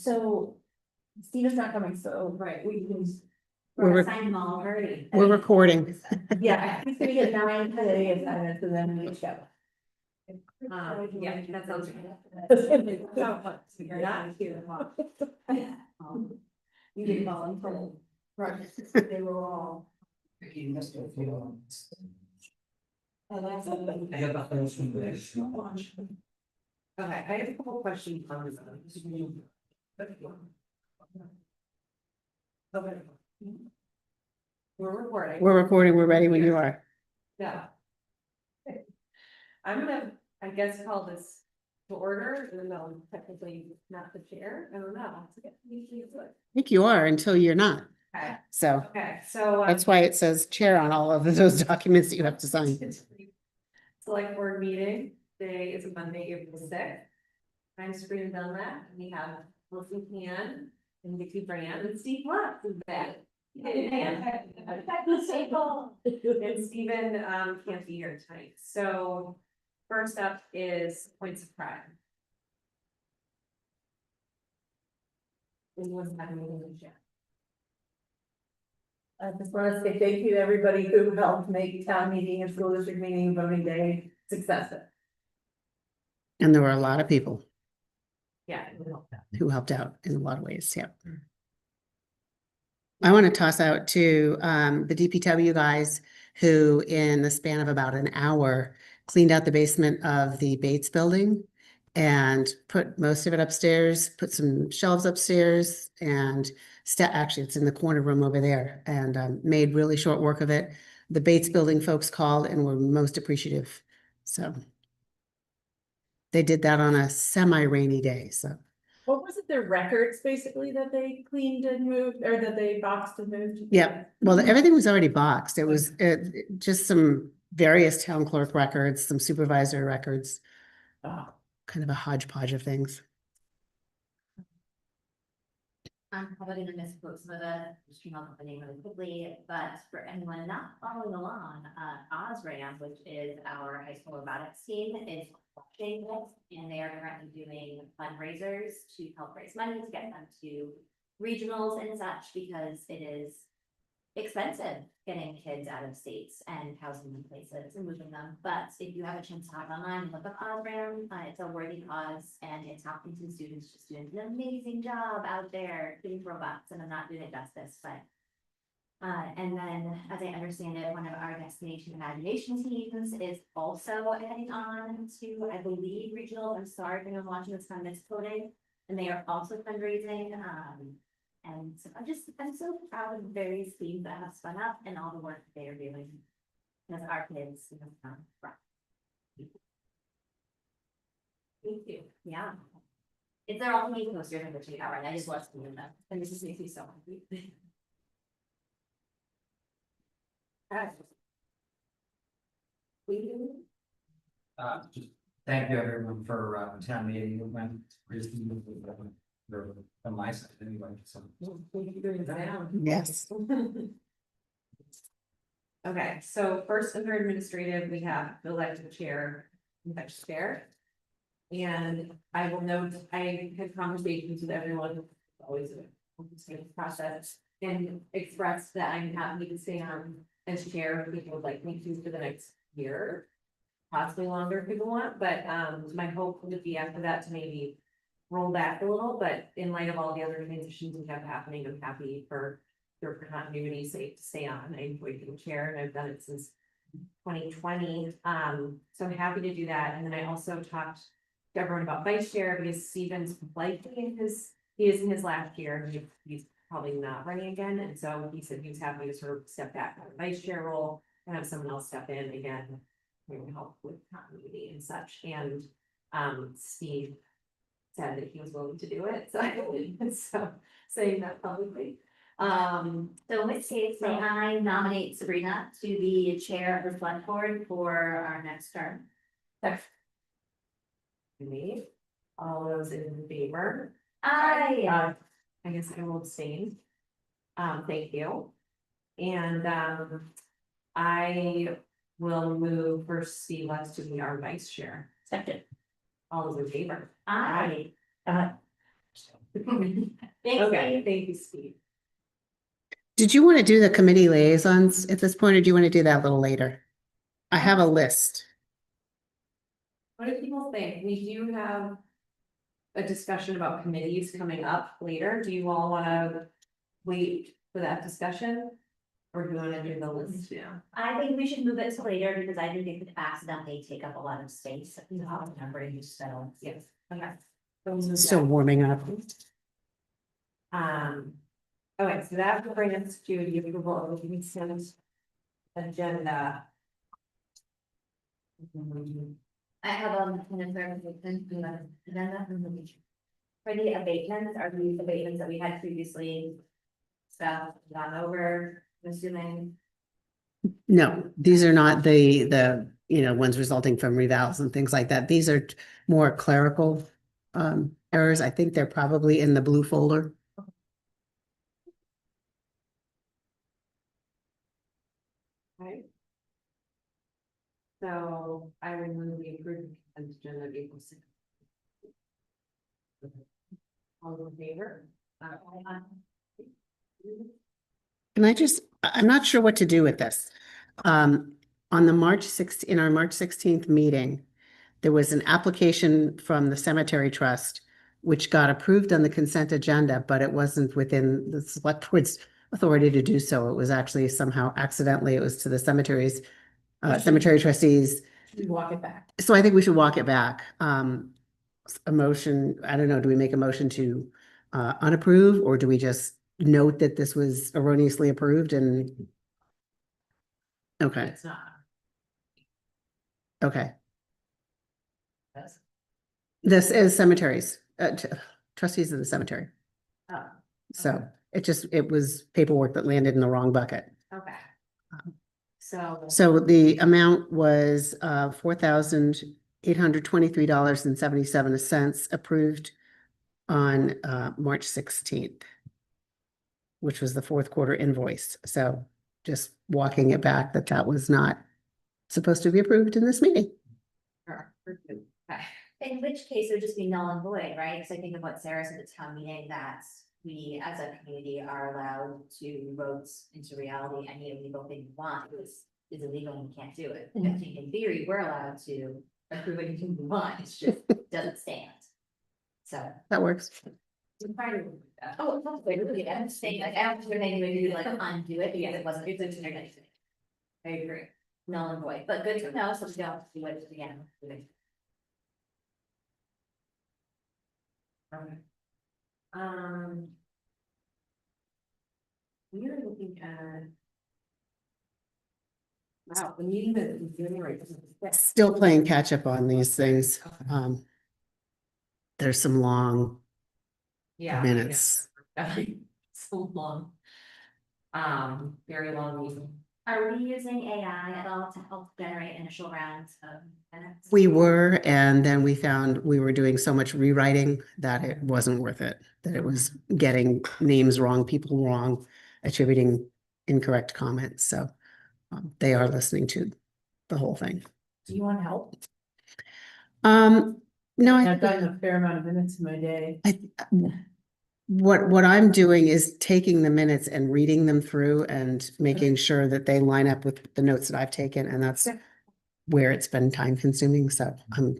So Steve is not coming, so. Right, we can. We're Sign them all already. We're recording. Yeah, he's gonna get 9 today assignments and then we go. Yeah, that sounds You're not here. You didn't volunteer. Right, they were all. Oh, that's. Okay, I have a couple questions on this. Okay. We're recording. We're recording. We're ready when you are. Yeah. I'm gonna, I guess, call this to order, even though I'm technically not the chair. I don't know. I think you are until you're not. Okay, So okay, so. that's why it says chair on all of those documents that you have to sign. Select board meeting, today is Monday, April 6th. I'm Sabrina Dunlap, and we have Wilson Pan and Vicky Brand and Steve Lutz is back. And Stephen can't be here tonight, so first up is points of pride. Anyone's having anything to share? I just want to say thank you to everybody who helped make town meeting and school district meeting voting day successful. And there were a lot of people Yeah. who helped out in a lot of ways. Yeah. I want to toss out to the DPW guys who in the span of about an hour cleaned out the basement of the Bates building and put most of it upstairs, put some shelves upstairs and actually it's in the corner room over there and made really short work of it. The Bates building folks called and were most appreciative. So they did that on a semi-rainy day. So What was it, their records basically that they cleaned and moved, or that they boxed and moved? yeah, well, everything was already boxed. It was just some various town clerk records, some supervisor records, Oh, kind of a hodgepodge of things. I'm probably gonna misquote some of the, just came up with the name really quickly, but for anyone not following along, Osram, which is our high school robotics team, is watching this, and they are currently doing fundraisers to help raise money to get them to regionals and such, because it is expensive getting kids out of states and housing them places and moving them. But if you have a chance to hop online and look up Osram, it's a worthy cause, and it's Hopkinton students just doing an amazing job out there doing robots, and I'm not doing it justice, but and then, as I understand it, one of our destination imagination teams is also heading on to, I believe, regional. I'm sorry if anyone's watching this kind of misquoting, and they are also fundraising. And so I'm so proud of the various teams that have spun up and all the work that they are doing. Because our kids, Thank you. yeah. It's their own meeting posters in the check out, right? I just watched them in that, and this is makes me so happy. Just thank you everyone for town meeting. It went on my side anyway, so. Yes. Okay, so first under administrative, we have the elected chair, and vice chair. And I will note, I had conversations with everyone, always a process, and expressed that I'm happy to stay on as chair if people would like me to for the next year. Possibly longer if people want, but my hope would be after that to maybe roll back a little, but in light of all the other transitions we have happening, I'm happy for your continuity sake to stay on. I enjoy being chair and I've done it since 2020. So I'm happy to do that. And then I also talked to everyone about vice chair because Stephen's likely he is in his last year. He's probably not running again. And so he said he was happy to sort of step back out of the vice chair role and have someone else step in again. To help with continuity and such. And Steve said that he was willing to do it. So saying that publicly. So in which case, may I nominate Sabrina to be chair of the select board for our next term? Me, all those in favor? Aye. I guess I will abstain. Thank you. And I will move for Steve Lutz to be our vice chair. Second. All those in favor? Aye. Thanks, Okay, Steve. thank you, Steve. Did you want to do the committee liaisons at this point, or do you want to do that a little later? I have a list. What do people think? We do have a discussion about committees coming up later. Do you all wanna wait for that discussion? Or do you wanna do the list? Yeah. I think we should move it to later because I think it could accidentally take up a lot of space. Remembering, so. Yes, okay. Still warming up. Okay, so that will bring us to the approval of the consent agenda. I have an agenda. For the abatements, are these abatements that we had previously stuff gone over, I'm assuming? No, these are not the, ones resulting from revals and things like that. These are more clerical errors. I think they're probably in the blue folder. Right. So I would move the approved consent agenda of April 6th. All in favor? And I'm not sure what to do with this. On the in our March 16th meeting, there was an application from the Cemetery Trust, which got approved on the consent agenda, but it wasn't within the select board's authority to do so. It was actually somehow accidentally, it was to the cemetery trustees. We walk it back. So I think we should walk it back. A motion, I don't know, do we make a motion to unapprove, or do we just note that this was erroneously approved and? Okay, It's not. okay. This is cemeteries, trustees of the cemetery. Oh, So it was paperwork that landed in the wrong bucket. okay. So. So the amount was $4,823.77 approved on March 16th, which was the fourth quarter invoice. So just walking it back that was not supposed to be approved in this meeting. Okay. In which case it would just be null and void, right? Because I think of what Sarah said at town meeting, that we as a community are allowed to vote into reality any illegal thing we want. Is illegal and we can't do it. I think in theory, we're allowed to approve anything we want, it's just doesn't stand. So. That works. Oh, that's weird. I'm saying, like, I don't think there's any way to like undo it because it wasn't. It's a- I agree. Null and void, but good to know, so we don't have to do it again. Okay. We are looking at. Wow, the meeting that is January. Still playing catch up on these things. There's some long Yeah. minutes. Yeah. So long. Very long meeting. Are we using AI at all to help generate initial rounds of minutes? We were, and then we found we were doing so much rewriting that it wasn't worth it, that it was getting names wrong, people wrong, attributing incorrect comments. So they are listening to the whole thing. Do you want help? No, I've gotten a fair amount of minutes in my day. What I'm doing is taking the minutes and reading them through and making sure that they line up with the notes that I've taken, and that's where it's been time consuming. So I'm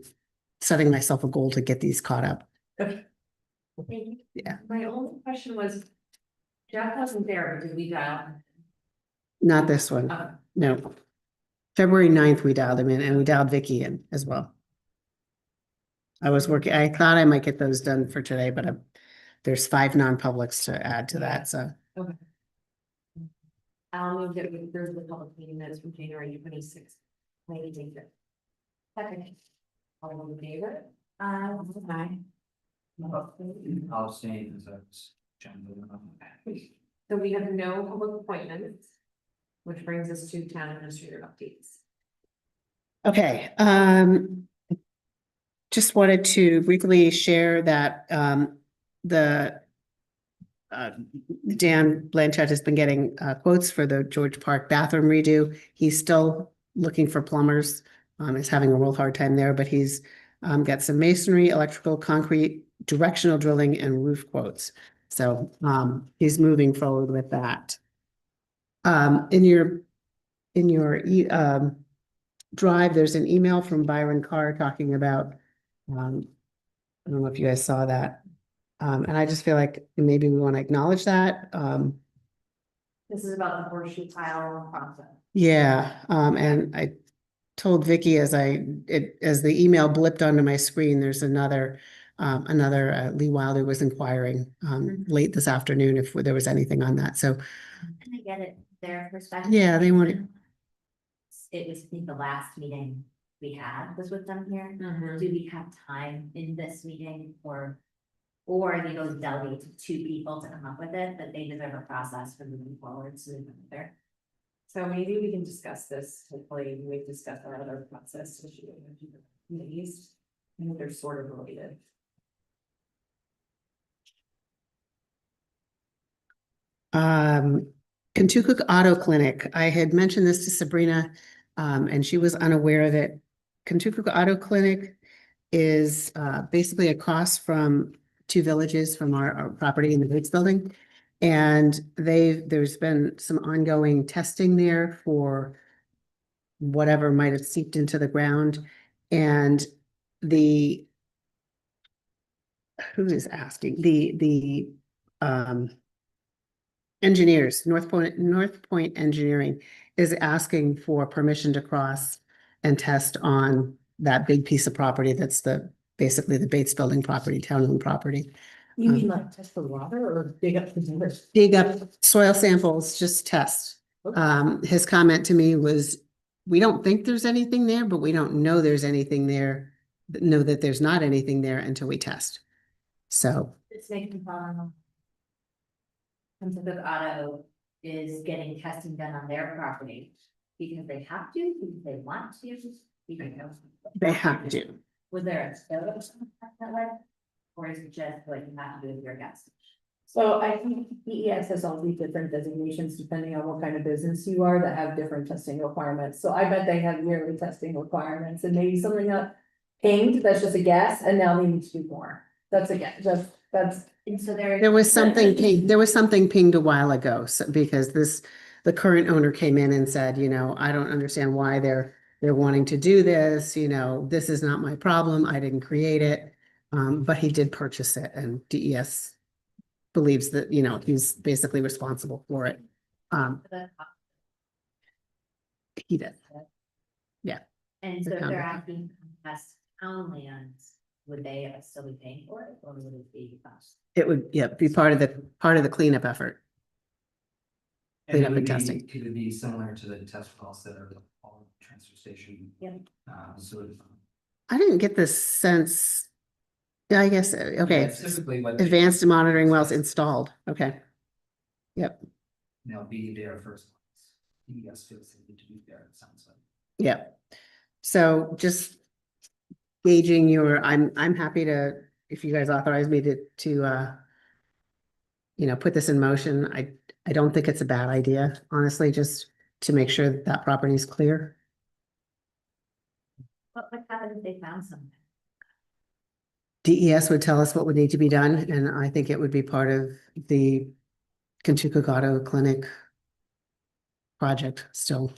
setting myself a goal to get these caught up. Thank you. Yeah. My only question was, Jeff wasn't there, but did we dial? Not this one. No. February 9th, we dialed him in, and we dialed Vicky in as well. I thought I might get those done for today, but there's 5 non-publics to add to that, so. Okay. I'll move that we approve the public meeting minutes from January 26th. Maybe take it. Second. All in favor? Aye. I'll stay as a. So we have no public appointments, which brings us to town administrator updates. Okay, just wanted to briefly share that Dan Blanchett has been getting quotes for the George Park bathroom redo. He's still looking for plumbers, is having a real hard time there, but he's got some masonry, electrical, concrete directional drilling and roof quotes. So, he's moving forward with that. In your drive, there's an email from Byron Carr talking about, I don't know if you guys saw that. And I just feel like maybe we want to acknowledge that. This is about the horseshoe tile process. Yeah, and I told Vicky as as the email blipped onto my screen, there's another Lee Wilder was inquiring late this afternoon if there was anything on that. So Can I get it, their perspective? Yeah, they want it. It was, I think, the last meeting we had was with them here. Mhm. Do we have time in this meeting or they go delegate to two people to come up with it, but they deserve a process for moving forward, so they come there. So maybe we can discuss this, hopefully we've discussed our other process issue. Committees, and they're sort of related. Kentucky Auto Clinic, I had mentioned this to Sabrina, and she was unaware of it. Kentucky Auto Clinic is basically across from Two Villages from our property in the Bates Building. And there's been some ongoing testing there for whatever might have seeped into the ground. And who is asking? The engineers, North Point Engineering is asking for permission to cross and test on that big piece of property that's basically the Bates Building property, town-owned property. You mean like test for water or dig up the numbers? Dig up soil samples, just test. His comment to me was, we don't think there's anything there, but we don't know there's anything there, know that there's not anything there until we test. So, It's making Kentucky Auto is getting testing done on their property because they have to, because they want to. Because they have to. Was there a photo or something that way? Or is it just like you have to do with your guests? So I think DES has all these different designations depending on what kind of business you are that have different testing requirements. So I bet they have yearly testing requirements and maybe something that pinged, that's just a guess, and now they need to do more. That's a guess, that's. And so There was something pinged a while ago, because the current owner came in and said, I don't understand why they're wanting to do this, this is not my problem, I didn't create it. But he did purchase it and DES believes that, he's basically responsible for it. He did. And so the if town. they're asking to test town lands, would they still be paying for it or would it be us? It would, be part of the cleanup effort. And Clean it up would and be, testing. it would be similar to the test wells that are all transfer station. Yep. So. I didn't get this sense. Yeah, I guess, okay. Yeah, typically what. Advanced monitoring wells installed, okay. Yep, They'll be there first. DES feels they need to be there, it sounds like. yep. So just gauging I'm happy to, if you guys authorize me to put this in motion. I don't think it's a bad idea, honestly, just to make sure that property is clear. What would happen if they found something? DES would tell us what would need to be done, and I think it would be part of the Kentucky Auto Clinic project still.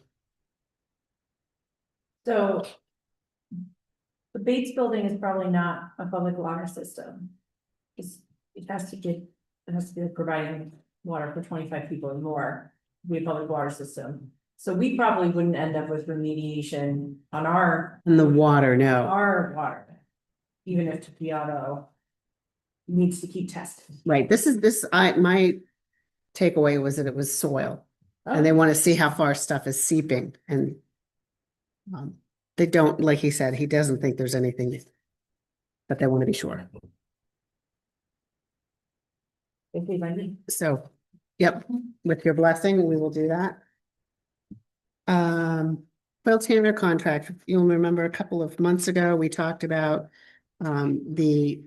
So. The Bates Building is probably not a public water system. It has to be providing water for 25 people or more, be a public water system. So we probably wouldn't end up with remediation on our In the water, no. water. Even if Auto needs to keep testing. Right, my takeaway was that it was soil. And they want to see how far stuff is seeping and they don't, like he said, he doesn't think there's anything, but they want to be sure. Okay, by me. So, yep, with your blessing, we will do that. Phil Tanner contract, you'll remember a couple of months ago, we talked about the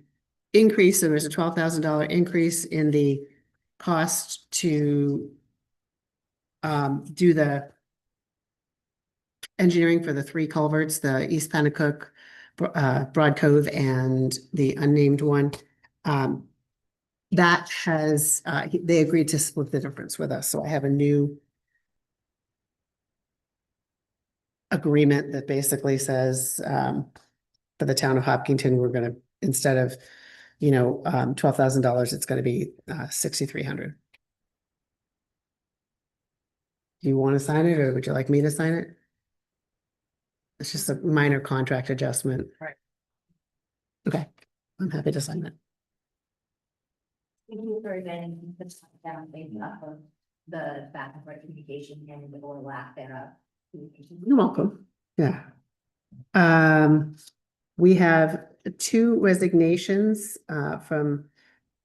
increase. There was a $12,000 increase in the cost to do the engineering for the 3 culverts, the East Pennacook, Broad Cove, and the unnamed one. That has, they agreed to split the difference with us, so I have a new agreement that basically says, for the town of Hopkinton, we're gonna, instead of, $12,000, it's gonna be, $6,300. Do you want to sign it, or would you like me to sign it? It's just a minor contract adjustment. Right. Okay, I'm happy to sign it. Thank you for getting the down things up of the back and forth communication and the overlap thereof. You're welcome. Yeah. We have 2 resignations from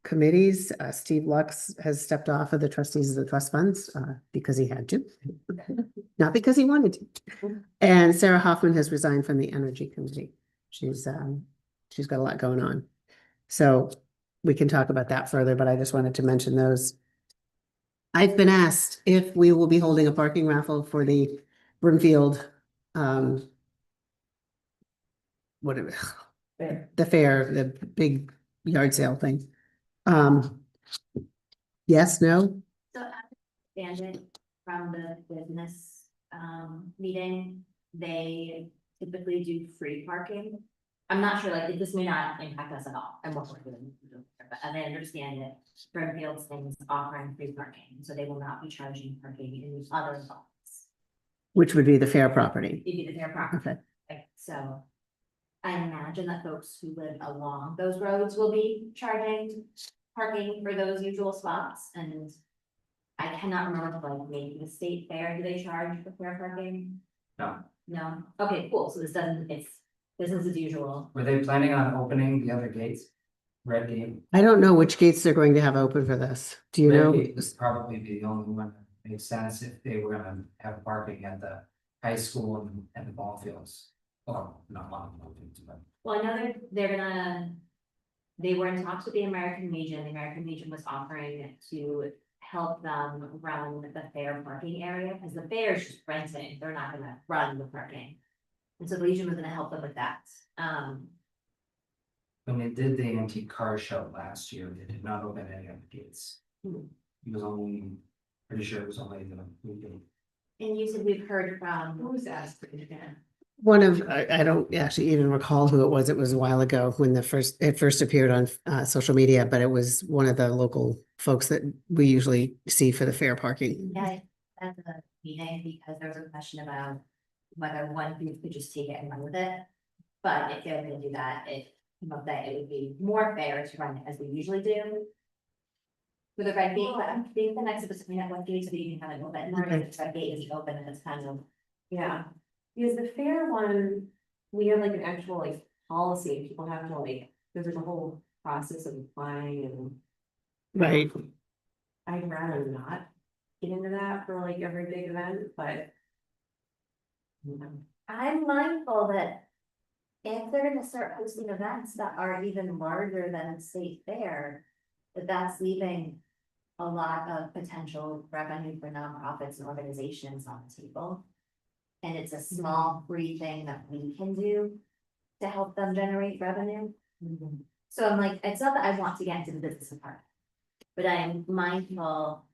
committees. Steve Lux has stepped off of the trustees of the trust funds because he had to, not because he wanted to. And Sarah Hoffman has resigned from the Energy Committee. She's got a lot going on. So we can talk about that further, but I just wanted to mention those. I've been asked if we will be holding a parking raffle for the Brimfield, whatever, Fair. the fair, the big yard sale thing. Yes, no? So I understand it from the business meeting, they typically do free parking. I'm not sure, like, this may not impact us at all, I'm working with them, but as I understand it, Brimfield's things offering free parking, so they will not be charging parking in other lots. Which would be the fair property. It'd be the fair property, Okay. right? So I imagine that folks who live along those roads will be charging parking for those usual spots, and I cannot remember, like, maybe the state fair, do they charge for fair parking? No. No, okay, cool, so this doesn't, it's business as usual. Were they planning on opening the other gates? Red gate? I don't know which gates they're going to have open for this. Do you Red know? gate would probably be the only one that makes sense if they were gonna have parking at the high school and the ball fields. Well, not a lot of ball fields, but. Well, I know they're gonna, they were in talks with the American Legion was offering to help them run the fair parking area, because the fair is just renting, they're not gonna run the parking. And so the Legion was gonna help them with that, When they did the antique car show last year, they did not open any of the gates. Hmm. It was only, pretty sure it was only the weekend. and you said we've heard from. Who's asked again? One of, I don't actually even recall who it was. It was a while ago when it first appeared on social media, but it was one of the local folks that we usually see for the fair parking. Yeah, at the meeting, because there was a question about whether one group could just take it and run with it. But if they're gonna do that, it came up that it would be more fair to run it as we usually do. With a red gate, but being the next between that one gate, so that you can have it open, or if the red gate is open and it's kind of. Yeah, because the fair one, we have like an actual like policy, people have to like, there's like a whole process of applying and. Right. I'd rather not get into that for like every big event, but. I'm mindful that. If they're gonna start hosting events that are even larger than a state fair, that's leaving. A lot of potential revenue for nonprofits and organizations on the table. And it's a small free thing that we can do to help them generate revenue. So I'm like, it's not that I want to get into the business part. But I'm mindful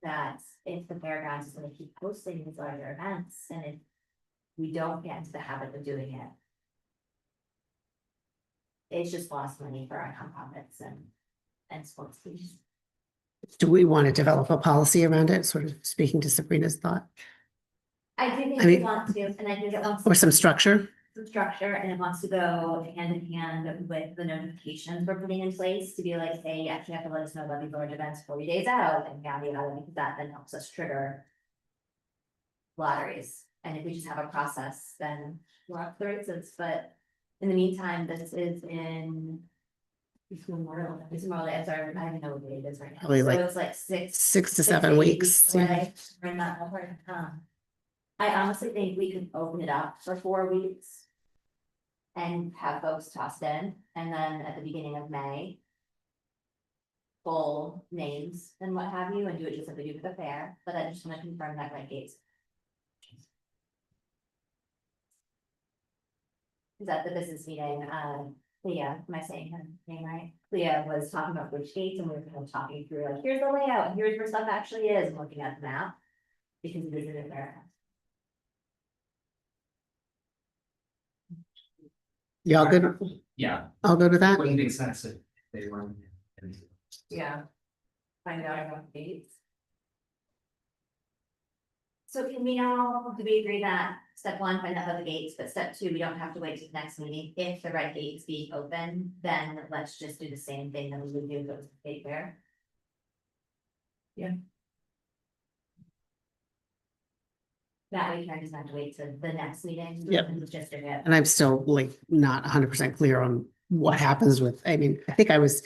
that if the fairgrounds is gonna keep hosting these larger events, and if we don't get into the habit of doing it. It's just lost money for our nonprofits and sports teams. Do we want to develop a policy around it? Sort of speaking to Sabrina's thought, I do think I we mean- want to, and I think it wants or some structure? some structure, and it wants to go hand in hand with the notifications we're putting in place to be like, hey, you actually have to let us know about these large events 40 days out, and yada yada, because that then helps us trigger lotteries, and if we just have a process, then we're up to the races, but in the meantime, this is in. It's Memorial Day, I'm sorry, I don't even know what day it is right now, Probably so like it's like 6 to 7 8 weeks. Yeah. away, we're in that ballpark, I honestly think we could open it up for 4 weeks. And have folks tossed in, and then at the beginning of May. Full names and what have you, and do it just like we do with the fair, but I just wanna confirm that right gates. Is that the business meeting, Leah, am I saying her name right? Leah was talking about which gates and we were kind of talking through like, here's the layout, and here's where stuff actually is, and looking at the map. Because it isn't in there. Y'all good? Yeah, All good with that? wouldn't make sense if they weren't. Yeah. Find out about dates. So can we all, do we agree that step one, find out about the gates, but step two, we don't have to wait till the next meeting, if the red gate is being open, then let's just do the same thing that we would do with the gate there. That way Karen doesn't have to wait till the next meeting. Yep. and Just to get. And I'm still like not 100% clear on what happens with, I mean, I think that was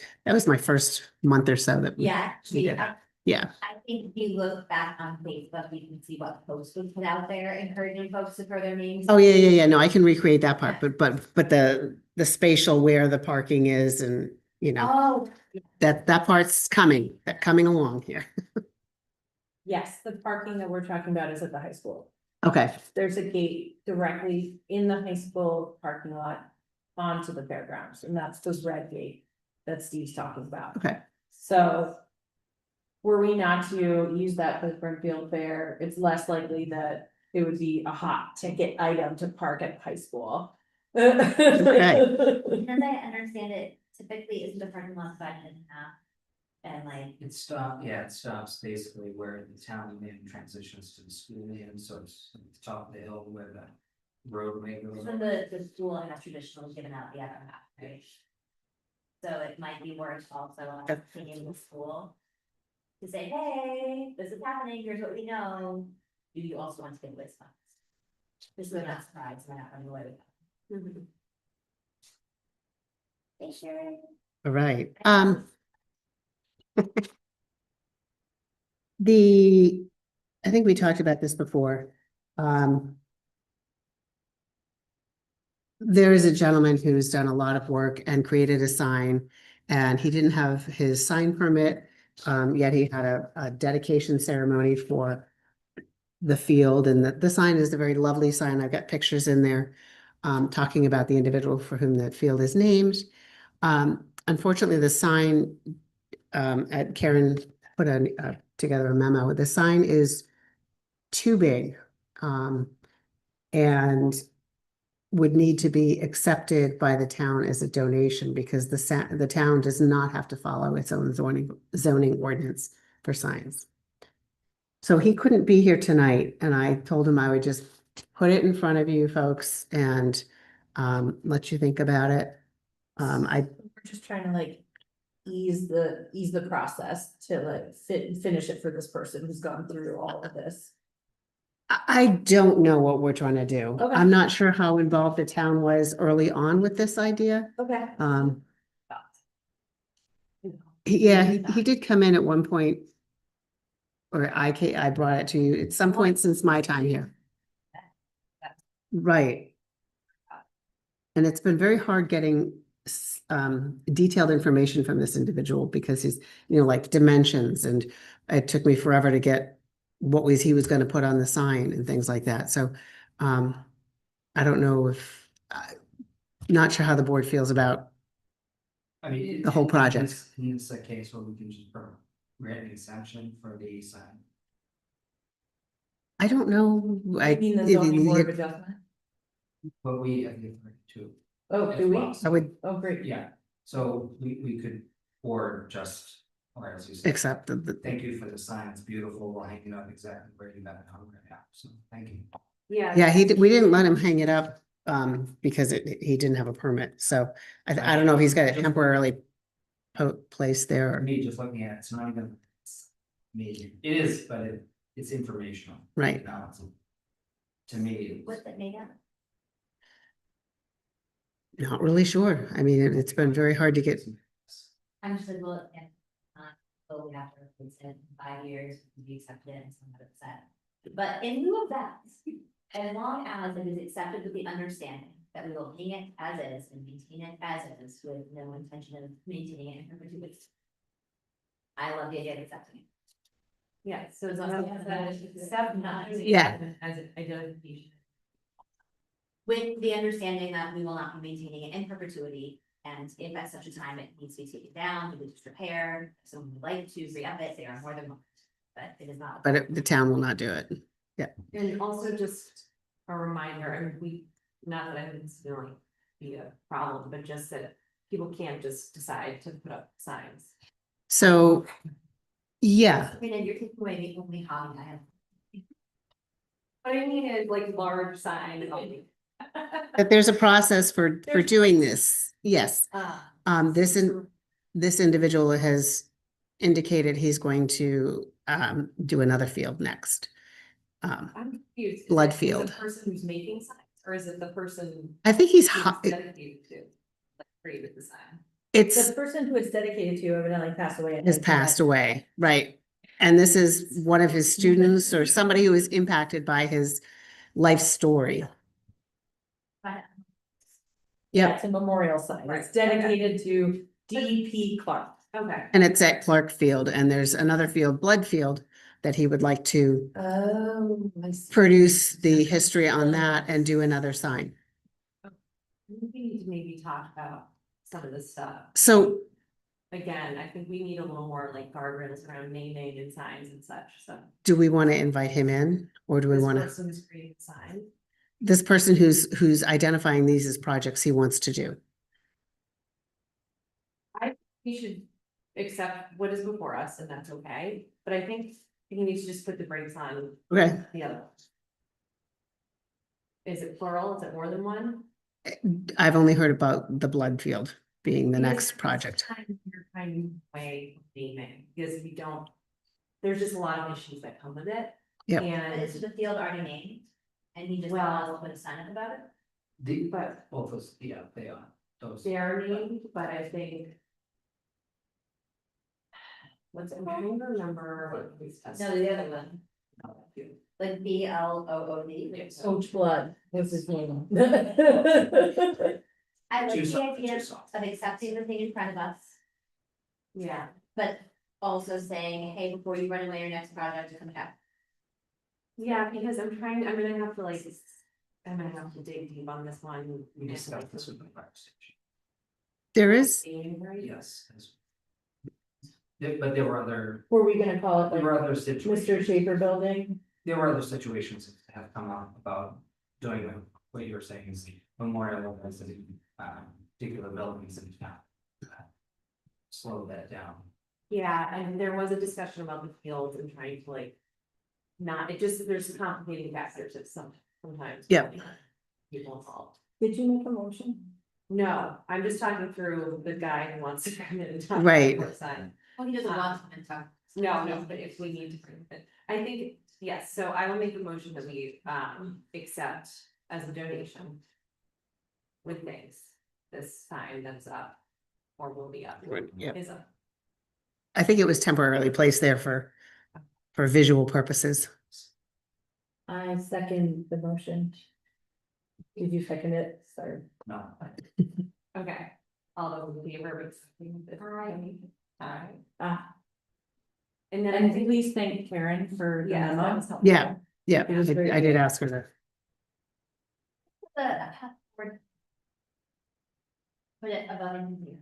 my first month or so that. Yeah, actually, did. Yeah, I think if you look back on Facebook, you can see what posts we put out there encouraging folks to throw their names. oh, yeah, no, I can recreate that part, but the spatial where the parking is and, you know, Oh, that part's coming along here. Yes, the parking that we're talking about is at the high school. Okay, There's a gate directly in the high school parking lot onto the fairgrounds, and that's the red gate that Steve's talking about. okay, So were we not to use that for the Brimfield Fair, it's less likely that it would be a hot ticket item to park at the high school. because I understand it typically isn't the parking lot divided in half. And like, It stops basically where the town lane transitions to the school lane, so it's at the top of the hill where the roadway goes. so the school has traditionally given out the other half, right? So it might be worth also thinking the school. To say, hey, this is happening, here's what we know, do you also want to get with funds? This is not surprise, we're not running away with that. Hey, Sharon. all right. I think we talked about this before. There is a gentleman who's done a lot of work and created a sign, and he didn't have his sign permit. Yet he had a dedication ceremony for the field, and the sign is a very lovely sign. I've got pictures in there, talking about the individual for whom that field is named. Unfortunately, the sign, Karen put together a memo. The sign is too big, and would need to be accepted by the town as a donation because the town does not have to follow its own zoning ordinance for signs. So he couldn't be here tonight, and I told him I would just put it in front of you folks and let you think about it. We're just trying to like ease the process to like finish it for this person who's gone through all of this. I don't know what we're trying to do. Okay. I'm not sure how involved the town was early on with this idea. Okay. Yeah, he did come in at one point. Or I brought it to you at some point since my time here. Right. And it's been very hard getting detailed information from this individual because he's, like dimensions, and it took me forever to get what he was going to put on the sign and things like that. So I don't know if, not sure how the board feels about I mean. the whole project. It's a case where we can just grant an exemption for the sign. I don't know. I mean, the zoning board of adjustment. But we have the authority to. Oh, do we? I would Oh, great. Yeah, so we could, or as you said. accept the Thank you for the sign, it's beautiful, we'll hang it up exactly where you got it hung right now, so thank you. Yeah. we didn't let him hang it up because he didn't have a permit. So I don't know if he's got it temporarily placed For there. me, just looking at it, it's not even amazing, it is, but it's informational. Right. You know, to me, What's it made of? Not really sure. I mean, it's been very hard to get. I'm just like, well, if, so we have to replace it in 5 years, we accept it and some of it's set. But in lieu of that, as long as it is accepted with the understanding that we will hang it as is and maintain it as is with no intention of maintaining it in perpetuity. I love the idea of accepting it. Yeah, so as long as that is accept not. Yeah. As an identification. With the understanding that we will not be maintaining it in perpetuity, And if at such a time it needs to be taken down, to repair, if someone would like to re-up it, they are more than welcome. But it is not. But the town will not do it. And also just a reminder, and not that I think it's gonna like be a problem, but just that people can't just decide to put up signs. So, yeah, I mean, you're taking away the only hobby I have. What I mean is like large sign. but there's a process for doing this. Yes. This individual has indicated he's going to do another field next. I'm confused. Blood Is it field. The person who's making signs, or is it the person? I think he's who's dedicated to, like, created the sign? it's The person who it's dedicated to evidently passed away. and has passed away, right? And this is one of his students or somebody who is impacted by his life story. But Yeah, Yep. it's a memorial sign. Right, It's okay. dedicated to D.P. Clark. Okay. And it's at Clark Field, and there's another field, Blood Field, that he would like to Oh, I see. produce the history on that and do another sign. We need to maybe talk about some of this stuff. So Again, I think we need a little more like guardrails around naming and signs and such, so. do we want to invite him in, or do we This want to, person who's creating the sign. this person who's identifying these as projects he wants to do? He should accept what is before us, and that's okay, but I think he needs to just put the brakes on Okay, the other. Is it plural? Is it more than one? I've only heard about the Blood Field being the Because next it's project. kind of way of naming, because we don't, there's just a lot of issues that come with it. Yep. but And, is the field already named? And he just Well- wants to put a sign up about it? but Both those, yeah, they are, those. they are named, but I think. I'm trying to remember what we discussed. No, the other one, like BLOOD. Coach Blood was his name. I like Too the soft, idea too soft. of accepting the thing in front of us, Yeah, but also saying, hey, before you run away, your next project is coming up. yeah, because I'm gonna have to like, I'm gonna have to dig deep on this one. We discussed this with the fire station. There is, Right? Yes. But there were other, Were we gonna call it there like were other situations. Mr. Schaefer Building? There were other situations that have come up about doing what you were saying is memorializing particular buildings in town. Slow that down. Yeah, and there was a discussion about the fields and trying to like. There's complicating factors that sometimes. Yep. People involved. Did you make a motion? No, I'm just talking through the guy who wants to come in and talk. Right. about the sign. Oh, he doesn't want to talk. No, but if we need to bring it, I think, yes, so I will make a motion that we accept as a donation. With things, this sign that's up. Or will be up. yeah, Is up. I think it was temporarily placed there for visual purposes. I second the motion. Did you second it? Sorry. No, Okay, all those in favor of accepting this? Aye. Ah, And then I and think, please thank Karen for the yeah, that memo. was helpful. Yeah. Yeah, It was very I did good. ask her that. Put it above and here.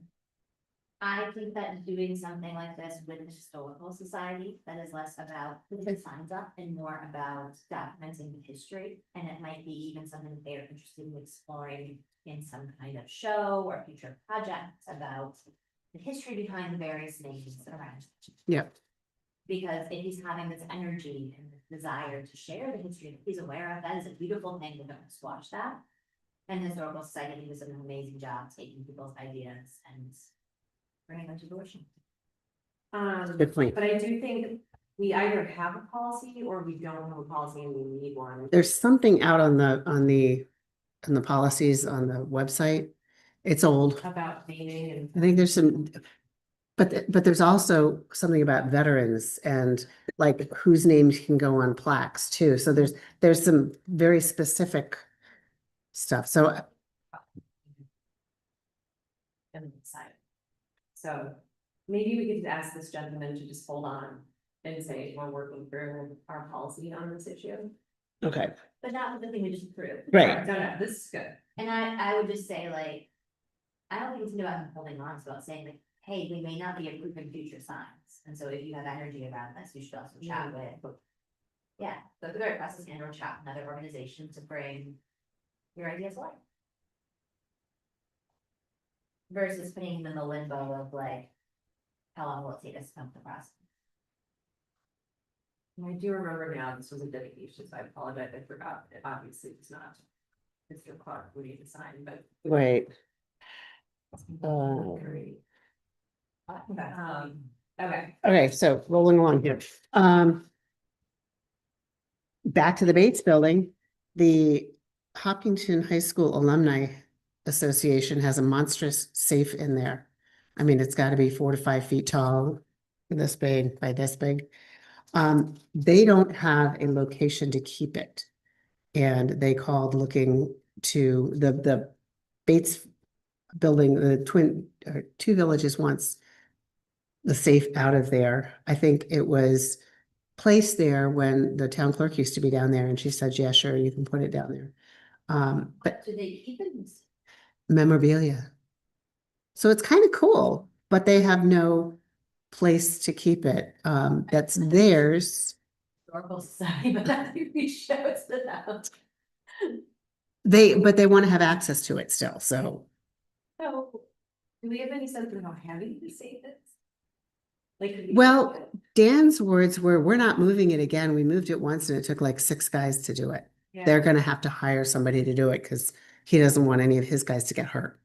I think that doing something like this with the historical society, that is less about putting signs up and more about documenting the history. And it might be even something that they're interested in exploring in some kind of show or future projects about the history behind the various nations around. Yep. Because if he's having this energy and this desire to share the history that he's aware of, that is a beautiful thing. We don't squash that. And Historical Society does an amazing job taking people's ideas and bringing them to fruition. Good point. But I do think we either have a policy or we don't have a policy and we need one. There's something out on the policies on the website. It's old. About naming and. I think there's some, but there's also something about veterans and like whose names can go on plaques too. So there's some very specific stuff. So And the side. So maybe we could ask this gentleman to just hold on and say, we're working through our policy on this issue. okay, But not with the thing we just approved. right. No, this is good. And I would just say like. I don't think it's about holding on, it's about saying like, hey, we may not be approving future signs, and so if you have energy around this, you should also chat with. Yeah, go through the process and or chat with another organization to bring your ideas alive. Versus putting them in the limbo of like, how long will it take us to come to the process? And I do remember now, this was a dedication, so I apologize, I forgot, it obviously it's not. Mr. Clark would need to sign, but. Wait. Okay, Okay, so rolling along here. Back to the Bates Building, the Hopkinton High School Alumni Association has a monstrous safe in there. I mean, it's got to be 4 to 5 feet tall, this big by this big. They don't have a location to keep it. And they called looking to the Bates Building, the two villages wants the safe out of there. I think it was placed there when the town clerk used to be down there, and she said, yeah, sure, you can put it down there. But Do they keep it? memorabilia. So it's kind of cool, but they have no place to keep it. That's theirs. Historical Society, but that's who we show it to them. But they want to have access to it still, so. so, do we have any sense of how heavy the safe is? Like. could we- Well, Dan's words were, we're not moving it again. We moved it once and it took like 6 guys to do it. Yeah. They're gonna have to hire somebody to do it because he doesn't want any of his guys to get hurt.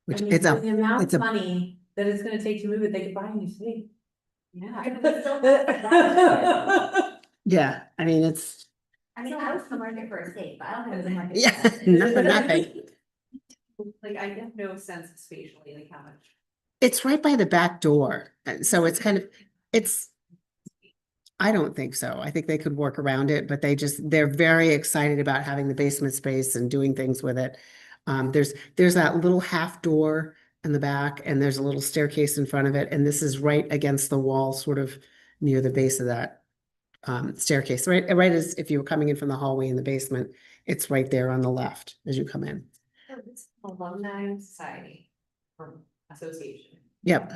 Which I mean, it's for a, the amount it's of a- money that it's gonna take to move it, they could buy a new safe. Yeah. yeah, I mean, it's, I mean, I was in the market for a state, but I don't have the market. yeah, nothing. Like, I have no sense of spatially, like how much. It's right by the back door. And so it's kind of, I don't think so. I think they could work around it, but they're very excited about having the basement space and doing things with it. There's that little half door in the back and there's a little staircase in front of it. And this is right against the wall, sort of near the base of that staircase, right as if you were coming in from the hallway in the basement, it's right there on the left as you come in. It's Alumni Society or Association. Yep.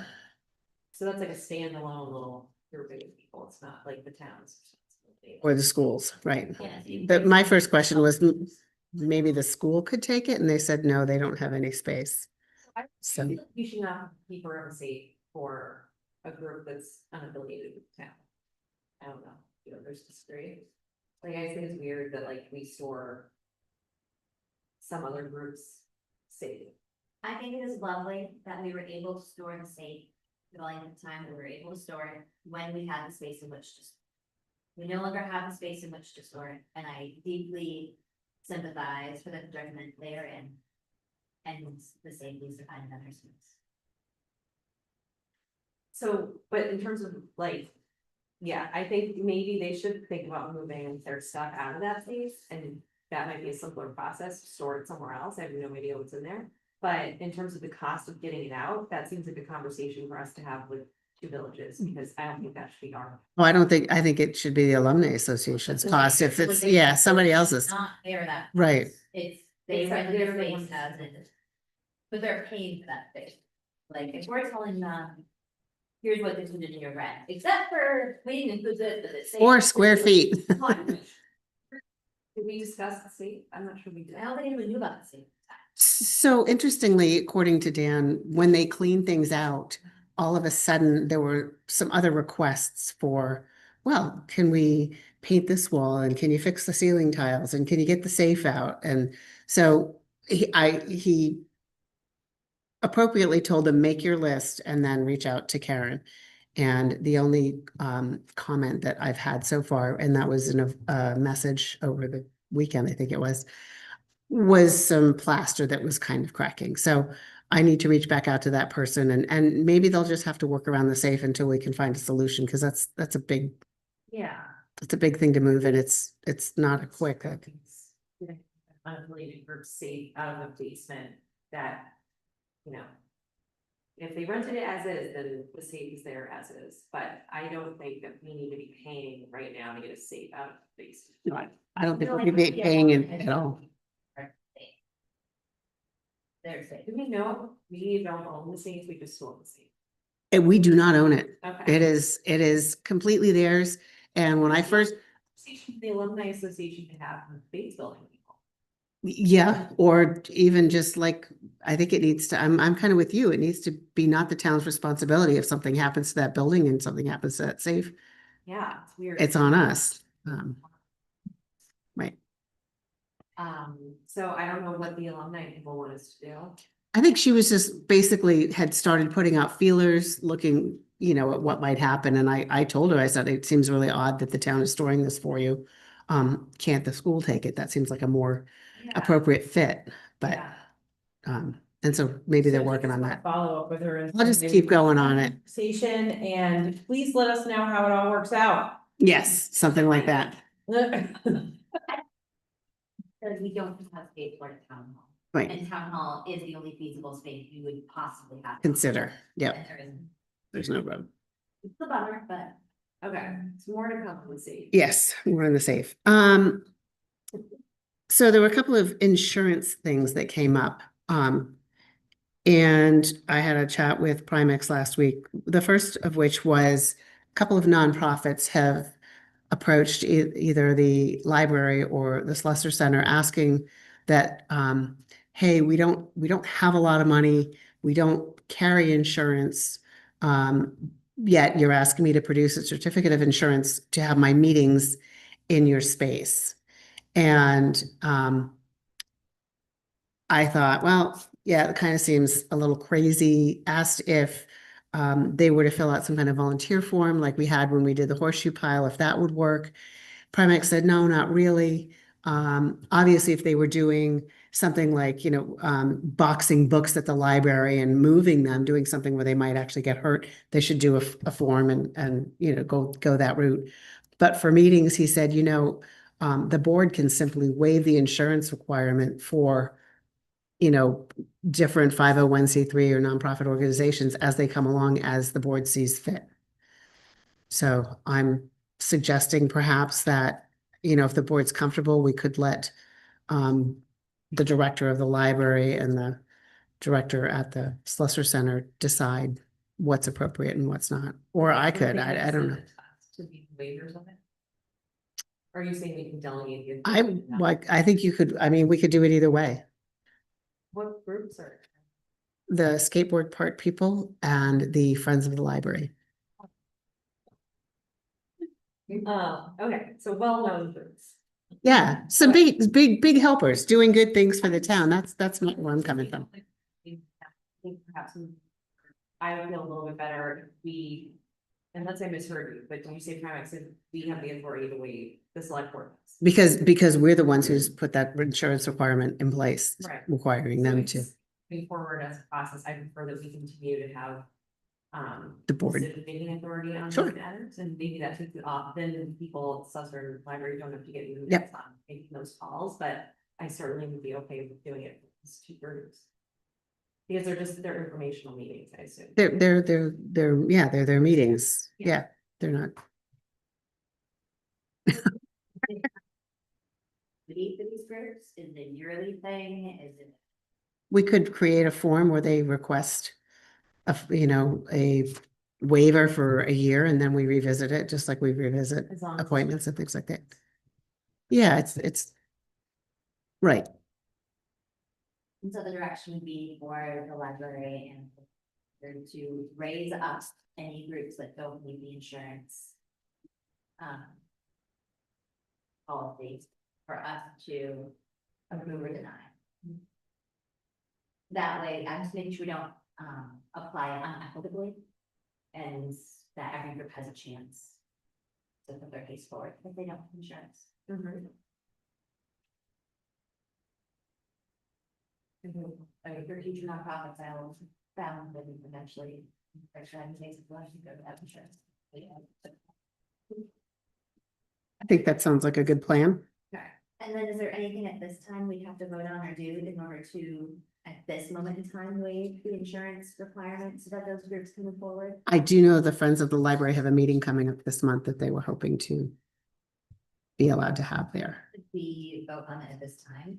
So that's like a standalone little group of people. It's not like the town's responsibility. Or the schools, right. Yeah, so you But my basically- first question was maybe the school could take it and they said, no, they don't have any space. I So- think you should not keep her own safe for a group that's unaffiliated with the town. I don't know, there's disagree. Like, I think it's weird that like we store some other groups safe. I think it is lovely that we were able to store the safe, the volume of time we were able to store it when we had the space in which to. We no longer have the space in which to store it, and I deeply sympathize for the predicament they are in. And the safety to find another space. So, but in terms of like, yeah, I think maybe they should think about moving their stuff out of that space and that might be a simpler process, to store it somewhere else. I have no idea what's in there. But in terms of the cost of getting it out, that seems like a conversation for us to have with two villages, because I don't think that should be our. Well, I think it should be the Alumni Association's cost if it's, Like, yeah, somebody else's. Not fair that. Right. It's, they It's rent like their they're the space ones- as it. But they're paying for that space. Like, if we're telling them. Here's what this is in your rent, except for, we didn't include this, but it's. 4 square feet. Did we discuss the state? I'm not sure we did. I don't think anyone knew about the same. So interestingly, according to Dan, when they cleaned things out, all of a sudden there were some other requests for, well, can we paint this wall and can you fix the ceiling tiles and can you get the safe out? And so he appropriately told them, make your list and then reach out to Karen. And the only comment that I've had so far, and that was in a message over the weekend, I think it was some plaster that was kind of cracking. So I need to reach back out to that person and maybe they'll just have to work around the safe until we can find a solution, because that's a big, Yeah. it's a big thing to move and it's not a quick. Unaffiliated group safe out of the basement that, you know. If they rented it as is, then the safe is there as is, but I don't think that we need to be paying right now to get a safe out of the basement. I don't think we'll be paying it at all. They're safe. Do we know, we don't own the seats, we just own the seat. And we do not own it. Okay. It is completely theirs. And when I first, The alumni association could have with Bates building people. yeah, or even just like, I think it needs to, I'm kind of with you. It needs to be not the town's responsibility if something happens to that building and something happens to that safe. Yeah, it's weird. It's on us. Right. So I don't know what the alumni people want us to do. I think she was just basically had started putting out feelers, looking, you know, at what might happen. And I told her, I said, it seems really odd that the town is storing this for you. Can't the school take it? That seems like a more Yeah, appropriate fit, but, yeah. and so maybe they're So working just on wanna that. Follow up with her. and I'll just maybe keep going on it. Conversation, and please let us know how it all works out. Yes, something like that. Because we don't have space for a town hall. Right. And town hall is the only feasible space you would possibly have. Consider, yep, And there isn't. there's no road. It's a bummer, but Okay, it's more to come, let's see. Yes, we're in the safe. So there were a couple of insurance things that came up. And I had a chat with Primex last week. The first of which was a couple of nonprofits have approached either the library or the Slusser Center asking that, hey, we don't have a lot of money. We don't carry insurance. Yet you're asking me to produce a certificate of insurance to have my meetings in your space. And I thought, well, yeah, it kind of seems a little crazy. Asked if they were to fill out some kind of volunteer form like we had when we did the horseshoe pile, if that would work. Primex said, no, not really. Obviously, if they were doing something like, you know, boxing books at the library and moving them, doing something where they might actually get hurt, they should do a form and, you know, go that route. But for meetings, he said, you know, the board can simply waive the insurance requirement for, you know, different 501c3 or nonprofit organizations as they come along as the board sees fit. So I'm suggesting perhaps that, you know, if the board's comfortable, we could let the director of the library and the director at the Slusser Center decide what's appropriate and what's not. Or I could, I don't know. To be waivers of it? Or are you saying we can delegate? the I authority to that? like, I think you could, I mean, we could do it either way. What groups are? The skateboard park people and the Friends of the Library. Okay, so well-known groups. Yeah, some big helpers doing good things for the town. That's not where I'm coming from. I think perhaps I would feel a little bit better if we, unless I misheard you, but did you say Primex said we have the authority to waive the select board? Because we're the ones who's put that insurance requirement in place, Right. requiring them to. Moving forward as a process, I prefer that we continue to have. The board. Decision-making authority on Sure. these matters, and maybe that takes it off, then people, Slusser Library don't have to get. Yep. On making those calls, but I certainly would be okay with doing it for these two groups. Because they're informational meetings, I assume. They're their meetings. Yeah. Yeah, they're not. Meet for these groups, is it a yearly thing, is it? We could create a form where they request you know, a waiver for a year and then we revisit it, just like we revisit As long as it's- appointments and things like that. Yeah, it's right. And so the direction would be for the library and to raise up any groups that don't need the insurance. Policies for us to approve or deny. That way, I'm just making sure we don't apply it unequitably. And that every group has a chance to put their case forward if they don't have insurance. If you're a teacher nonprofits, I will found that eventually, actually, I'm amazed if you go to that insurance. I think that sounds like a good plan. And then is there anything at this time we have to vote on or do in order to, at this moment in time, waive the insurance requirements so that those groups can move forward? I do know the Friends of the Library have a meeting coming up this month that they were hoping to be allowed to have there. Did we vote on it at this time?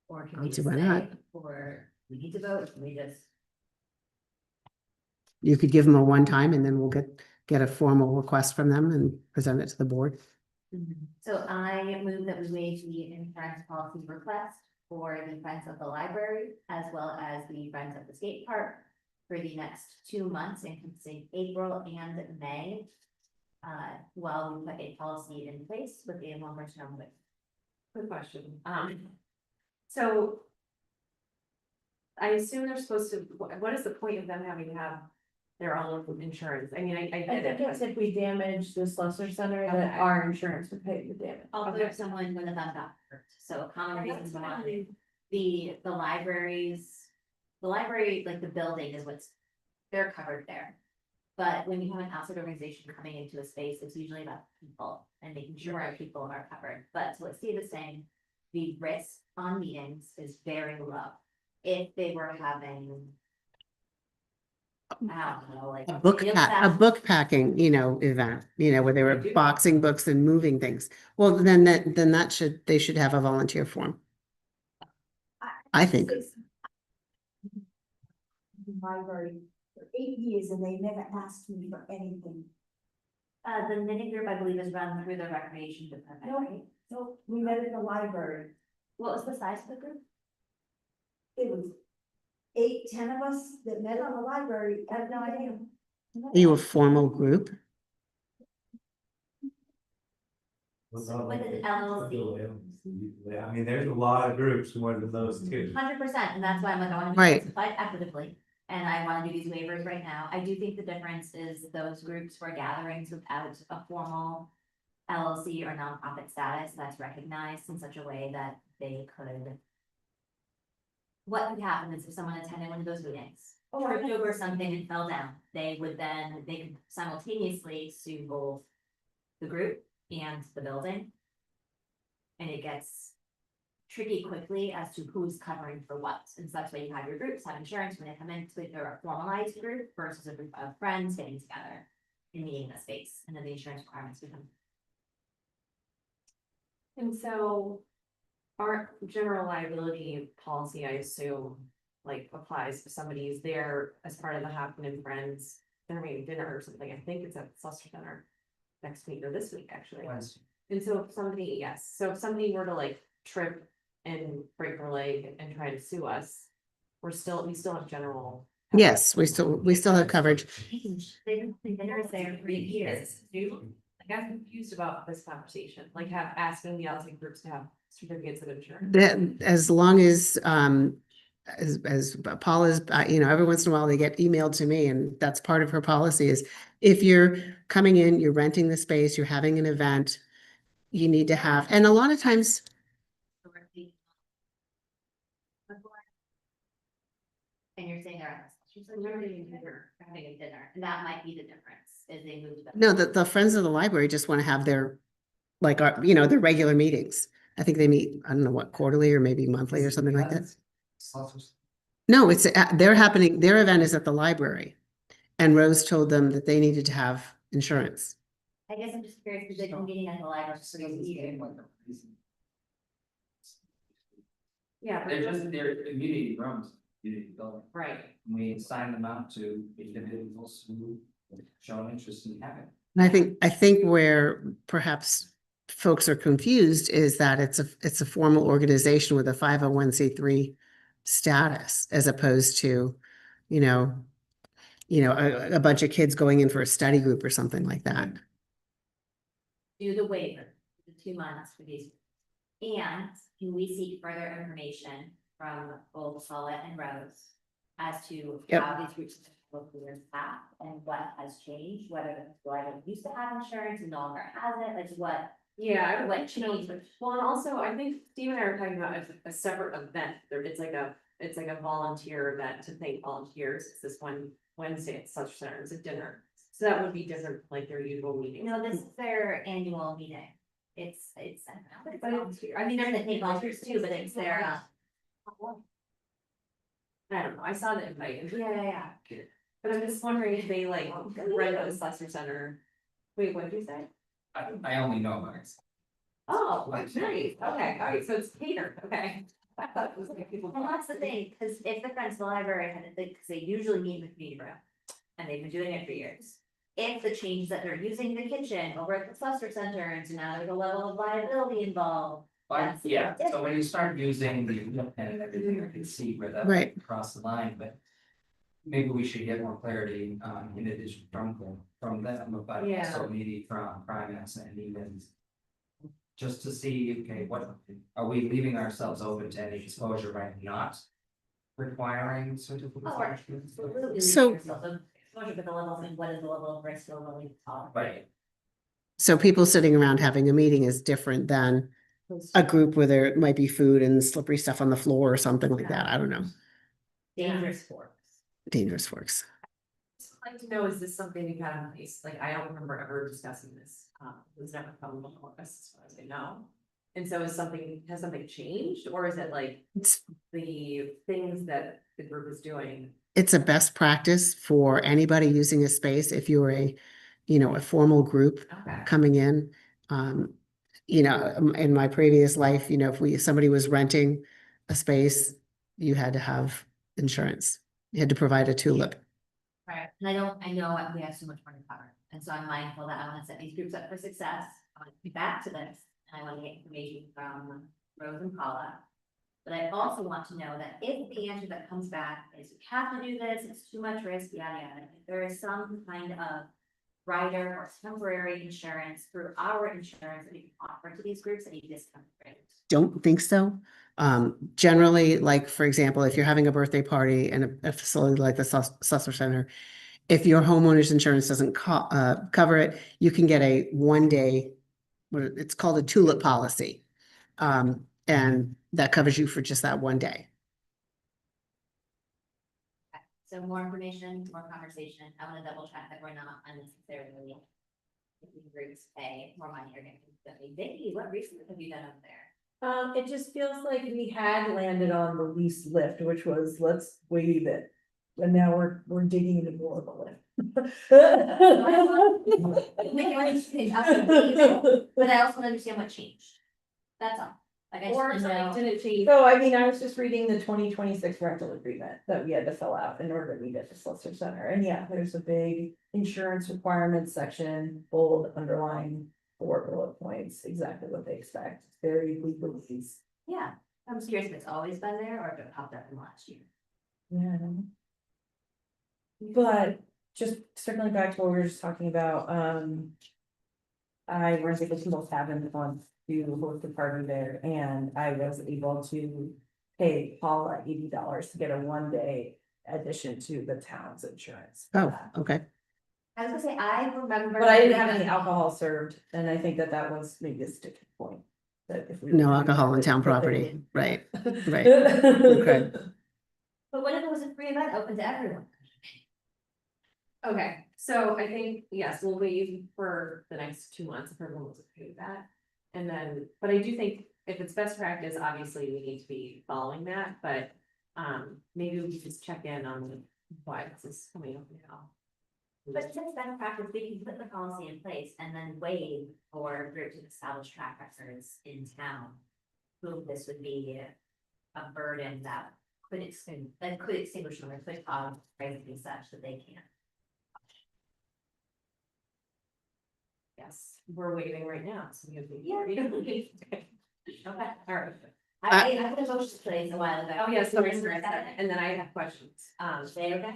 Or can I we don't see just why not. say, or we need to vote, can we just? You could give them a one time and then we'll get a formal request from them and present it to the board. So I move that we waive the insurance policy request for the Friends of the Library as well as the Friends of the Skate Park for the next 2 months, encompassing April and May. While we put a policy in place with a longer term with. Quick question, so. I assume they're supposed to, what is the point of them having to have their own insurance? I mean, I I get think it's it. if we damage the Slessor Center, Okay. that our insurance would pay the damage. Also, Okay. if someone when the thumb got hurt, so common Oh, reasons that's why fine. the libraries. The library, like the building is what's, they're covered there. But when you have an outside organization coming into a space, it's usually about people and making sure our people are covered, but to stay the same. The risk on meetings is very low. If they were having. I don't know, like. A book packing, event, where they were They do. boxing books and moving things. Well, then they should have a volunteer form. I think. Library for 8 years and they never asked me for anything. The knitting group, I believe, is run through the recreation department, No. right? So we met at the library. What was the size of the group? It was 8, 10 of us that met on the library. I have no idea. Are you a formal group? With an LLC. Yeah, I mean, there's a lot of groups more than those two. 100%, and that's why I'm like, I want to Right. be classified equitably, and I want to do these waivers right now. I do think the difference is those groups were gatherings without a formal LLC or nonprofit status that's recognized in such a way that they could. What could happen is if someone attended one of those meetings, tripped over something and fell down, they could simultaneously sue both the group and the building. And it gets tricky quickly as to who's covering for what, and so that's why you have your groups have insurance when they come into it, they're a formalized group versus a group of friends getting together. And meeting in a space, and then the insurance requirements become. And so. Our general liability policy, I assume, like applies if somebody is there as part of the Happen and Friends. They're having dinner or something, I think it's at Slessor Center next week or this week, actually. Wednesday. And so if somebody, yes, so if somebody were to like trip and break their leg and try to sue us. We still have general. Yes, we still have coverage. They've been dinners there for years. I got confused about this conversation, like asking the outside groups to have certificates of insurance. That, as long as Paul is, every once in a while they get emailed to me, and that's part of her policy is if you're coming in, you're renting the space, you're having an event, you need to have, and a lot of times, And you're saying they're, she's like, they're having a dinner, and that might be the difference, is they moved. no, the Friends of the Library just want to have their, like, their regular meetings. I think they meet, I don't know what, quarterly or maybe monthly or something like that. No, their event is at the library. And Rose told them that they needed to have insurance. I guess I'm just curious, because they've been meeting at the library for years. Yeah, but They're it just, doesn't- they're community rooms, community building. right, We assign them out to individuals who show an interest in having. And I think where perhaps folks are confused is that it's a formal organization with a 501c3 status as opposed to, a bunch of kids going in for a study group or something like that. Do the waiver, the 2 months for these. And can we seek further information from both Paulette and Rose as to Yep. how these groups have looked through their past and what has changed, whether the library used to have insurance and no longer has it, like what. yeah, I would What like to know. changed? Well, and also, I think Steve and I were talking about a separate event, it's like a volunteer event to thank volunteers, it's this one Wednesday at such center, it's a dinner. So that would be different, from, like their usual meeting. No, this is their annual meeting. It's, I don't know, but it's But it's- volunteer. I mean, they're gonna take volunteers too, but it's their, I don't know, I saw the invite. yeah. But I'm just wondering if they like rent a Slessor Center. Wait, what did you say? I only know about it. Oh, nice, okay, alright, so it's catered, okay. I thought it was like people. And that's the thing, because if the Friends of the Library had, because they usually meet in the community room, and they've been doing it for years. If the change that they're using the kitchen over at the cluster center, and so now there's a level of liability involved. But That's yeah, so different. when you start using the, and everything, you can see where that Right. cross the line, but. Maybe we should get more clarity, in addition from them, but Yeah. also maybe from Primex and even. Just to see, okay, what, are we leaving ourselves open to any exposure by not requiring certificates? Oh, right. Absolutely. So- Exposure to the level, and what is the level of risk we're willing to tolerate? Right, So people sitting around having a meeting is different than a group where there might be food and slippery stuff on the floor or something like that. I don't know. Dangerous forks. Dangerous works. I'd like to know, is this something you've had in place? Like, I don't remember ever discussing this. It was never come before us, as far as I know. And so has something changed, or is it like It's the things that the group is doing? it's a best practice for anybody using a space. If you're a formal group Okay. coming in. In my previous life, if somebody was renting a space, you had to have insurance. You had to provide a tulip. Right, and I know we have so much more to cover, and so I'm mindful that I wanna set these groups up for success, I wanna be back to this, and I wanna get information from Rose and Paula. But I also want to know that if the answer that comes back is we have to do this, it's too much risk, yada yada, if there is some kind of rider or temporary insurance through our insurance that we can offer to these groups at a discount rate. Don't think so. Generally, like, for example, if you're having a birthday party in a facility like the Susser Center, if your homeowner's insurance doesn't cover it, you can get a 1-day, it's called a tulip policy. And that covers you for just that 1 day. So more information, more conversation, I wanna double check that we're not unnecessarily. Making groups pay more money or getting, Vicky, what research have you done over there? It just feels like we had landed on the least lift, which was, let's waive it. And now we're digging into more of a lift. But I also wanna understand what changed. That's all, like I Or just wanna know. did it change? So I mean, I was just reading the 2026 rental agreement that we had to fill out in order to meet at the Slessor Center, and yeah, there's a big insurance requirements section, bold, underline, 4 bullet points, exactly what they expect. It's very legalese. Yeah, I'm just curious if it's always been there or if it popped up in last year. Yeah. But just circling back to what we were just talking about, I was able to both cabin on to host a party there, and I was able to pay Paula $80 to get a 1-day addition to the town's insurance. for Oh, that. okay. I was gonna say, I remember. But I didn't have any alcohol served, and I think that was maybe a sticking point. That if we. No alcohol on town that they property, didn't. right, right. Okay. But what if it was a free event open to everyone? Okay, so I think, yes, we'll wait for the next 2 months if everyone was okay with that. And then, but I do think if it's best practice, obviously we need to be following that, but maybe we could just check in on why this is coming up now. But since best practice, we can put the policy in place and then wait for groups to establish track records in town. Who this would be a burden that could extinguish them or could cause pregnancy such that they can't. Yes, we're waiting right now, so we have to. Yeah. Okay, Okay. all right. I put a motion place a while ago. Oh, yes, so We're we're gonna set it. and then I have questions. Say okay?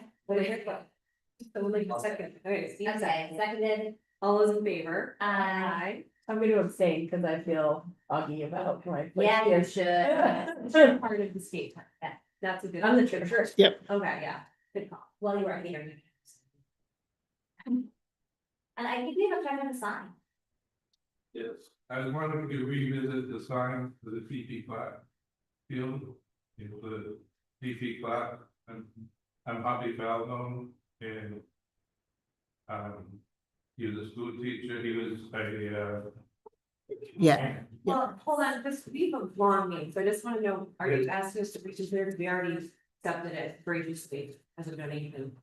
So we'll leave a second. Okay, Steve, Okay, seconded. all those in favor? Aye. I'm gonna abstain because I feel foggy about my. Yeah, you should. Part of the state. Yeah. That's a good. I'm the treasurer. Okay, yeah, good call. Well, you weren't here. And I think we have a check on the sign. Yes, I was wondering if you revisit the sign for the TP class field, the TP class, I'm Hoppy Falcone, and he was a school teacher, he was Yeah, Well, hold on, this we have a long meeting, so I just wanna know, are you asking us to reconsider, because we already accepted it previously as a donation?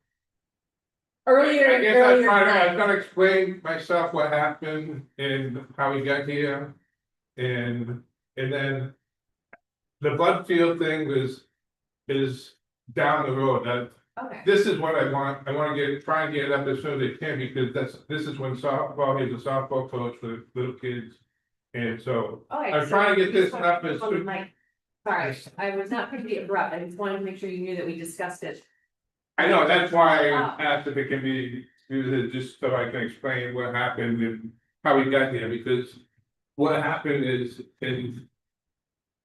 Earlier, I guess earlier I tonight. gotta explain myself what happened and how we got here. And then the blood field thing is down the road, that, Okay, this is what I want to try and get it up as soon as I can, because this is when softball, he's a softball coach for little kids. And so, okay. I'm so trying to get we this just up want- as hold on, soon- Mike. Sorry, I was not going to be abrupt, I just wanted to make sure you knew that we discussed it. I know, that's why Oh. I asked if it can be, just so I can explain what happened and how we got there, because what happened is,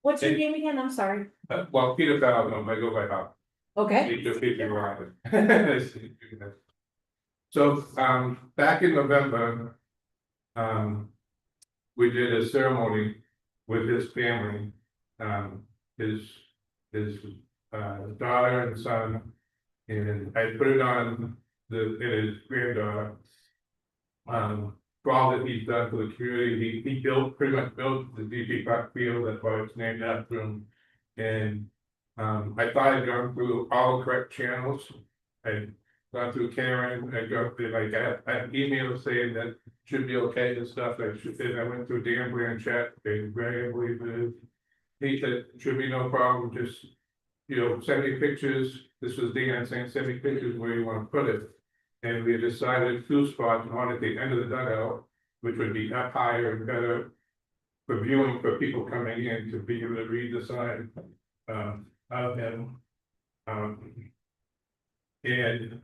What's your name again? I'm sorry. well, Peter Falcone, I go by Hop. Okay. Peter Rogers. So, back in November, we did a ceremony with his family, his daughter and son. And I put it on his granddaughter. For all that he's done for the community, he pretty much built the DP Park field, that's why it's named after him. And, I thought I'd gone through all the correct channels. I'd gone through Karen, I had emails saying that should be okay and stuff, and I went through Dan Blanchett, and Greg, I believe it is. He said, should be no problem, just, send me pictures, this was Dan saying, send me pictures where you wanna put it. And we decided 2 spots, one at the end of the dugout, which would be up higher and better. For viewing, for people coming in to be able to read the sign, of him. And.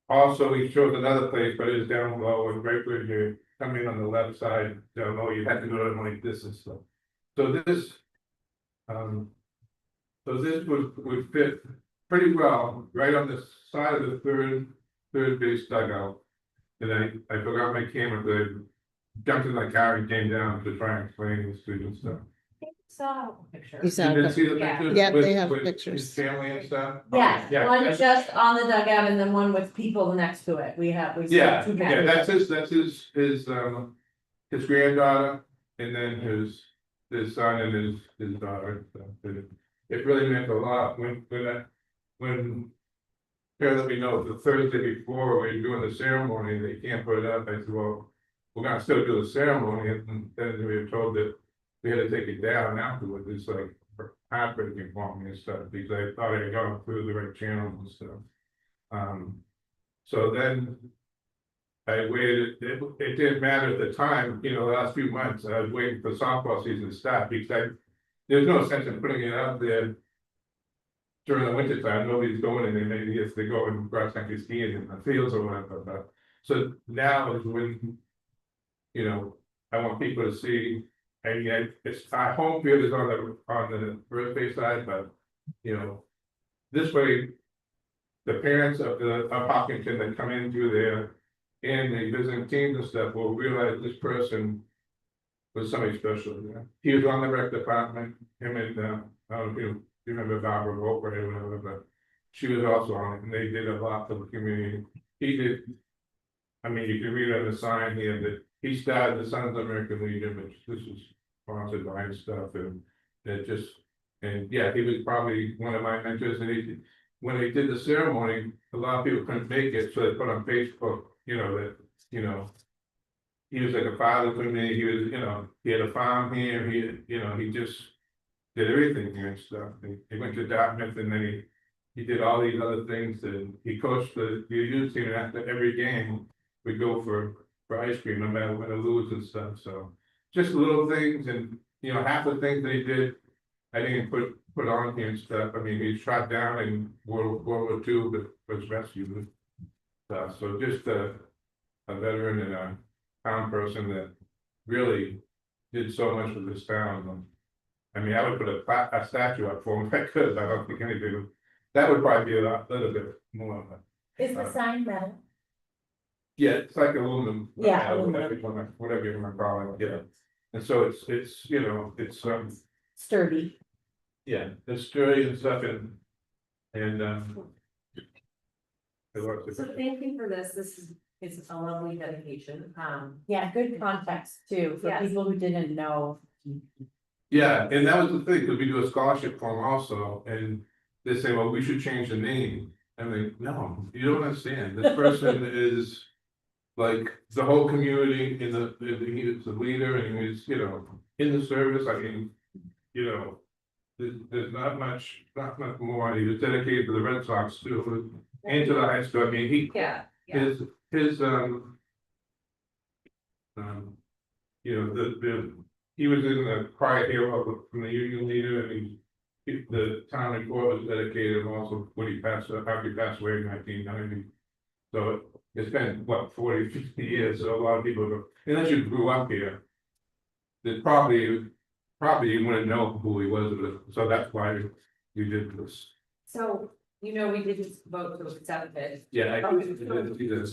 Also, he showed another place, but it's down low and right where you come in on the left side, down low, you have to go to like this and stuff. So this. So this would fit pretty well, right on the side of the third base dugout. And I forgot my camera, but I jumped in my car and came down to try and explain this to you stuff. Saw a picture. You saw You didn't it. see the Yeah. pictures? Yeah, they with- have with pictures. His family and stuff? Yeah, Yeah, one that's- just on the dugout and then one with people next to it. We saw Yeah, two yeah, pictures. that's his granddaughter, and then his son and his daughter. So it really meant a lot when Karen let me know the Thursday before we were doing the ceremony, they can't put it up, I said, well, we're gonna still do the ceremony, and then we were told that we had to take it down afterwards, it's like heartbreaking for me and stuff, because I thought I had gone through the right channels and stuff. So then. I waited, it didn't matter at the time, the last few months, I was waiting for softball season to start, because there's no sense in putting it out there. During the winter time, nobody's going in there, maybe if they go and cross country skiing in the fields or whatever, but, so now is when. I want people to see, it's, our home field is on the first base side, but, this way. The parents of Hopkinton that come in through there. And the visiting teams and stuff will realize this person was somebody special, He was on the rec department, him and, I don't know if you remember Barbara Volker or whatever, but she was also on it, and they did a lot for the community. He did. I mean, you can read on the sign here that he started the Sons of American Legion, which this is sponsored by and stuff, and it just, and yeah, he was probably one of my mentors, and when they did the ceremony, a lot of people couldn't make it, so they put on Facebook. That, he was like a father to me, he was, he had a farm here, he just did everything here and stuff. He went to Dartmouth and then he did all these other things, and he coached the youth team, and after every game, we go for ice cream, no matter when they lose and stuff, so. Just little things, and, half the things they did, I didn't put on here and stuff, I mean, he shot down in World War II, but was rescued. So just a veteran and a town person that really did so much for this town. I mean, I would put a statue up for him if I could, but I don't think anybody would. That would probably be a little bit more. Is the sign metal? Yeah, it's like aluminum. Yeah, Whatever you wanna call it, yeah. And so it's it's Sturdy. yeah, it's sturdy and stuff and. So thank you for this, it's a lovely dedication, Yeah, good context too, for Yes. people who didn't know. Yeah, and that was the thing, because we do a scholarship for them also, and they say, well, we should change the name. I'm like, no, you don't understand, this person is. Like, the whole community he was the leader and he was, in the service, I mean, there's not much more. He was dedicated to the Red Sox too, and to the high school. I mean, Yeah. his, you know, he was in the quiet hero from the union leader, and the town report was dedicated also when he passed, after he passed away in 1990. So it's been, what, 40, 50 years, so a lot of people, unless you grew up here, that probably you wouldn't know who he was, so that's why you did this. So, you know, we didn't vote to accept it. Yeah, Did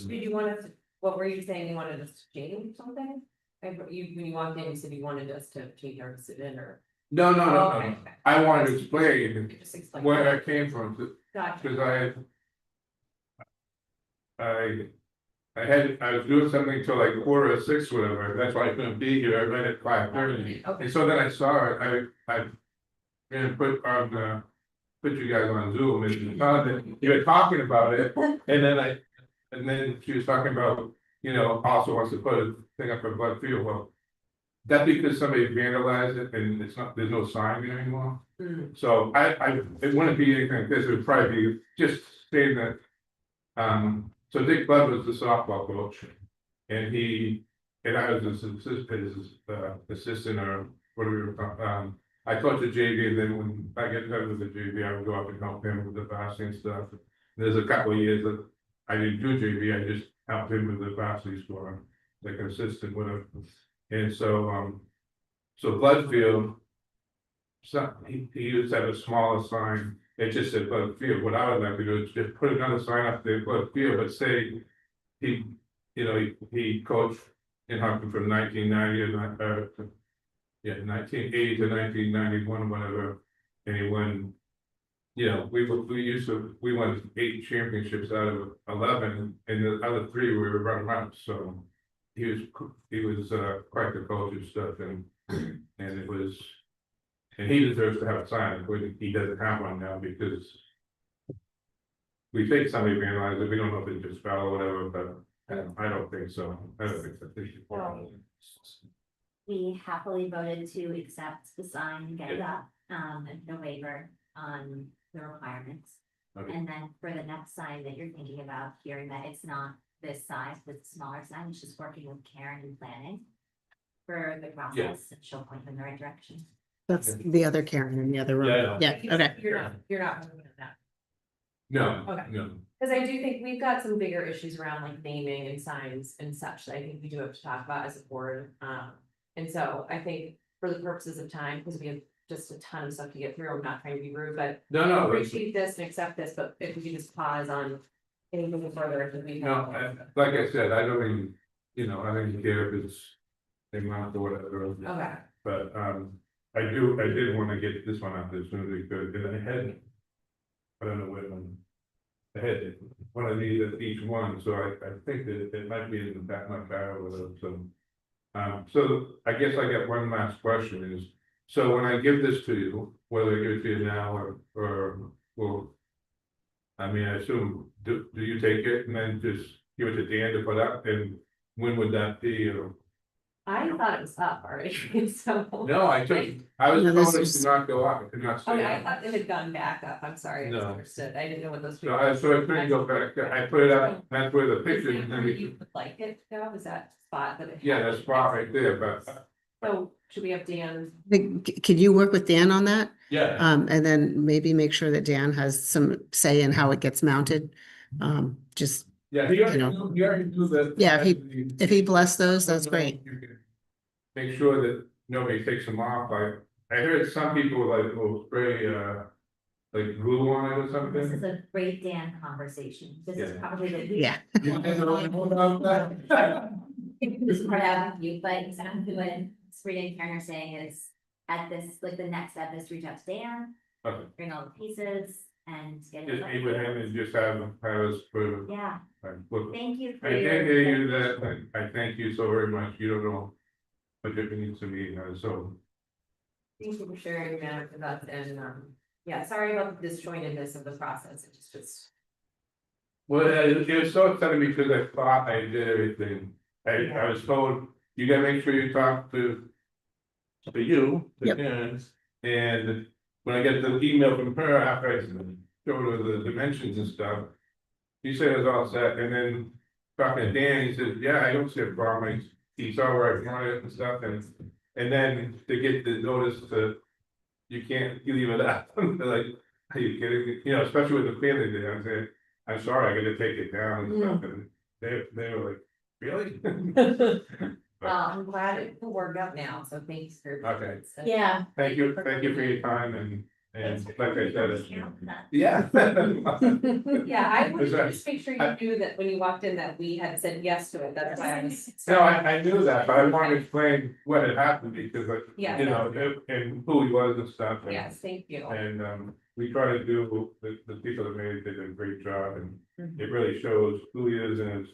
you want us, what were you saying, you wanted us to change something? When you walked in, you said you wanted us to change our sit-in or? No, Oh, okay. I wanted to explain Just explain. where I came from, Gotcha. because I was doing something till like 5:45, whatever, that's why I couldn't be here, right at 5:30. Okay. And so then I saw it, I and put you guys on Zoom, and found that you were talking about it, and then she was talking about, you know, also wants to put a thing up for Blood Field. Well, that's because somebody vandalized it and it's not, there's no sign there anymore. Mm. So it wouldn't be anything like this, it would probably be just saying that. So Dick Blood was the softball coach, and I was his assistant or whatever. I coached the JV, and then when I get done with the JV, I would go up and help him with the varsity and stuff. There's a couple of years that I didn't do JV, I just helped him with the varsity squad, like an assistant, whatever. And so Bloodfield, so he used to have a smaller sign, it just said Bloodfield. What I would like to do is just put another sign up there, Bloodfield, but say he, you know, he coached in hockey from 1990 to 1980 to 1991, whatever, and he won. You know, we won 8 championships out of 11, and the other 3 we were running-ups. So he was quite the coach and stuff, and it was, and he deserves to have a sign. He doesn't have one now because we think somebody vandalized it. We don't know if it just fell or whatever, but I don't think so. I don't think so. We happily voted to accept the sign and get it up, and no waiver on the requirements. Okay. And then for the next sign that you're thinking about, hearing that it's not this size, but it's a smaller sign, it's just working with Karen and planning for the process, and she'll point in the right direction. That's the other Karen in the other room. Yeah, okay. You're not moving on that. No, Okay. no. Cause I do think we've got some bigger issues around like naming and signs and such that I think we do have to talk about as a board. And so I think for the purposes of time, because we have just a ton of stuff to get through, I'm not trying to be rude, but No. appreciate this and accept this, but if we could just pause on anything further, then we have. No, like I said, I don't even, you know, I don't even care if it's a month or whatever. Okay, But I did want to get this one out as soon as we could, and I had. I don't know when. I had one of these at each one, so I think that it might be in the back of my car or whatever, so. So I guess I got one last question is, so when I give this to you, whether I give it to you now or, I mean, I assume, do you take it and then just give it to Dan to put up, and when would that be, or? I thought it was up already, so. No, I was No, this told it is- to not go up, it could not Okay, stay I up. thought it had gone back up, I'm sorry, I No. misunderstood, I didn't know what those. So I couldn't go back, I put it up, that's where the picture, Is and that then where we, you would like it, Joe, is that spot that it? yeah, that spot right there, but, So should we have Dan? Could you work with Dan on that? yeah. And then maybe make sure that Dan has some say in how it gets mounted. Just, Yeah, he already do that. Yeah, if he blessed those, that's great. You can make sure that nobody takes them off, I heard some people like will spray, like glue on it or This is something. a great Dan conversation. This is Yeah. probably the. yeah. You guys know about that? This part out of you, but exactly what Sabrina and Karen are saying is, at this, like, the next step is to reach out to Dan, Okay. bring all the pieces and get it. Just meet with him and just have us put, Yeah, look. thank you for I your. can't hear you that, I thank you so very much, you don't know. What it means to me, so. Thank you for sharing that with us, and, yeah, sorry about the disjointedness of the process, it just. Well, it was so upsetting because I thought I did everything. I was told, you gotta make sure you talk to you, the Yep. parents, and when I get the email from her after I showed her the dimensions and stuff. She said it was all set, and then talking to Dan, he said, yeah, I don't see a problem, he saw where I wanted it and stuff, and then to get the notice to. You can't leave it up, they're like, are you kidding me, you know, especially with the family there, I'm saying, I'm sorry, I gotta take it down and stuff, and they were like, really? Well, I'm glad it worked out now, so thanks for. Okay. Yeah. Thank you for your time and like I said, it's. Yeah. Yeah. Yeah, I would Is that- just make sure you knew that when you walked in that we had said yes to it, that's why I was. No, I knew that, but I wanted to explain what had happened because like, Yeah. you know, and who he was and stuff. and- Yes, thank you. And we try to do, the people that made it did a great job and it really shows who he is in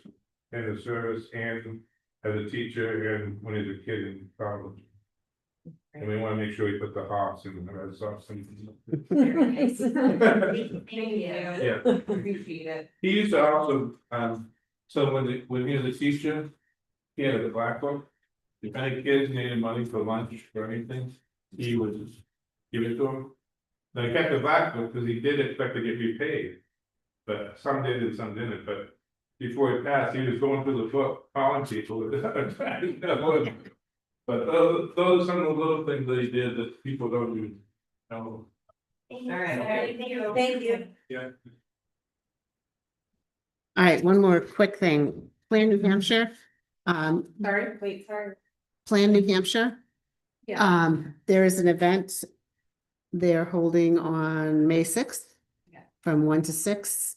the service and as a teacher and when he's a kid in college. And we wanna make sure we put the hops in the red sauce and. Very nice. Thank you. Yeah. Appreciate it. He used to also, so when he was a teacher, he had a black book. If any kids needed money for lunch or anything, he would just give it to them. Now he kept the black book because he did expect to get repaid. But some did and some didn't, but before he passed, he was going through the book, calling people. But those are some of the little things that he did that people don't even know. Thank you. All right. Thank you. Thank you. Yeah. All right, one more quick thing. Plan New Hampshire. Sorry. Plan New Hampshire. Yeah. There is an event they're holding on May 6th. Yeah. From 1 to 6.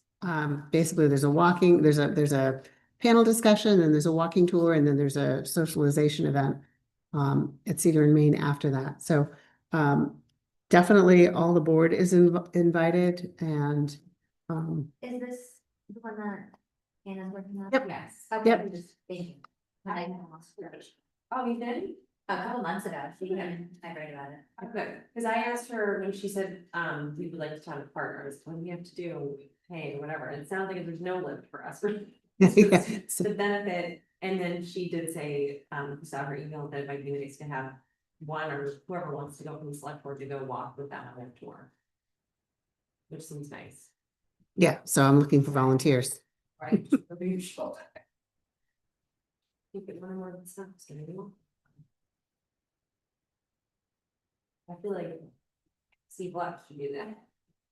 Basically, there's a panel discussion and there's a walking tour and then there's a socialization event at Cedar and Maine after that. So definitely all the board is invited and Is this the one that Anna's working on? Yep. Yes. Okay, Yep. I'm just thinking. I almost forgot. Oh, you did? A couple months ago, I read about it. Oh, good, because I asked her when she said, we would like to talk to partners, what do we have to do, pay, or whatever, and it sounds like there's no limit for us. so- The benefit, and then she did say, saw her email that it might be nice to have one or whoever wants to go from the select board to go walk with them on their tour. Which seems nice, yeah, so I'm looking for volunteers. right? Beautiful. Keep it one more stuff, so maybe we'll- I feel like Steve Black should do that.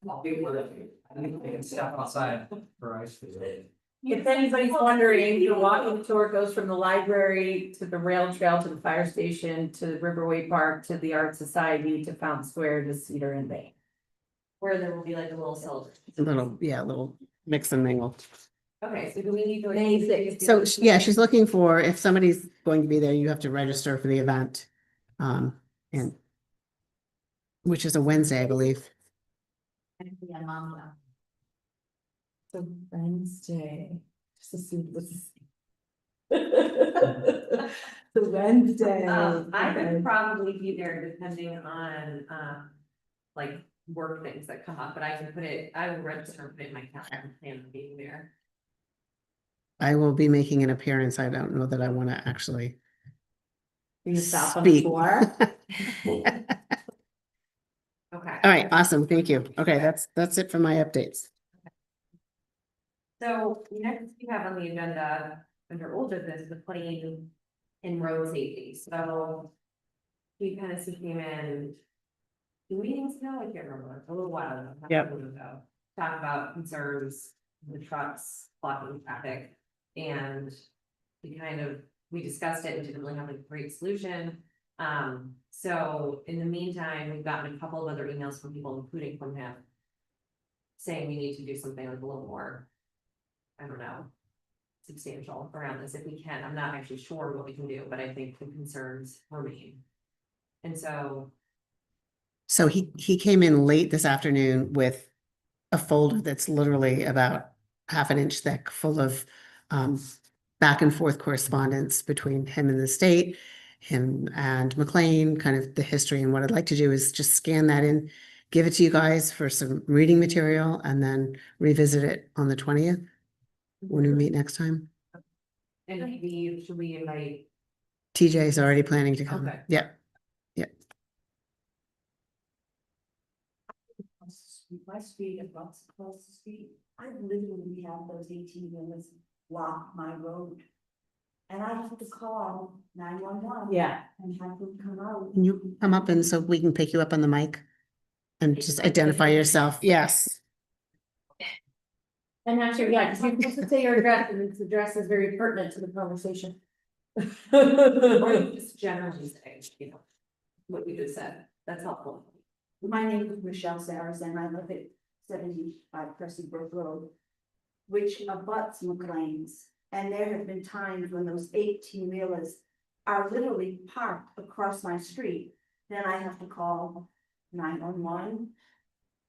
I'll be with it. I think they can step outside for ice cream. If anybody's wondering, the walking tour goes from the library to the rail trail to the fire station to Riverway Park to the Art Society to Fountain Square to Cedar and Bay. Where there will be like a little celebration. A little mix and mingle. Okay, so do we need to? Amazing. So yeah, she's looking for, if somebody's going to be there, you have to register for the event. And which is a Wednesday, I believe. Yeah, mom. So Wednesday, just to see what's. The Wednesday. I could probably be there depending on, like, work things that come up, but I can put it, I will register and put it in my calendar and plan on being there. I will be making an appearance. I don't know that I want to actually You stop on the speak. tour. Okay. All right, awesome. Thank you. Okay, that's it for my updates. So next we have on the agenda, under old business, the putting in road safety, so. We kind of came in. 2 meetings ago, I can't remember, a little while ago. not Yep. too long ago, talk about concerns, the trucks blocking traffic. And we discussed it and didn't really have a great solution. So in the meantime, we've gotten a couple of other emails from people, including from him. Saying we need to do something like a little more. I don't know. Substantial around this if we can. I'm not actually sure what we can do, but I think the concerns remain. And so, So he came in late this afternoon with a folder that's literally about half an inch thick, full of back and forth correspondence between him and the state, him and McLean, kind of the history. And what I'd like to do is just scan that in, give it to you guys for some reading material, and then revisit it on the 20th when we meet next time. and maybe should we invite, TJ is already planning to come. Okay. Yep. my street across the street, I literally have those 18-wheelers block my road. And I have to call 911. Yeah. And have them come out. Can you come up and so we can pick you up on the mic? And just identify yourself. Yes. And actually, yeah, because you're supposed to say your address, and its address is very pertinent to the conversation. Or you just generally say, you know, what you just said, that's helpful. My name is Michelle Saras and I live at 75 Cressy Brook Road, which abuts McLean's. And there have been times when those 18-wheelers are literally parked across my street. Then I have to call 911.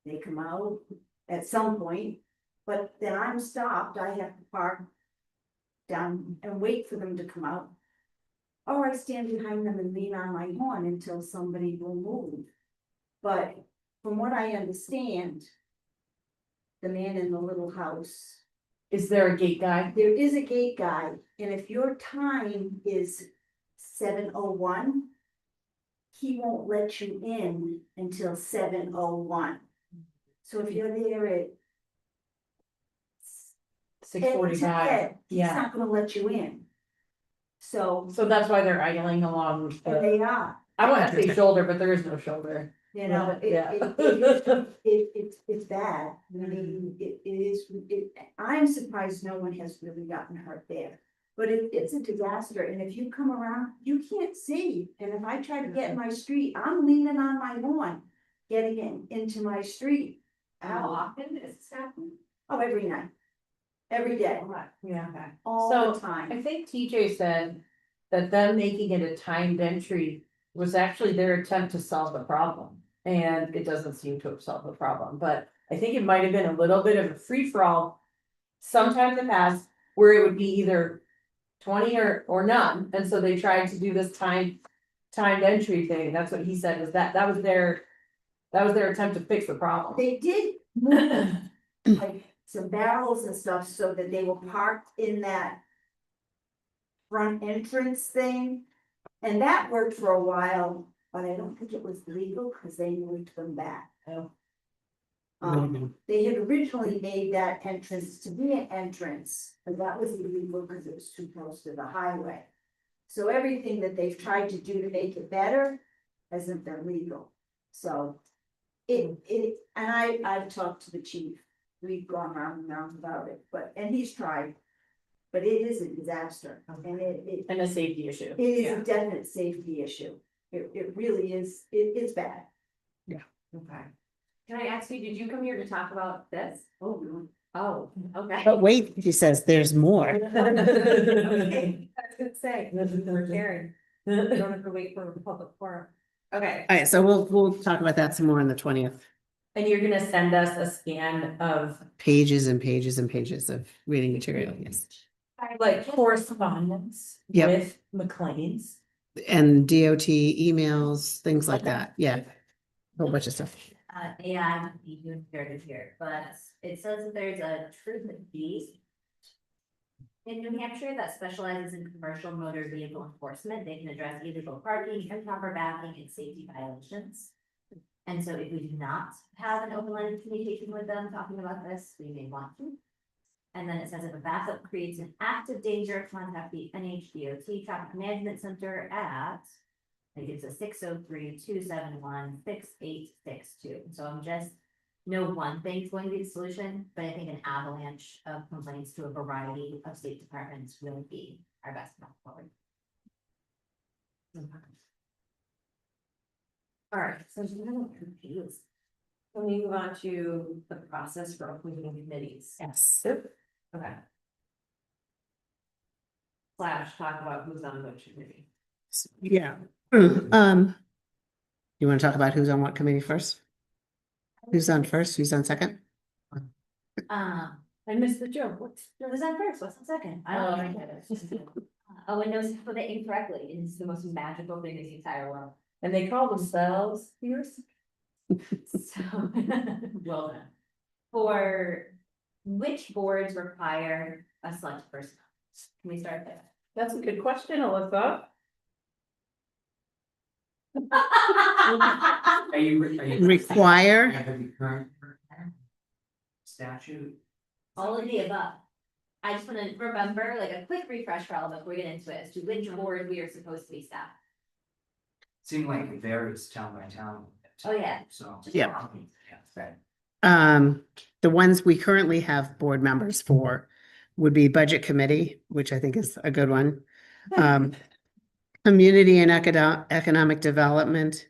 They come out at some point, but then I'm stopped. I have to park down and wait for them to come out. Or I stand behind them and lean on my horn until somebody will move. But from what I understand, the man in the little house, Is there a gate guy? there is a gate guy, and if your time is 7:01, he won't let you in until 7:01. So if you're there at 6:45, he's yeah. not gonna let you in. So, So that's why they're idling along. and they are, I want to say shoulder, but there is no shoulder. you know, Yeah. it's bad. I mean, it is, I'm surprised no one has really gotten hurt there. But it's a disaster, and if you come around, you can't see, and if I try to get in my street, I'm leaning on my horn, getting into my street. How often is this happening? Oh, every night, every day, Yeah. all the So, time. I think TJ said that them making it a timed entry was actually their attempt to solve the problem. And it doesn't seem to have solved the problem, but I think it might have been a little bit of a free for all. Sometime in the past where it would be either 20 or none, and so they tried to do this timed entry thing. That's what he said, was that was their attempt to fix the problem. They did move like some barrels and stuff so that they were parked in that front entrance thing. And that worked for a while, but I don't think it was legal because they moved them back. Oh. They had originally made that entrance to be an entrance, but that was illegal because it was too close to the highway. So everything that they've tried to do to make it better hasn't been legal. So and I've talked to the chief. We've gone round and round about it, and he's tried. But it is a disaster, and And a safety issue. it is a definite safety issue. It really is, it's bad. Okay. Can I ask you, did you come here to talk about this? Oh, Oh, okay. But wait, he says there's more. Okay, I was gonna say, we're sharing. You don't have to wait for a public forum. Okay. All right, so we'll talk about that some more on the 20th. And you're gonna send us a scan of Pages and pages and pages of reading material, yes. like correspondence Yep. with McLean's. And DOT emails, things like that, yeah. A whole bunch of stuff. AI would be doing very here, but it says that there's a truth beast in New Hampshire that specializes in commercial motor vehicle enforcement. They can address illegal parking, improper backing, and safety violations. And so if we do not have an open line of communication with them talking about this, we may want to. And then it says if a backup creates an active danger, contact the NHDOT Traffic Management Center at, I think it's a 603-271-6862. So I'm just, no one thing's going to be the solution, but I think an avalanche of complaints to a variety of state departments will be our best path forward. All right, so I'm a little confused. Can we move on to the process for appointing committees? Yes. Okay. Slash, talk about who's on which committee. Yeah. You want to talk about who's on what committee first? Who's on first? Who's on second? I missed the joke. What's? Was that first? What's the second? I Oh, don't I know. get it. Oh, and knows to put it incorrectly. It's the most magical thing in the entire world. And they call themselves fierce. So, well done. For which boards require a select person? Can we start there? That's a good question, Alyssa. Are you? Require? Have the current? statute? All of the above. I just wanna remember, like a quick refresh for all of us, before we get into it, as to which board we are supposed to be staffed. Seemed like it varies town by town. Oh, yeah. So. Yeah. Right. The ones we currently have board members for would be Budget Committee, which I think is a good one. Community and Economic Development,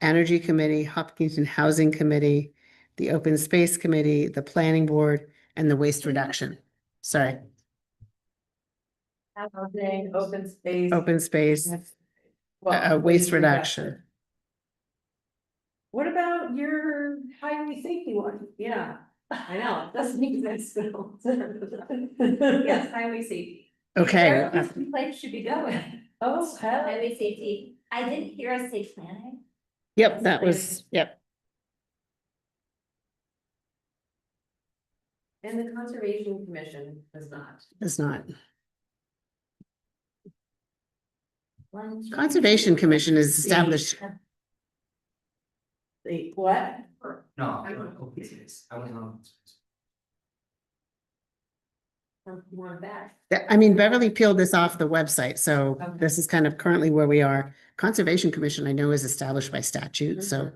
Energy Committee, Hopkinton Housing Committee, the Open Space Committee, the Planning Board, and the Waste Reduction. Sorry, Housing, open space. Open Space, Well, Waste Reduction. What about your highway safety one? Yeah, I know, it doesn't make sense still. Yes, highway safety. Okay, Where this place should be going. Oh, hell. Highway safety, I didn't hear us say planning. yep, that was, yep, And the Conservation Commission does not. it's not. One, two, Conservation Commission is established, The what? No, I was open space. I wasn't open space. More of that. I mean, Beverly peeled this off the website, so Okay. this is kind of currently where we are. Conservation Commission, I know, is established by statute, so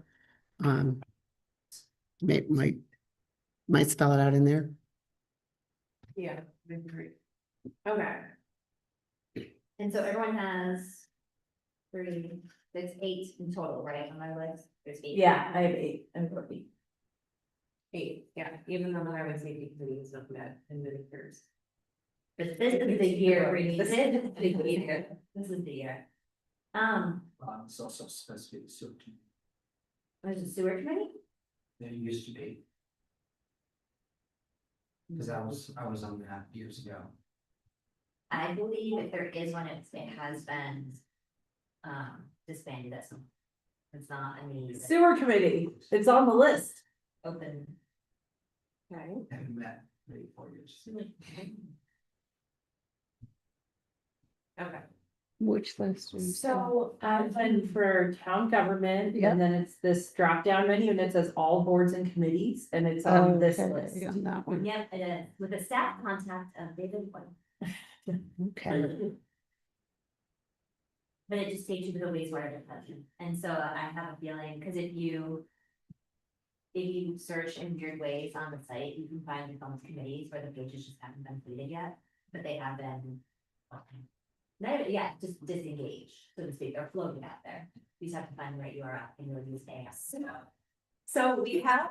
might spell it out in there. Yeah, I agree. Okay, And so everyone has 3, 6, 8 in total, right, on my list? There's 8. Yeah, I have 8 and 14. 8, yeah, even though the highway safety committee is not met in many years. But this is the year we need it. This is the year. It's also supposed to be the sewer committee. There's a sewer committee? There used to be. Cause I was on that years ago. I believe if there is one, it has been disbanded at some. It's not, I mean, Sewer committee, it's on the list. open. Okay. Haven't met maybe 4 years. Okay, Which list? So I've been for town government, Yep. and then it's this drop down menu, and it says all boards and committees, and it's on this list. That one. Yep, it is, with a staff contact of David White. Okay. But it just takes you to the wastewater department, and so I have a feeling, because if you search in weird ways on the site, you can find your own committees where the pages just haven't been completed yet, but they have been. Just disengaged, so to speak, or floating out there. You just have to find the right URL and you'll use AS. so we have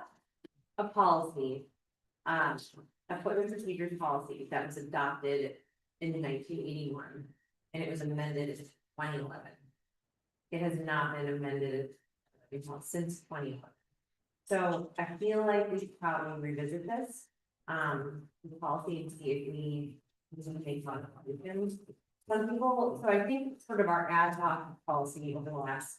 a policy, appointment procedures policy that was adopted in 1981, and it was amended in 2011. It has not been amended since 2011. So I feel like we should probably revisit this, the policy and see if we make modifications. Some people, so I think sort of our ad hoc policy over the last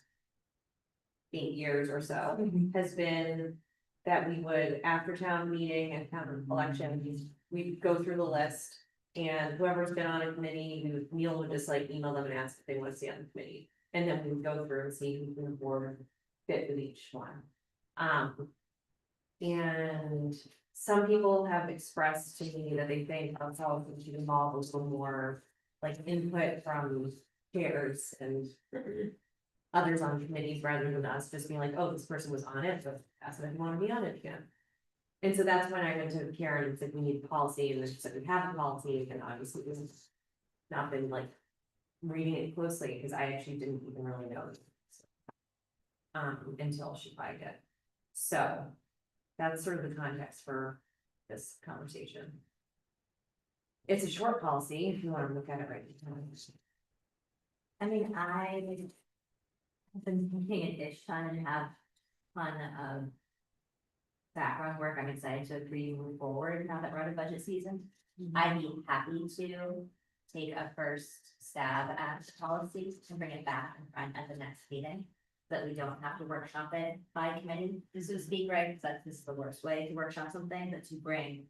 8 years or so has been that we would, after town meeting and town election, we'd go through the list. And whoever's been on a committee, Neil would just like email them and ask if they want to stay on the committee. And then we would go through and see who from the board fit with each one. And some people have expressed to me that they think ourselves should involve a little more like input from chairs and others on committees rather than us just being like, oh, this person was on it, but that's what I want to be on it again. And so that's when I went to Karen and said, we need policy, and then she said, we have a policy, and obviously this has not been like reading it closely, because I actually didn't even really know. Until she flagged it. So that's sort of the context for this conversation. It's a short policy, if you want to look at it right now. I mean, I've been thinking an ish ton and have ton of background work. I'm excited to agree move forward now that we're out of budget season. I'd be happy to take a first stab at the policy and bring it back in front at the next meeting. That we don't have to workshop it by committee, so to speak, right? Because this is the worst way to workshop something, but to bring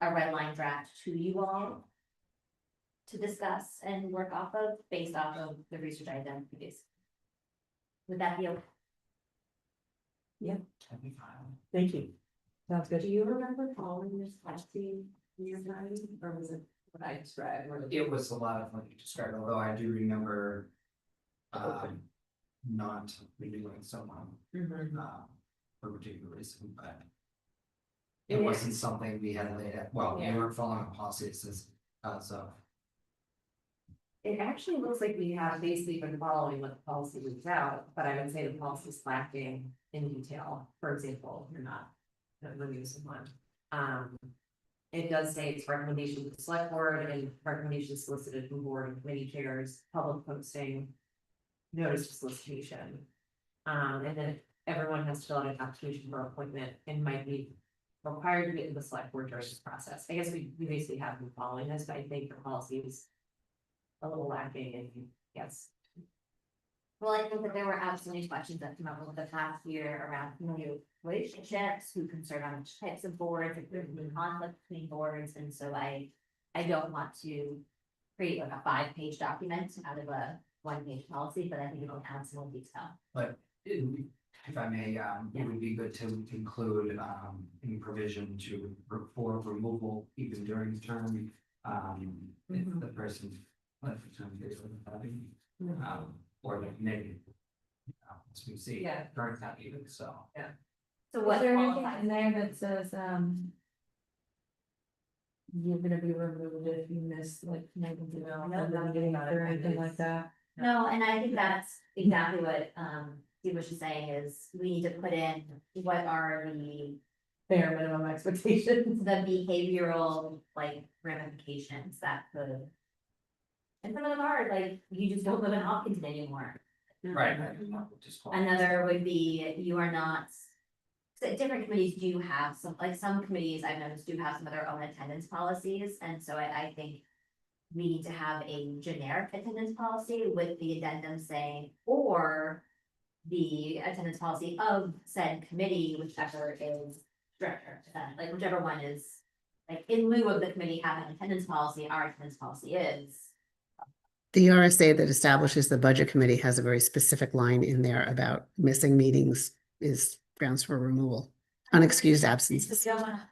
a red line draft to you all to discuss and work off of, based off of the research I've done previously. Would that be okay? That'd be fine. Thank you. Sounds good. Do you remember following this policy in your time, or was it what I described? It was a lot of what you described, although I do remember. Not renewing someone, for a particular reason, but. It Yeah. wasn't something we had laid out, well, we Yeah. weren't following a policy, so. It actually looks like we have basically been following what the policy was out, but I would say the policy is lacking in detail. For example, you're not reviewing someone. It does say it's recommendation to the select board and recommendations solicited from board and committee chairs, public posting. Notice of solicitation. And then everyone has to fill out an application for appointment and might be required to get to the select board during this process. I guess we basically have been following this, but I think the policy is a little lacking and yes. Well, I think that there were absolutely questions that came up over the past year around community relationships, who can serve on which types of boards, if there's been conflict between boards, and so I don't want to create like a 5-page document out of a 1-page policy, but I think it'll add some more detail. But if I may, it would be good to include any provision for removal even during the term. If the person left the term is having, or the maybe. As we see, Yeah. during that even, so. So Was what there anything qualifies? in there that says, you're gonna be removed if you miss like maybe or anything like that? No, and I think that's exactly what, Steve was just saying is we need to put in what are the Bare minimum expectations. behavioral like ramifications that could. And some of them are like, you just don't live in Hopkinton anymore. Right. Another would be, you are not. So different committees do have some, like some committees I've noticed do have some of their own attendance policies, and so I think. We need to have a generic attendance policy with the addendum saying, or. The attendance policy of said committee, whichever is stricter, like whichever one is. Like in lieu of the committee having an attendance policy, our attendance policy is. The RSA that establishes the budget committee has a very specific line in there about missing meetings is grounds for removal, unexcused absences. Just don't wanna-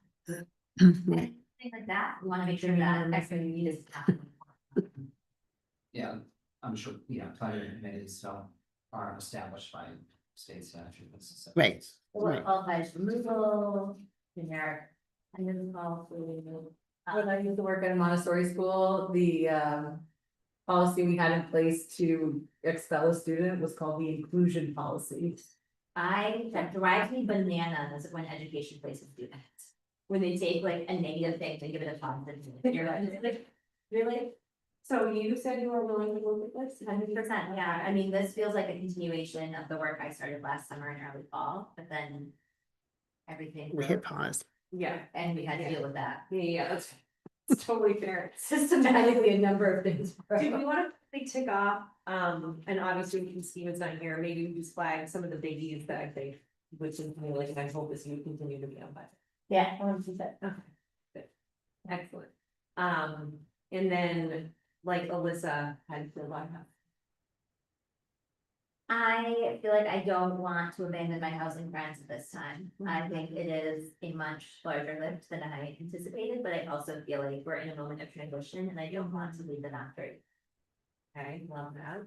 Things like that, we wanna make sure that every is. Yeah, I'm sure, planning committees are established by state statute. Right. What qualifies removal, generic, attendance policy. When I used to work at a Montessori school, the policy we had in place to expel a student was called the inclusion policy. That drives me bananas when education places do that. When they take like a negative thing and give it a positive, you're like, really? So you said you were willing to look at this? 100%, yeah, I mean, this feels like a continuation of the work I started last summer and early fall, but then. Everything. We hit pause. Yeah, And we had to deal with that. yeah, that's totally fair. Systematically, a number of things. Do we want to tick off, and obviously we can see what's on here, maybe we just flag some of the biggies that I think. Which is like, and I hope this will continue to be on budget. Yeah, I want to see that. Okay, good. Excellent. And then, like Alyssa had to like. I feel like I don't want to abandon my housing friends at this time. I think it is a much larger lift than I anticipated, but I also feel like we're in a moment of transition and I don't want to leave them after. Okay, love that.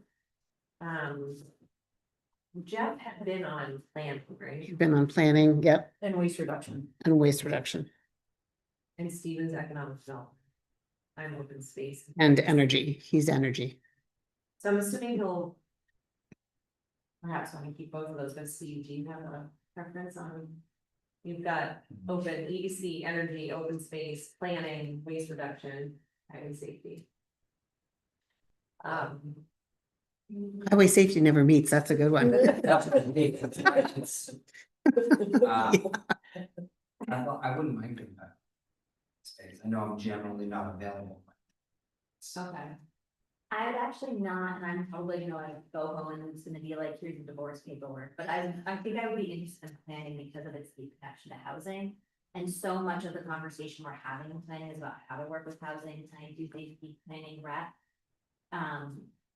Jeff had been on plan, right? Been on planning, yep, And waste reduction. and waste reduction And Stephen's economic development. I'm open space. and energy. He's energy. So I'm assuming he'll. Perhaps want to keep both of those, but Steve, do you have a preference on? You've got open EDC, energy, open space, planning, waste reduction, highway safety. Highway safety never meets. That's a good one. I wouldn't mind doing that. Space, I know I'm generally not available. Okay. I would actually not, and I'm probably gonna go home and it's gonna be like, here's the divorce paperwork, but I think I would be interested in planning because of its deep connection to housing. And so much of the conversation we're having in planning is about how to work with housing, and I do think the planning rep.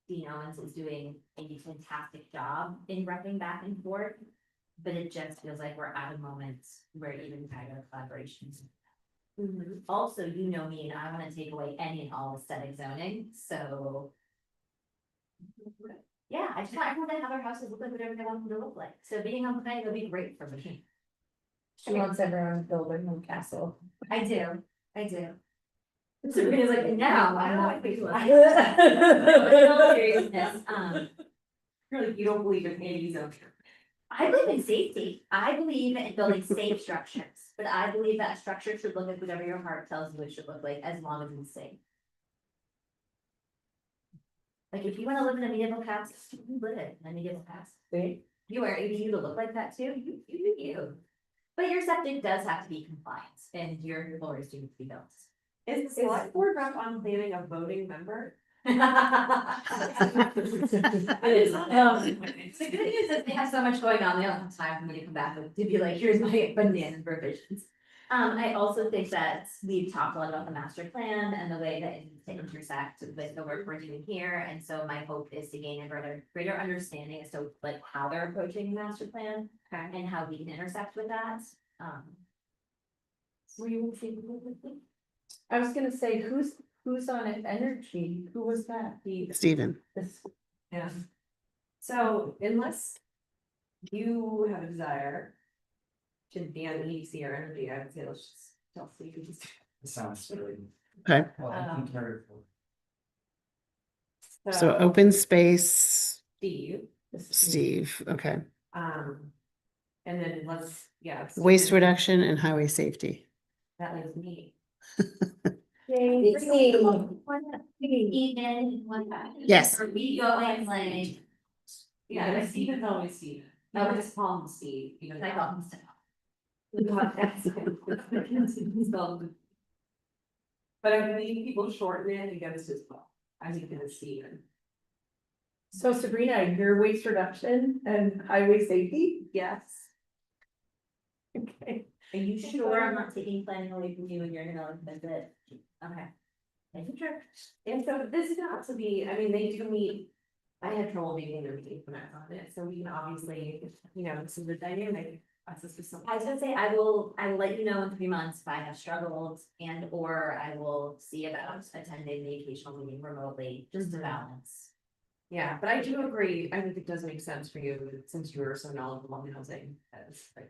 Dean Owens is doing a fantastic job in repping back and forth. but it just feels like we're at a moment where even tighter collaborations. Mhm. Also, you know me, and I wanna take away any and all aesthetic zoning, so. Yeah, I just want everyone to have their houses look like whatever they want them to look like, so being on Pennsylvania would be great for me. She wants everyone to build their own castle. I do. Sabrina's like, no, I want to. In all seriousness, You're like, you don't believe in any zone. I believe in safety. I believe in building safe structures, but I believe that a structure should look like whatever your heart tells you it should look like, as long as it's safe. Like, if you wanna live in a medieval castle, you live in a medieval castle. See? You are ADU to look like that too, you do you. But your septic does have to be compliant, and your floors do need to be built. Is the select board rep on planning a voting member? It is. The good news is they have so much going on, they don't have time for me to come back with, to be like, here's my banana provisions. I also think that we've talked a lot about the master plan and the way that it needs to intersect with the work we're doing here, and so my hope is to gain a greater understanding as to like how they're approaching the master plan. Okay. And how we can intersect with that, Were you thinking? I was gonna say, who's on it, energy, who was that? Stephen. This, Yeah. So unless you have a desire to be on EDC or energy, I would say let's just tell Steve. It sounds really. Okay. Well, I think very cool. So open space, Steve, Steve, okay. and then let's, yeah. Waste Steve, reduction and highway safety. That was me. Even one time. Yes. Or we go and like, Yeah, and Steven's always Steve. I would just call him Steve, even I though. call him stuff. But I believe people shorten it against his will. I think it's Steven. so Sabrina, your waste reduction and highway safety? Yes. Okay. Are you sure I'm not taking planning away from you and you're gonna like visit? Okay. Making sure. And so this is not to be, I mean, they do meet. I had trouble making their meeting when I was on it, so we can obviously, this is the dynamic. This is something. I was gonna say, I will let you know in 3 months if I have struggled and or I will see about attending the occasional meeting remotely, just to balance. Yeah, but I do agree, I think it does make sense for you, since you are so knowledgeable on housing.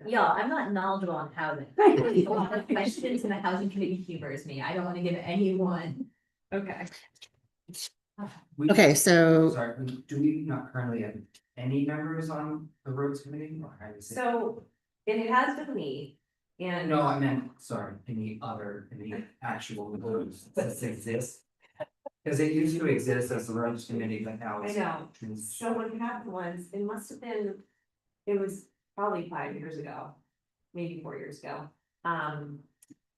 Yeah, I'm not knowledgeable on housing. A lot of questions in the housing committee humors me. I don't wanna give anyone. Okay. We- Okay, so Sorry, do we not currently have any members on the roads committee? Or how do you say- So it has been me, and. No, I meant, sorry, any actual roads that exist. Cause it used to exist as the roads committee, but now it's. I know. So what happened was, it must have been, it was probably 5 years ago, maybe 4 years ago.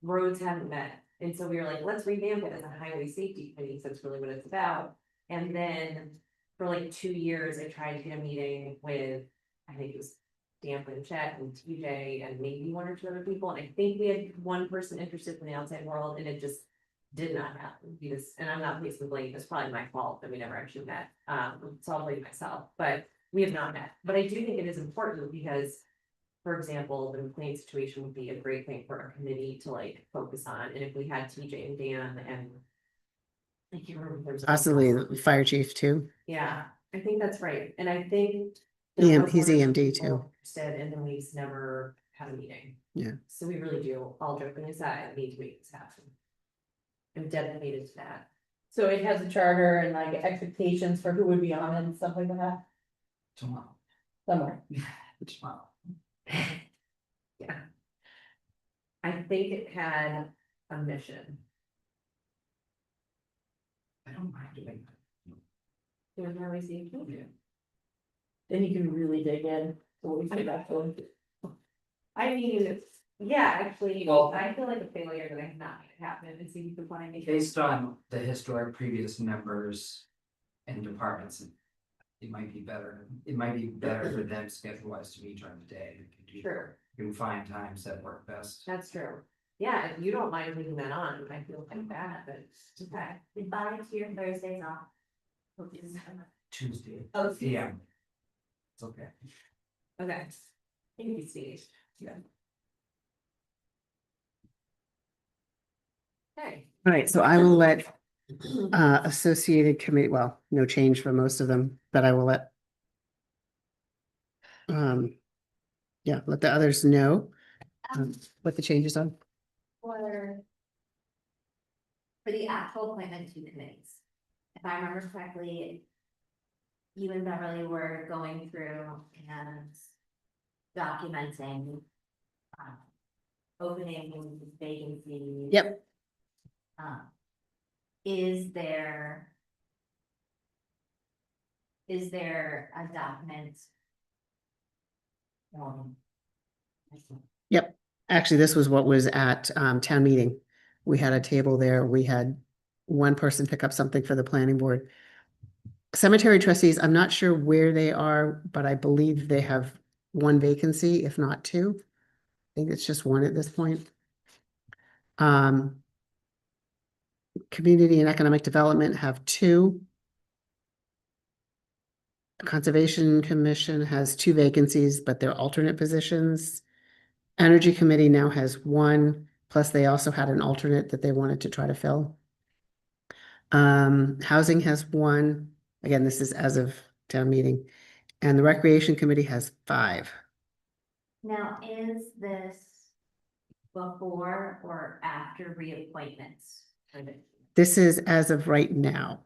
Roads hadn't met, and so we were like, let's revamp it as a highway safety committee, so that's really what it's about. And then for like 2 years, I tried to get a meeting with, I think it was Dan Blanchett and TJ and maybe 1 or 2 other people, and I think we had one person interested from the outside world, and it just did not happen, because, and I'm not placing blame, it's probably my fault that we never actually met, so I'll blame myself, but we have not met. But I do think it is important because, for example, the McLean situation would be a great thing for our committee to like focus on, and if we had TJ and Dan and. I can't remember if there's. possibly the fire chief too. Yeah, I think that's right, and I think. He's EMD too. Said, and then we've never had a meeting. Yeah. So we really do, all joking aside, need to make this happen. I'm dedicated to that. So it has a charter and like expectations for who would be on it and stuff like that, Tomorrow. somewhere. Tomorrow. Yeah. I think it had a mission. I don't mind doing that. Doing highway safety. Yeah. Then you can really dig in to what we said about going. I mean, yeah, actually, Well- I feel like a failure that I have not made it happen, and so you can find me. Based on the historic previous members and departments. It might be better for them schedule wise to meet during the day. We can do- True, You can find times that work best. that's true. Yeah, if you don't mind leaving that on, I feel like that, but it's okay. Goodbye to your Thursdays off. Tuesday. Oh, Yeah. It's okay. Okay. Thank you, Steve. Yeah. Okay. All right, so I will let associated committee, well, no change for most of them, but I will let yeah, let the others know what the changes are. For the actual appointment to committees, if I remember correctly, you and Beverly were going through and documenting opening vacancies. Yep. Is there a document? Yep, actually, this was what was at town meeting. We had a table there, we had one person pick up something for the planning board. Cemetery trustees, I'm not sure where they are, but I believe they have one vacancy, if not two. I think it's just one at this point. Community and Economic Development have two. Conservation Commission has two vacancies, but they're alternate positions. Energy Committee now has one, plus they also had an alternate that they wanted to try to fill. Housing has one, again, this is as of town meeting, and the Recreation Committee has 5. Now, is this before or after reappointments? This is as of right now.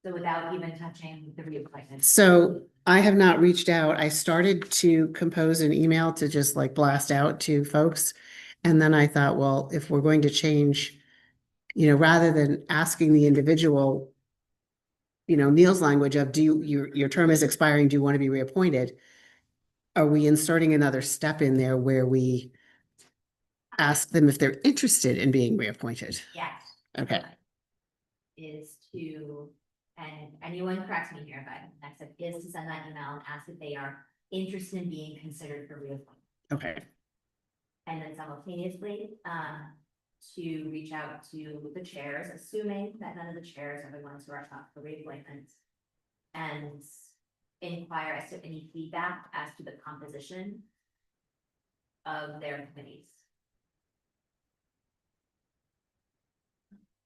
So without even touching the reappointments? So I have not reached out. I started to compose an email to just like blast out to folks. And then I thought, well, if we're going to change, rather than asking the individual, Neil's language of your term is expiring, do you want to be reappointed? Are we inserting another step in there where we ask them if they're interested in being reappointed? Yes. Okay. Is to, and anyone corrects me here, but next step is to send that email and ask if they are interested in being considered for reappointment. Okay. And then simultaneously, to reach out to the chairs, assuming that none of the chairs are the ones who are up for reappointment. And inquire as to any feedback as to the composition of their committees.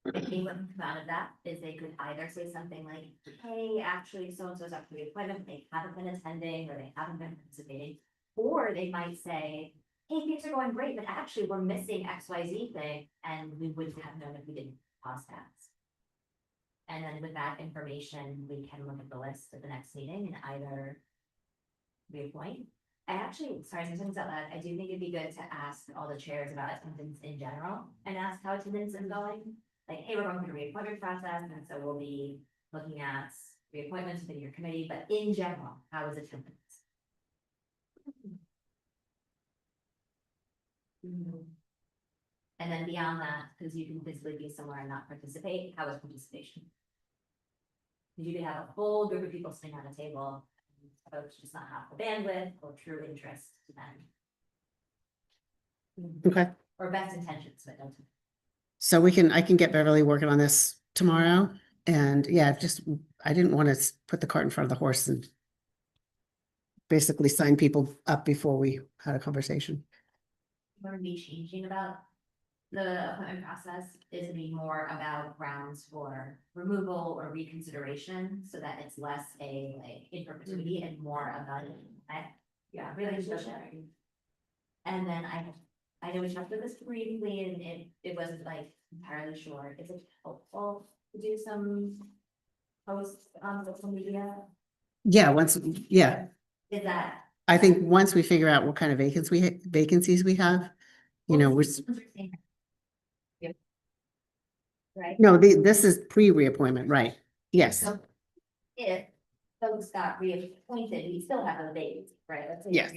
Maybe what can come out of that is they could either say something like, hey, actually, so-and-so's up for reappointment, they haven't been attending, or they haven't been participating. Or they might say, hey, things are going great, but actually we're missing XYZ thing, and we wouldn't have known if we didn't pause that. And then with that information, we can look at the list at the next meeting and either reappoint. I actually, sorry, something about that, I do think it'd be good to ask all the chairs about attendance in general and ask how attendance is going. Like, hey, we're going through the reappointment process, and so we'll be looking at reappointments within your committee, but in general, how is attendance? And then beyond that, because you can physically be somewhere and not participate, how is participation? You could have a full group of people sitting at a table, and folks just not have the bandwidth or true interest to them. Okay. Or best intentions, but don't. So I can get Beverly working on this tomorrow. And yeah, I didn't want to put the cart in front of the horse and basically sign people up before we had a conversation. We're gonna be changing about the appointment process is to be more about grounds for removal or reconsideration, so that it's less a like in perpetuity and more about a relationship. And then I know we talked about this briefly and it wasn't like entirely sure. Is it helpful to do some posts on social media? Yeah, Is that? I think once we figure out what kind of vacancies we have, we're, Right? no, this is pre-reappointment, right? Yes, So if folks got reappointed, we still have a vacancy, right? Let's say Yes.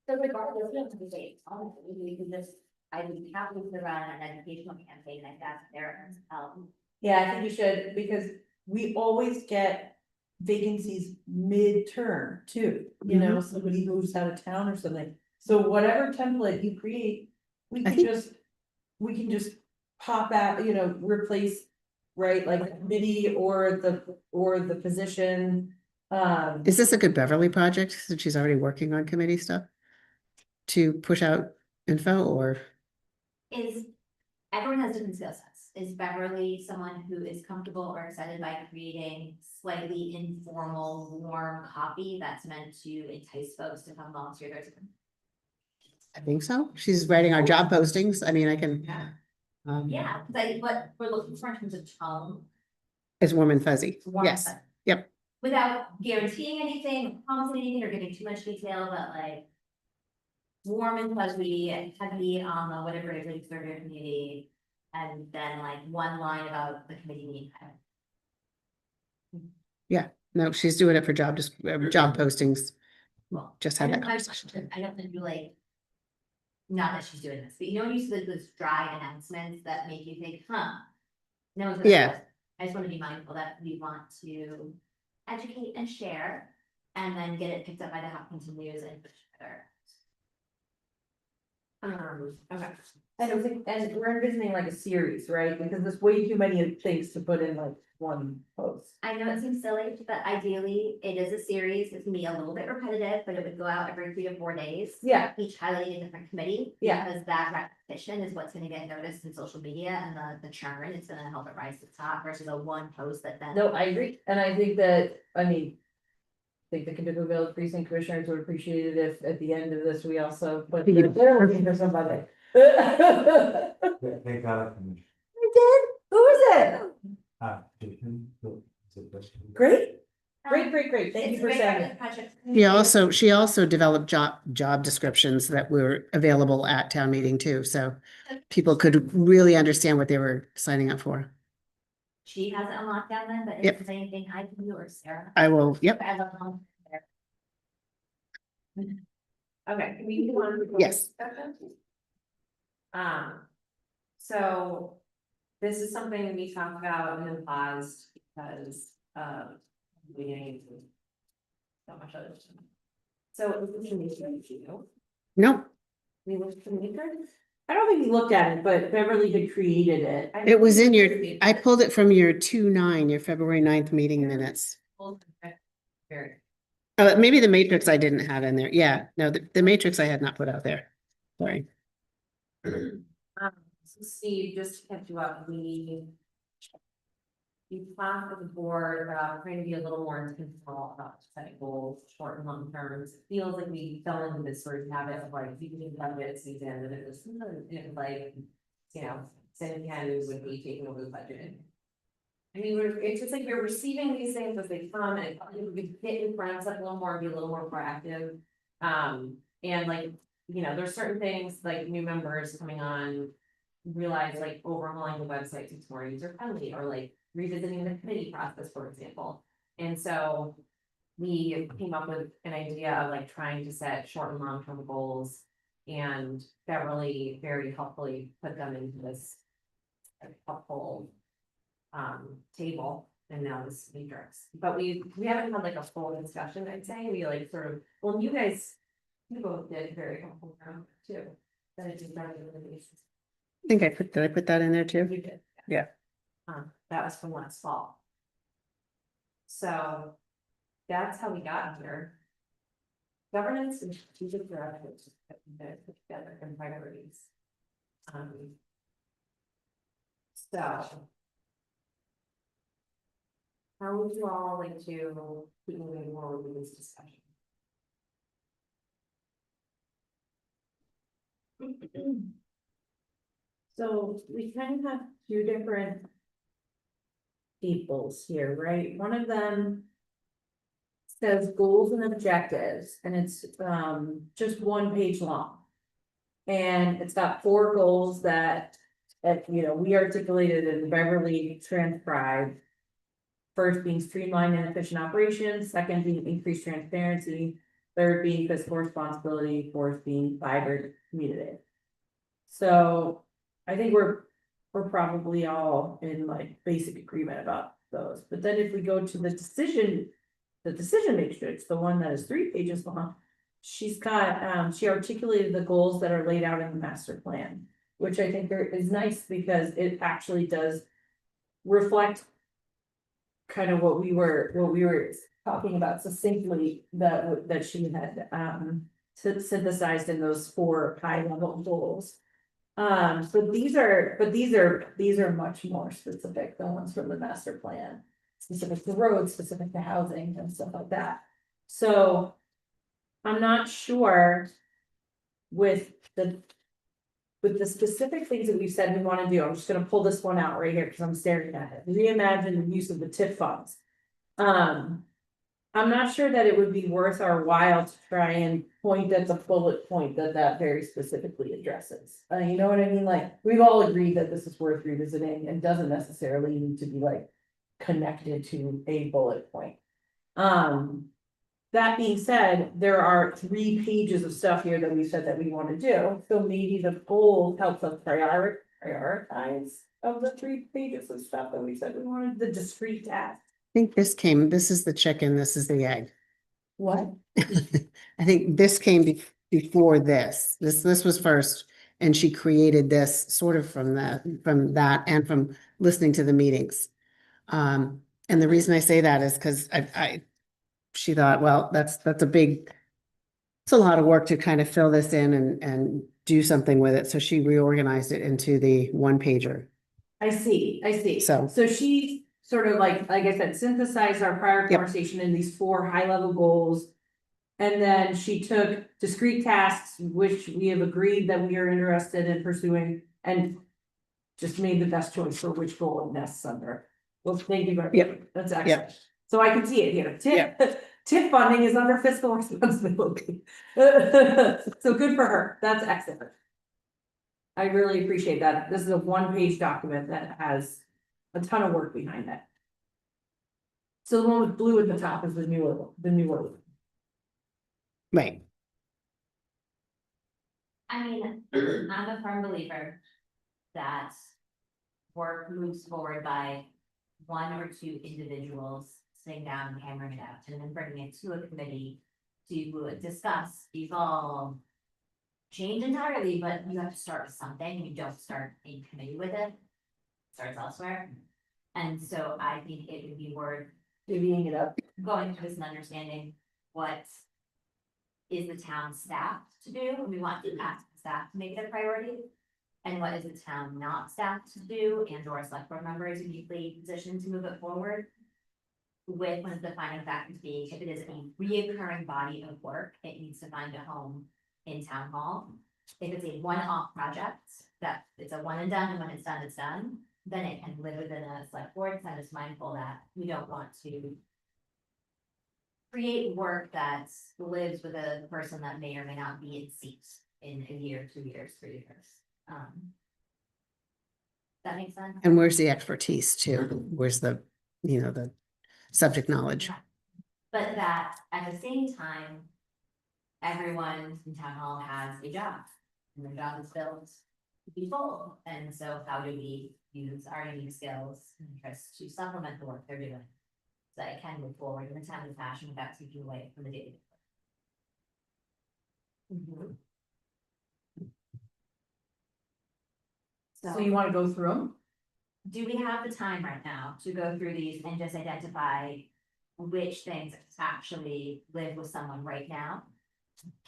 So regardless of the date, honestly, we can just, I would be happy to run an educational campaign like that there. Yeah, I think you should, because we always get vacancies mid-term too, somebody moves out of town or something. So whatever template you create, we I can think- just pop out, replace, right, like the committee or the position. Is this a good Beverly project, since she's already working on committee stuff? To push out info, or, Is, everyone has different skill sets. Is Beverly someone who is comfortable or excited by creating slightly informal, warm copy that's meant to entice folks to come volunteer their time? I think so, she's writing our job postings, I mean, I can. Yeah, because what we're looking for in terms of tone. It's warm and fuzzy, warm yes, but yep. Without guaranteeing anything, promising anything, or giving too much detail, but like. Warm and fuzzy and heavy on the whatever it is for your community. And then like one line about the committee meeting. No, she's doing it for job postings, Well, just I had that don't, conversation. I don't think you like. Not that she's doing this, but you know, when you see like those dry announcements that make you think, huh? No one's gonna. Yeah. I just wanna be mindful that we want to educate and share, and then get it picked up by the Hopkinton News and push better. Okay. And it was, and we're envisioning like a series, right? Because there's way too many things to put in like one post. I know it seems silly, but ideally, it is a series, it's gonna be a little bit repetitive, but it would go out every 3 to 4 days. Yeah, Each highlighting a different committee. Yeah. Because that repetition is what's gonna get noticed in social media and the churn, it's gonna help it rise to the top versus a one post that then. no, I agree, and I think that, I mean. I think the Kentucky Village precinct commissioners would appreciate it if at the end of this, we also put, Yeah. they're looking for somebody. They got it. I did, who is it? Great, great, thank you for saying it. She also developed job descriptions that were available at town meeting too, so people could really understand what they were signing up for. She has it on lockdown then, but Yep. if there's anything I can do or Sarah. I will, yep, As a volunteer. Okay, can we move on? to the Yes. discussion? So. This is something we talked about and then paused because, we didn't. So much other stuff. So is this an issue to you? no, We looked to makers? I don't think we looked at it, but Beverly had created it. it was in your, I pulled it from your 2/9, your February 9th meeting minutes. Very. Maybe the matrix I didn't have in there, yeah, no, the matrix I had not put out there, sorry. So Steve, just to catch you up, we talked with the board about trying to be a little more intentional about setting goals, short and long terms. It feels like we fell into this sort of habit of like, you can budget season, and it was like, you know, San Ken would be taking over the budget. I mean, it's just like we're receiving these things as they come, and we get in front of stuff a little more, be a little more proactive. And like, you know, there's certain things like new members coming on, realize like overhauling the website to more user friendly, or like revisiting the committee process, for example. And so we came up with an idea of like trying to set short and long term goals, and Beverly very helpfully put them into this helpful table, and now this matrix. But we haven't had like a full discussion, I'd say. We like sort of, well, you both did very helpful too. That it just started with the basis. I think did I put that in there too? You did. Yeah. That was from last fall. So that's how we got here. Governance and strategic directions that we put together and priorities. So. How would you all like to keep moving forward with this discussion? So we kind of have two different peoples here, right? One of them says goals and objectives, and it's just 1 page long. And it's got 4 goals that you know, we articulated and Beverly transcribed. First being streamlined and efficient operations, second being increased transparency, third being fiscal responsibility, fourth being vibrant community. So I think we're probably all in like basic agreement about those, but then if we go to the decision matrix, the one that is 3 pages long. She's got, she articulated the goals that are laid out in the master plan, which I think is nice because it actually does reflect kind of what we were talking about succinctly that she had, synthesized in those 4 high level goals. But these are much more specific than ones from the master plan. Specific to roads, specific to housing and stuff like that. So. I'm not sure. With the specific things that we've said we wanna do, I'm just gonna pull this one out right here, cause I'm staring at it, reimagine the use of the TIF funds. I'm not sure that it would be worth our while to try and point at the bullet point that very specifically addresses. You know what I mean, like, we've all agreed that this is worth revisiting and doesn't necessarily need to be like. Connected to a bullet point. That being said, there are 3 pages of stuff here that we said that we wanna do, so maybe the goal helps us prioritize. Of the 3 pages of stuff that we said we wanted, the discrete task. I think this is the chicken, this is the egg. What? I think this came before this. This was first, and she created this sort of from that, and from listening to the meetings. And the reason I say that is because she thought, well, that's it's a lot of work to kind of fill this in and do something with it. So she reorganized it into the 1-pager. I see. So- So she sort of like I said, synthesized our prior Yep. conversation in these 4 high level goals. And then she took discrete tasks, which we have agreed that we are interested in pursuing, and just made the best choice for which goal it nests under. Well, thank you very much. Yep. That's excellent. So I can see it here. TIF funding is under fiscal responsibility. So good for her. That's excellent. I really appreciate that. This is a 1-page document that has a ton of work behind it. So the one with blue at the top is the newer one. Right. I mean, I'm a firm believer that work moves forward by 1 or 2 individuals sitting down and hammering it out and then bringing it to a committee to discuss, evolve, change entirely, but you have to start with something. You don't start in committee with it. It starts elsewhere. And so I think it would be worth Divvying it up. going through this and understanding what is the town staff to do, and we want to ask the staff to make it a priority. And what is the town not staffed to do, and or select board members uniquely positioned to move it forward. With one of the defining factors being, if it is a reoccurring body of work, it needs to find a home in town hall. If it's a one-off project, that it's a one and done, and when it's done, then it can live within a select board, so I'm just mindful that we don't want to create work that lives with a person that may or may not be in seats in a year, 2 years, 3 years. That makes sense? And where's the expertise too? Where's the, the subject knowledge? But that at the same time, everyone in town hall has a job, and their job is built to be full. And so how do we use our unique skills and interests to supplement the work they're doing? So that it can move forward in a timely fashion without taking away from the day. So you wanna go through them? Do we have the time right now to go through these and just identify which things actually live with someone right now?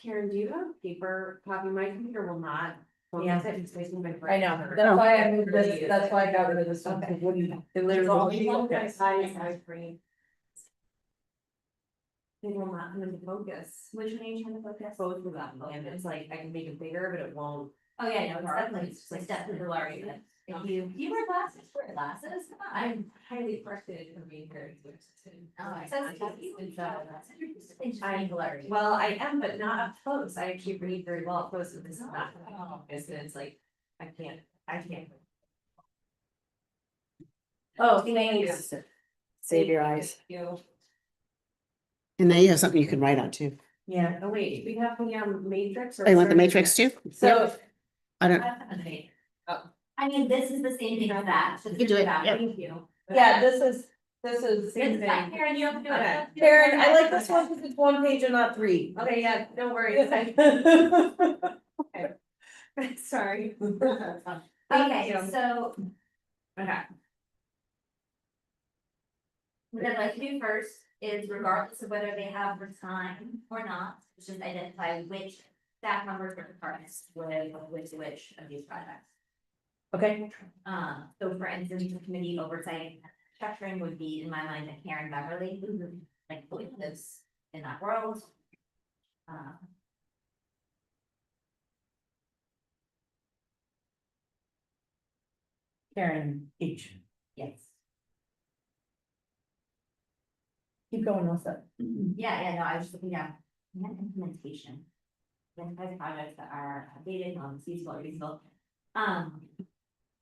Karen, do you have paper copy? My computer will not. Yeah. It's making my I brain know, hurt. that's why I moved this, that's why I got rid of this one, because what do you, it literally. They will not come into focus. Which one are you trying to focus? Both of them, and it's like, I can make it bigger, but it won't. Oh, yeah, no, it's definitely blurry, but if you wear glasses, wear glasses, come on. I'm highly frustrated from being very. Oh, it says you can show glasses. It's just I'm blurry. Well, I am, but not up close. I actually read very well up close, and this is not. It's like, I can't. Oh, Thanks. Save your eyes. You. And now you have something you can write on too. Yeah, Oh, wait, we have the matrix or? Oh, you want the matrix too? so, I don't, I mean, this is the same thing as that. You can do it, yeah. Thank you. yeah, this is Same It's fine, thing. Karen, you have to do Okay. it. Karen, I like this one because it's 1 page and not 3. Okay, yeah, no worries. Sorry. Okay, so Okay. what I'd like to do first is regardless of whether they have resigned or not, it's just identify which staff members or departments would which of these projects. Okay, So for instance, the committee oversight and structuring would be, in my mind, a Karen Beverly, who like lives in that world. Karen H. Yes. Keep going, Melissa. Yeah, no, I was just looking at implementation. Enterprise projects that are updated, non-feasible, or feasible. think-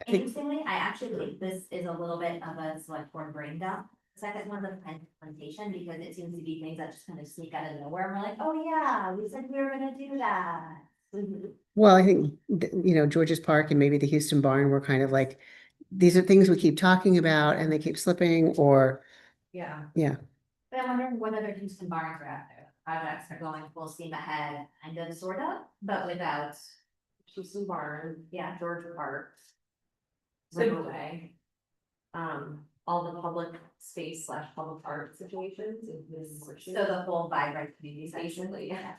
Interestingly, I actually believe this is a little bit of a select board brain dump. Second one, the implementation, because it seems to be things that just kind of sneak out of nowhere, and we're like, oh yeah, we said we were gonna do that. Well, I think, George's Park and maybe the Houston Barn were kind of like, these are things we keep talking about and they keep slipping, or, Yeah. But I'm wondering what other Houston barns are out there, projects are going full steam ahead, kind of, sort of, but without, Houston Barn, yeah. Georgia Park. So- Riverway. All the public space / public art situations. So the whole vibrant community section. Basically, yeah.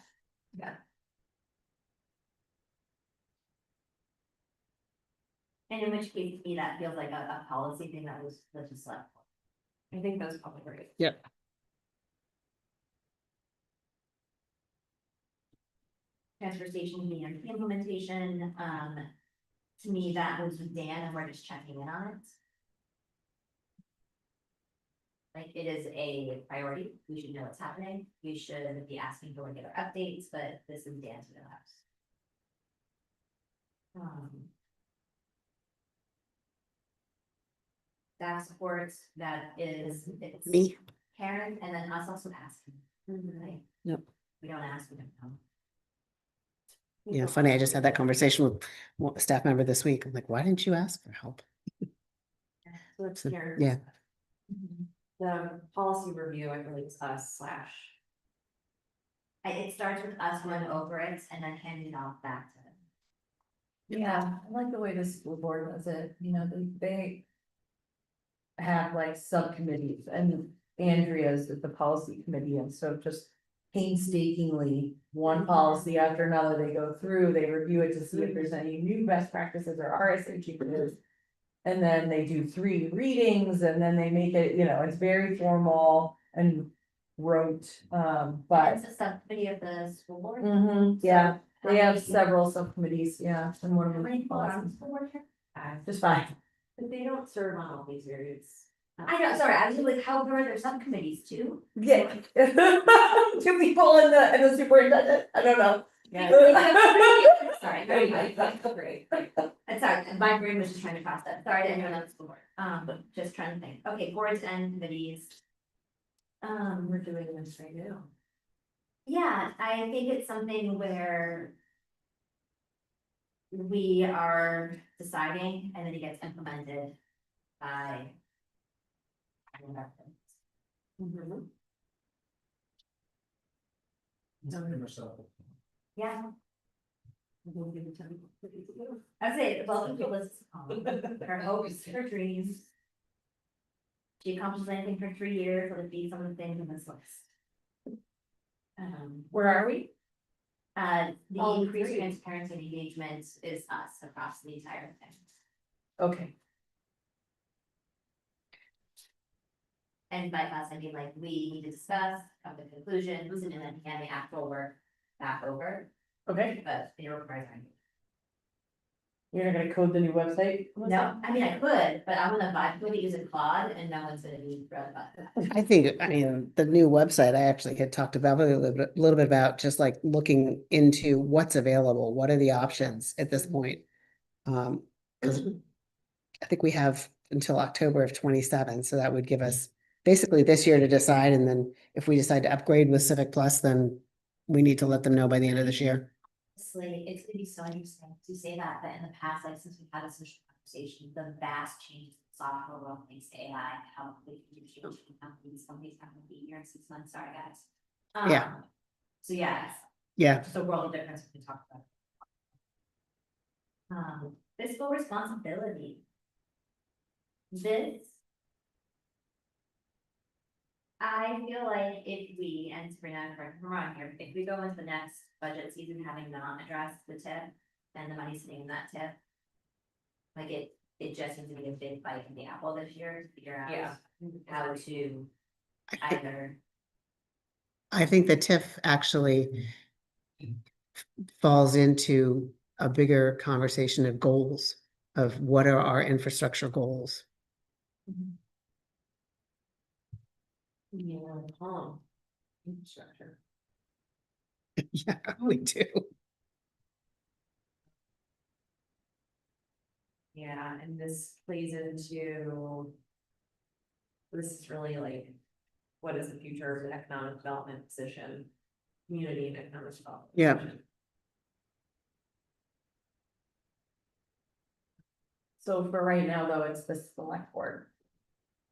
And in which case, to me, that feels like a policy thing that was just left. I think that's probably right. Yep. Transfer station being implementation, to me, that was with Dan, and we're just checking in on it. Like, it is a priority, we should know what's happening, we should be asking for regular updates, but this is Dan's wheelhouse. Staff supports, that is, it's. Me. Karen, and then us also asking. Right? Yep. We don't ask, we don't know. yeah, funny, I just had that conversation with a staff member this week. I'm like, why didn't you ask for help? So it's So, Karen's. yeah. The policy review, I believe is us / It starts with us going over it and then handing it off back to them. Yeah, I like the way the school board does it, they have like subcommittees, and Andrea's at the policy committee, and so just painstakingly, one policy after another, they go through, they review it to see if there's any new best practices or RSA changes. And then they do 3 readings, and then they make it, it's very formal and rote, but. It's a subcommittee of the school board. Yeah, So, they how have many- several subcommittees, yeah, and one of How many them. people are on the school board here? Just fine. But they don't serve on all these areas. I know, sorry, I was like, how are there subcommittees too? Yeah. 2 people and the superintendent, I don't know. Sorry, Great. I'm sorry, my brain was just trying to process that, sorry to anyone on the school board, but just trying to think, okay, boards and committees. We're doing this right now. Yeah, I think it's something where we are deciding and then it gets implemented by. Yeah, I say, welcome to Liz, her hopes, her dreams. She accomplished anything for 3 years, let it be some of the things on this list. Where are we? The Oh, increased great. transparency and engagement is us across the entire thing. Okay, And by us, I mean like, we need to discuss, come to conclusions, and then hand the actual work back over, okay, but it requires. you're not gonna code the new website? No, I mean, I could, but I'm gonna use a Claude and no one's gonna be read about that. I think, the new website, I actually had talked about a little bit about just like looking into what's available, what are the options at this point? 'Cause I think we have until October of 27, so that would give us basically this year to decide, and then if we decide to upgrade with Civic Plus, then we need to let them know by the end of this year. Honestly, it's gonna be so interesting to say that, but in the past, like, since we've had a social conversation, the vast changes in software world, thanks to AI, how we can change companies have to be here in 6 months, sorry, guys. Yeah. So yeah, it's Yeah, just a world of difference we can talk about. Fiscal responsibility. This. I feel like if we, and Sabrina, correct me if I'm wrong here, if we go into the next budget season having not addressed the tip and the money sitting in that tip. Like it just seems to be a big bite in the apple this year to figure out Yeah. how to I either. I think the TIF actually falls into a bigger conversation of goals, of what are our infrastructure goals? Yeah, infrastructure. Yeah, we do. Yeah, and this plays into. This is really like, what is the future of the economic development position? Community and economic development. Yeah. position. So for right now, though, it's the select board.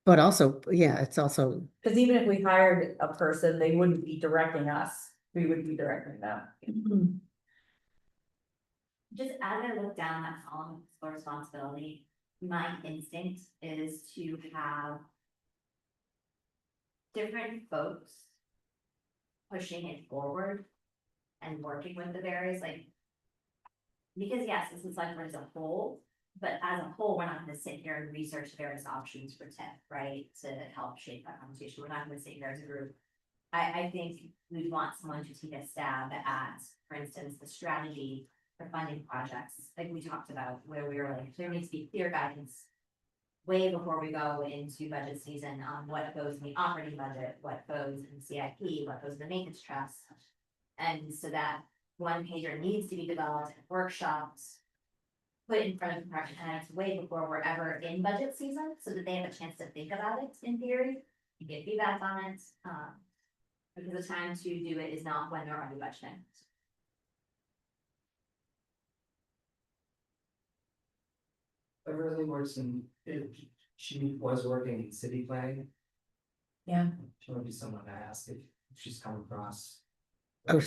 But also, yeah, it's also, Cause even if we hired a person, they wouldn't be directing us, we would be directing them. Just as I look down that column of fiscal responsibility, my instinct is to have. Different folks. Pushing it forward. And working with the various like. Because yes, this is like as a whole, but as a whole, we're not gonna sit here and research various options for TIF, right? To help shape that conversation, we're not gonna sit here as a group. I think we'd want someone to take a stab at, for instance, the strategy for funding projects, like we talked about, where we were like, there needs to be clear guidance. Way before we go into budget season on what goes in the operating budget, what goes in CIP, what goes in the maintenance trust. And so that one pager needs to be developed, workshops. Put in front of department heads way before we're ever in budget season, so that they have a chance to think about it in theory, and get feedback on it. Because the time to do it is not when they're already budgeting. Beverly works in, she was working in city planning. Yeah. She would be someone to ask if she's come across. oh,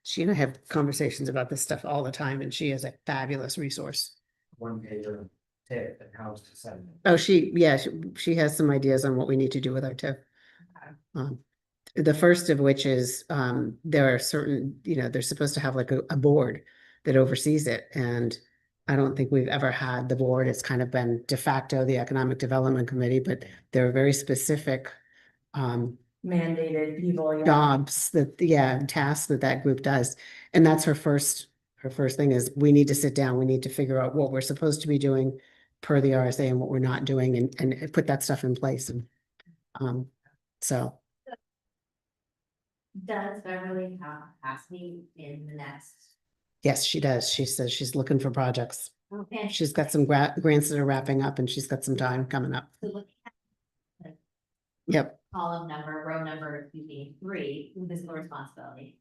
she and I have conversations about this stuff all the time, and she is a fabulous resource. One pager tip and how to send it. Oh, she has some ideas on what we need to do with our TIF. The first of which is, there are certain, they're supposed to have like a board that oversees it, and I don't think we've ever had the board. It's kind of been de facto the Economic Development Committee, but there are very specific Mandated people, yeah. jobs tasks that group does. And that's her first thing is we need to sit down, we need to figure out what we're supposed to be doing per the RSA and what we're not doing, and put that stuff in place. And so. Does Beverly have capacity in the next? Yes, she does. She says she's looking for projects. Okay. She's got some grants that are wrapping up, and she's got some time coming up. So looking at Yep. column number, row number, excuse me, 3, fiscal responsibility.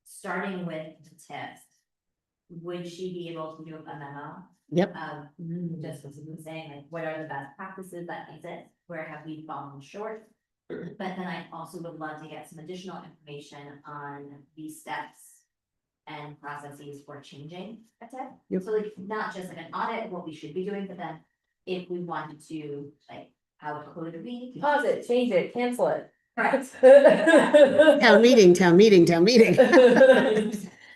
Starting with the TIF, would she be able to do a memo? Yep. Just as you were saying, like, what are the best practices that exist? Where have we fallen short? But then I also would love to get some additional information on these steps and processes for changing a TIF. Yep. So like, not just like an audit of what we should be doing, but then if we wanted to, like, how could we? Pause it, change it, cancel it. Right. Town meeting.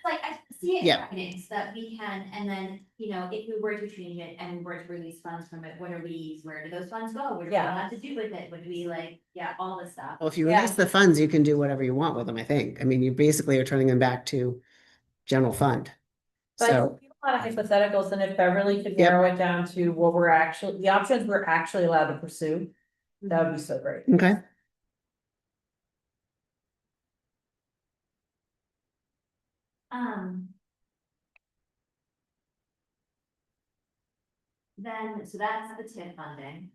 Like, I see it in Yeah. writing, so that we can, and then, if we were to change it and we were to release funds from it, what are we, where do those funds go? What do we Yeah. allowed to do with it? Would we like, all this stuff? Well, if you Yeah. release the funds, you can do whatever you want with them, I think. I mean, you basically are turning them back to general fund. But So, a lot of hypotheticals, and if Beverly could Yep. narrow it down to what the options we're actually allowed to pursue, that would be so great. okay. Then, so that's the TIF funding.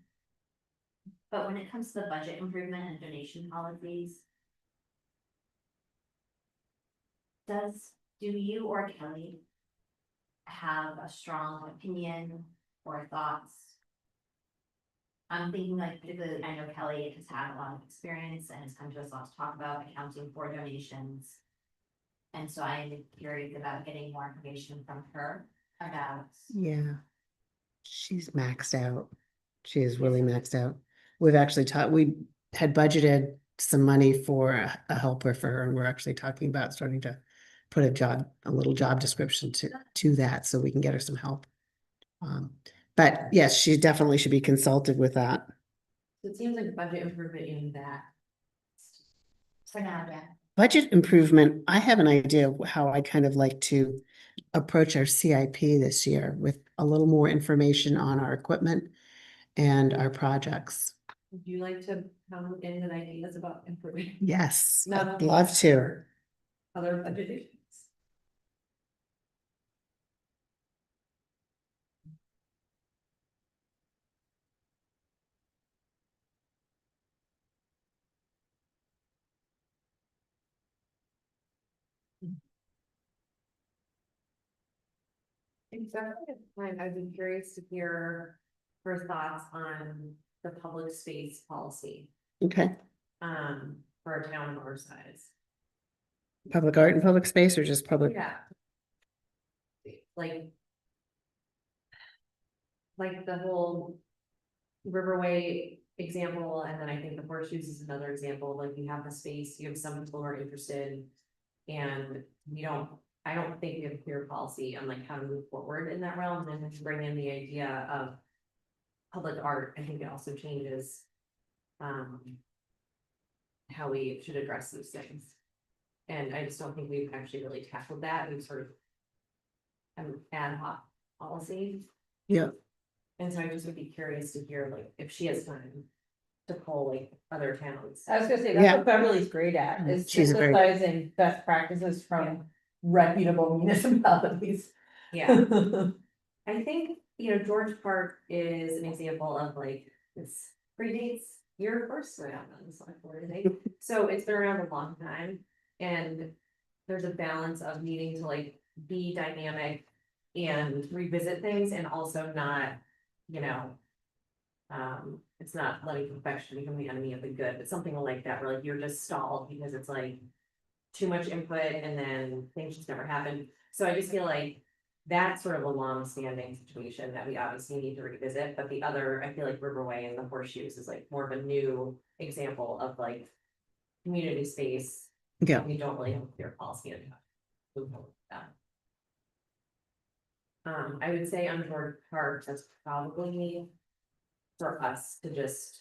But when it comes to the budget improvement and donation policies. Do you or Kelly? Have a strong opinion or thoughts? I'm thinking like, particularly, I know Kelly has had a lot of experience and has come to us a lot to talk about accounting for donations. And so I am curious about getting more information from her about. Yeah. She's maxed out. She is really maxed out. We've actually we had budgeted some money for a helper for her, and we're actually talking about starting to put a little job description to that, so we can get her some help. But yes, she definitely should be consulted with that. So it seems like budget improvement in that. For now, yeah. Budget improvement, I have an idea of how I kind of like to approach our CIP this year with a little more information on our equipment and our projects. Would you like to come in with ideas about improving Yes, No. I'd love to. other budget issues? Exactly. I'd be curious to hear her thoughts on the public space policy, Okay, for a town of our size. public art and public space, or just public? Yeah. Like. Like the whole Riverway example, and then I think the horseshoes is another example, like you have the space, you have some people who are interested. And I don't think we have a clear policy on like how to move forward in that realm, and then to bring in the idea of. Public art, I think it also changes. How we should address those things. And I just don't think we've actually really tackled that, we've sort of. An ad hoc policy. Yeah. And so I just would be curious to hear like if she has time to pull like other towns. I was gonna say, Yeah. that's what Beverly's great at, is She's a great- synthesizing best practices from reputable municipalities. Yeah, I think, George Park is an example of like, this predates your first round on the select board, I think. So it's been around a long time, and there's a balance of needing to like be dynamic and revisit things and also not, it's not letting perfection become the enemy of the good, but something like that, where like you're just stalled because it's like too much input and then things just never happen. So I just feel like that's sort of a long-standing situation that we obviously need to revisit, but the other, I feel like Riverway and the horseshoes is like more of a new example of like community space. Yeah. We don't really have a clear policy on how to move forward with that. I would say on George Park, that's probably for us to just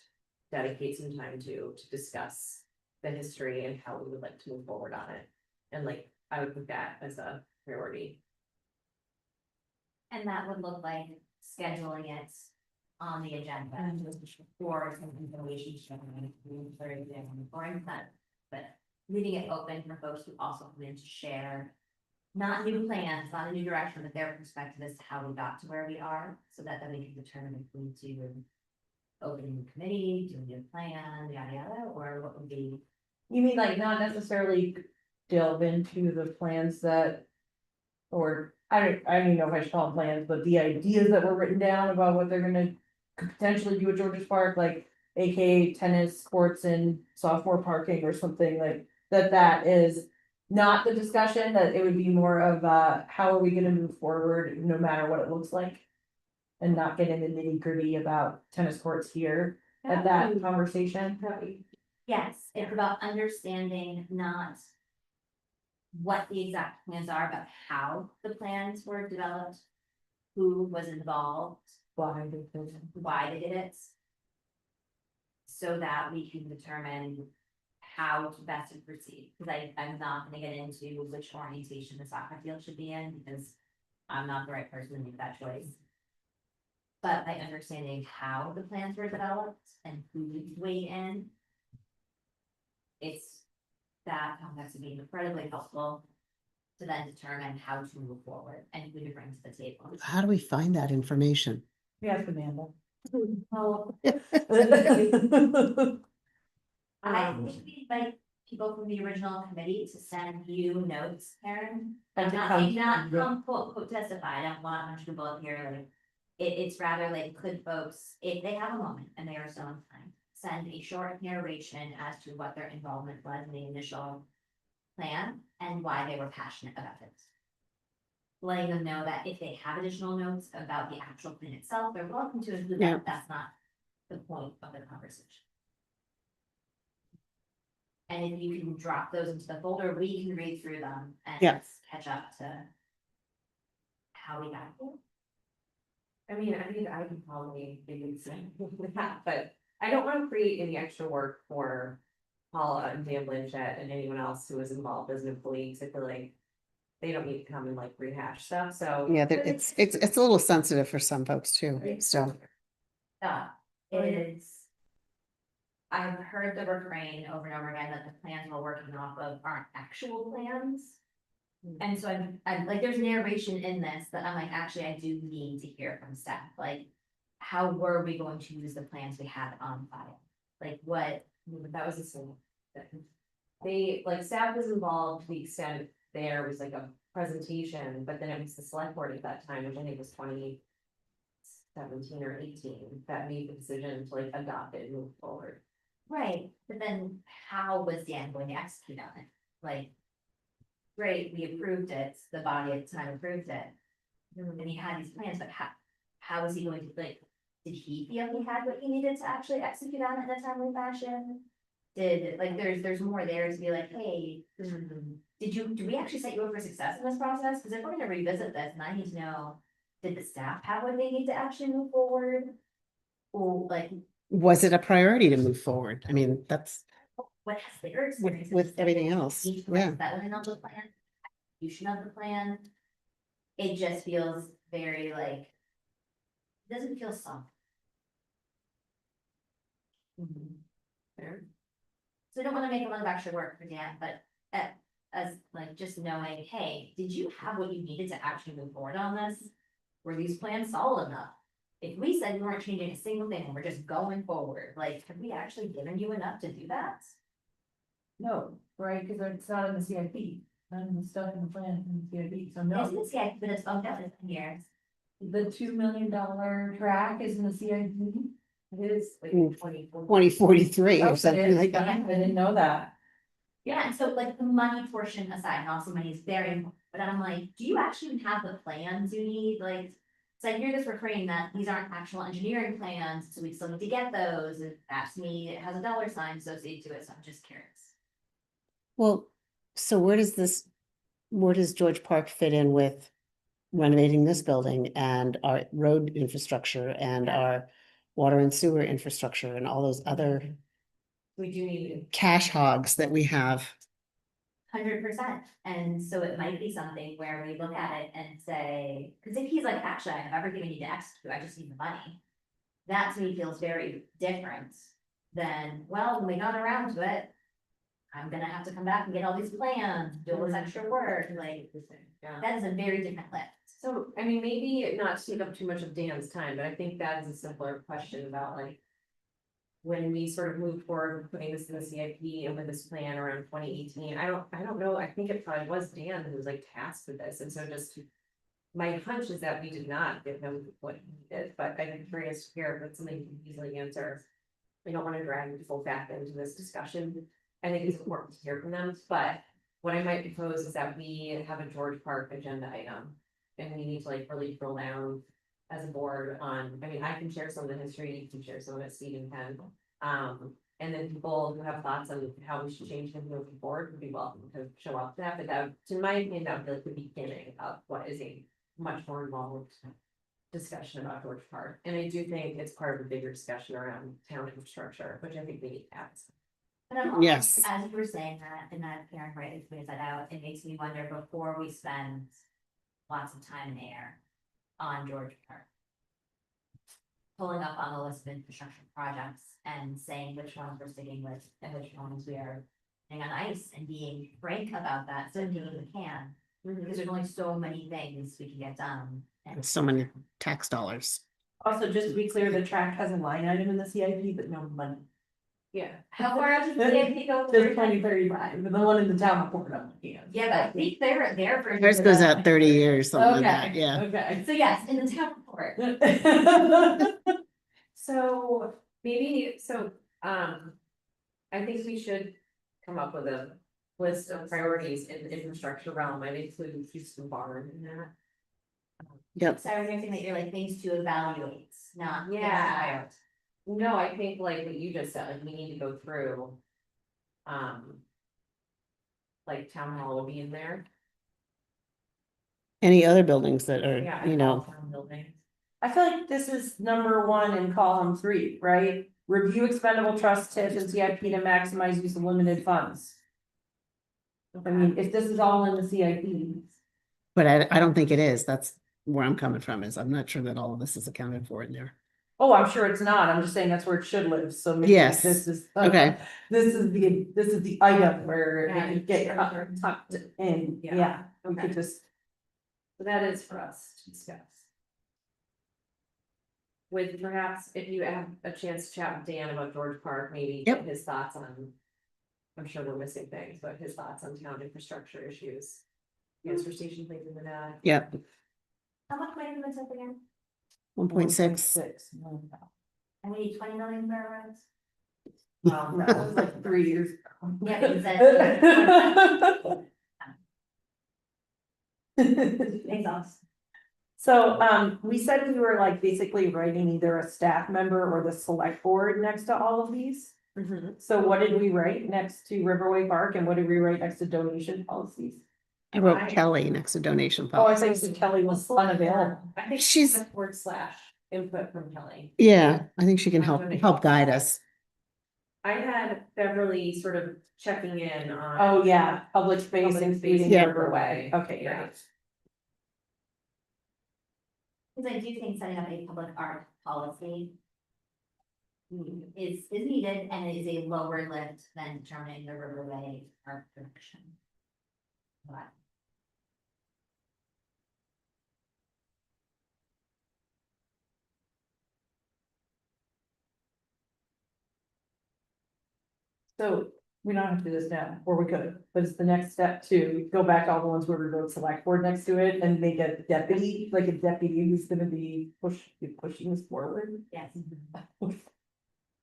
dedicate some time to discuss the history and how we would like to move forward on it. And like, I would put that as a priority. And that would look like scheduling it on the agenda for some information. Or instead, but leaving it open for folks who also come in to share. Not new plans, not a new direction, but their perspective as to how we got to where we are, so that then we can determine if we need to. Opening the committee, do a new plan, yada yada, or what would be. You mean like not necessarily delve into the plans that. Or I don't even know if I should call them plans, but the ideas that were written down about what they're gonna could potentially do at George's Park, like. AKA tennis courts and sophomore parking or something like that is. Not the discussion, that it would be more of how are we gonna move forward, no matter what it looks like. And not get into nitty gritty about tennis courts here at that conversation. Yes, it's about understanding not. What the exact plans are, but how the plans were developed. Who was involved, Why they did it. why they did it. So that we can determine how to best proceed, because I'm not gonna get into which orientation the soccer field should be in, because I'm not the right person to make that choice. But by understanding how the plans were developed and who weighed in. It's that context would be incredibly helpful. To then determine how to move forward and who to bring to the table. How do we find that information? Yes, Amanda. Well, I think we invite people from the original committee to send you notes, Karen. And to Not, come- and not come quote testify, I don't want a bunch of people up here, like. It's rather like, could folks, if they have a moment and they are so inclined, send a short narration as to what their involvement was in the initial. Plan and why they were passionate about it. Letting them know that if they have additional notes about the actual plan itself, they're welcome to include Yeah. that, that's not the point of the conversation. And if you can drop those into the folder, we can read through them Yeah. and catch up to how we got here. I mean, I think I can probably do that, but I don't want to create any extra work for Paula and Dan Blanchett and anyone else who is involved as new colleagues. I feel like they don't need to come and like rehash stuff, so. Yeah, it's a little sensitive for some folks too, so. Is I've heard the refrain over and over again that the plans we're working off of aren't actual plans. And so I'm like, there's narration in this that I'm like, actually, I do need to hear from staff, like, how were we going to use the plans we had on file? Like, what, That was the same. They, like, staff was involved to the extent there was like a presentation, but then it was the select board at that time, which I think was 2017 or 18, that made the decision to like adopt it and move forward. right, but then how was Dan going to execute on it? Like, great, we approved it, the body at the time approved it. And he had these plans, but how was he going to, like, did he feel he had what he needed to actually execute on it in a timely fashion? Did, like, there's more there to be like, hey, do we actually set you up for success in this process? Cause if we're gonna revisit this, and I need to know, did the staff have what they need to actually move forward? Or like, Was it a priority to move forward? I mean, that's what has their experience? with everything else, yeah. Settling on the plan, execution of the plan. It just feels very like, it doesn't feel soft. Fair. So I don't wanna make a lot of extra work for Dan, but as like just knowing, hey, did you have what you needed to actually move forward on this? Were these plans solid enough? If we said we weren't changing a single thing, and we're just going forward, like, have we actually given you enough to do that? No, right, because it's not in the CIP, none of the stuff in the plan in the CIP, so no. It's in the CIP, but it's bumped up in years. The $2 million track is in the CIP. It is like Mm. 2040. 2043 or something like that. I didn't know that. Yeah, and so like the money portion aside, and also money is very important, but I'm like, do you actually even have the plans you need, like? So I hear this refrain that these aren't actual engineering plans, so we still need to get those, and that's me, it has a dollar sign associated to it, so I'm just curious. Well, so where does George Park fit in with renovating this building and our road infrastructure and Yeah. our water and sewer infrastructure and all those other We do need cash hogs that we have? 100%, and so it might be something where we look at it and say, because if he's like, actually, I have everything we need to execute, I just need the money. That to me feels very different than, well, when we got around to it. I'm gonna have to come back and get all these plans, do all this extra work, like, yeah. that is a very different lift. So, I mean, maybe not to take up too much of Dan's time, but I think that is a simpler question about like. When we sort of moved forward with putting this in the CIP and with this plan around 2018, I don't know, I think it probably was Dan who was like tasked with this, and so just. My hunch is that we did not give him what he needed, but I'm curious to hear if it's something you can easily answer. We don't want to drag people back into this discussion. I think it's important to hear from them, but what I might propose is that we have a George Park agenda item. And we need to like really drill down as a board on, I mean, I can share some of the history, you can share some of it, Steve and Ken. And then people who have thoughts on how we should change things moving forward would be welcome to show up to that, but that, to my opinion, that would be like the beginning of what is a much more involved discussion about George Park. And I do think it's part of a bigger discussion around town infrastructure, which I think we need to have. But I'm also, Yes. as you were saying that, and that Karen rightly pointed that out, it makes me wonder before we spend lots of time in the air on George Park. Pulling up on the list of infrastructure projects and saying which ones we're sticking with and which ones we are putting on ice and being frank about that, so doing what we can. Because there's only so many things we can get done. And So many tax dollars. Also, just to be clear, the track has a line item in the CIP, but no money. Yeah. How far out does the CIP go? Just 2035, but the one in the town report on the can. Yeah, but I think they're for. Yours goes out 30 years, something like that, Okay, yeah. okay. So yes, in the town report. So maybe, I think we should come up with a list of priorities in the infrastructure realm. I'd include Houston Barn in that. Yep. So I was thinking that you're like things to evaluate, not. Yeah. No, I think like what you just said, like we need to go through. Like town hall will be in there. Any other buildings that Yeah, are, and you all know, town buildings. I feel like this is number one in column 3, right? Review expendable trust tips and CIP to maximize use of limited funds. I mean, if this is all in the CIP. but I don't think it is. That's where I'm coming from, is I'm not sure that all of this is accounted for in there. Oh, I'm sure it's not. I'm just saying that's where it should live, so maybe Yes. this is. Okay. This is the item where Yeah, it could get sure, sure. tucked in, Yeah. yeah, we Okay. could just. So that is for us to discuss. With perhaps if you have a chance to chat with Dan about George Park, maybe Yep. get his thoughts on. I'm sure we're missing things, but his thoughts on town infrastructure issues. Transfer station plays into that. Yep, How much money was it again? 1.6. And we need 20 million for roads? Wow, that was like 3 years ago. Yeah, but you said- Thanks, Alice. So, we said we were like basically writing either a staff member or the select board next to all of these. So what did we write next to Riverway Park and what did we write next to donation policies? I wrote Kelly next to donation Oh, I policy. think Kelly was unavailable. I think She's- she's word slash input from Kelly. Yeah, I think she can On help guide us. I had Beverly sort of checking in on. Oh, yeah, public space Public including space. Yeah. Riverway. Okay, Yeah. right. Because I do think setting up a public art policy is needed and is a lower lift than determining the Riverway art direction. But So we don't have to do this now, or we could, but it's the next step to go back to all the ones where we wrote select board next to it and make a deputy, like a deputy who's gonna be pushing this forward. yes,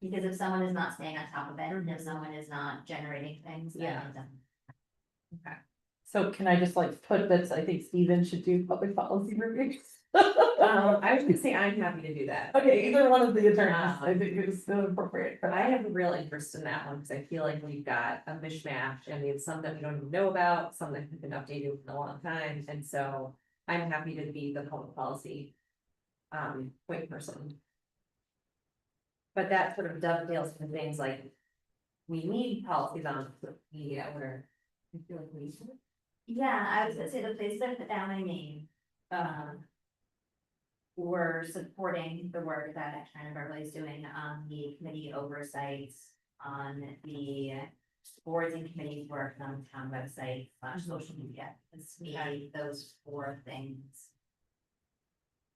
because if someone is not staying on top of it, and if someone is not generating things, then Yeah. it doesn't. So can I just like put that, I think Steven should do public policy reviews? I was gonna say I'm happy to do that. Okay, either one of the attorneys, I think it's still appropriate. But I have a real interest in that one, because I feel like we've got a mishmash, and we have some that we don't even know about, some that have been updated in a long time, and so I'm happy to be the public policy. Point person. But that sort of dovetails into things like. We need policies on media where. I feel like we. Yeah, I was gonna say the place that I put down my name, we're supporting the work that China Beverly is doing on the committee oversights, on the boards and committees work on the town website / social media. It's me, those 4 things.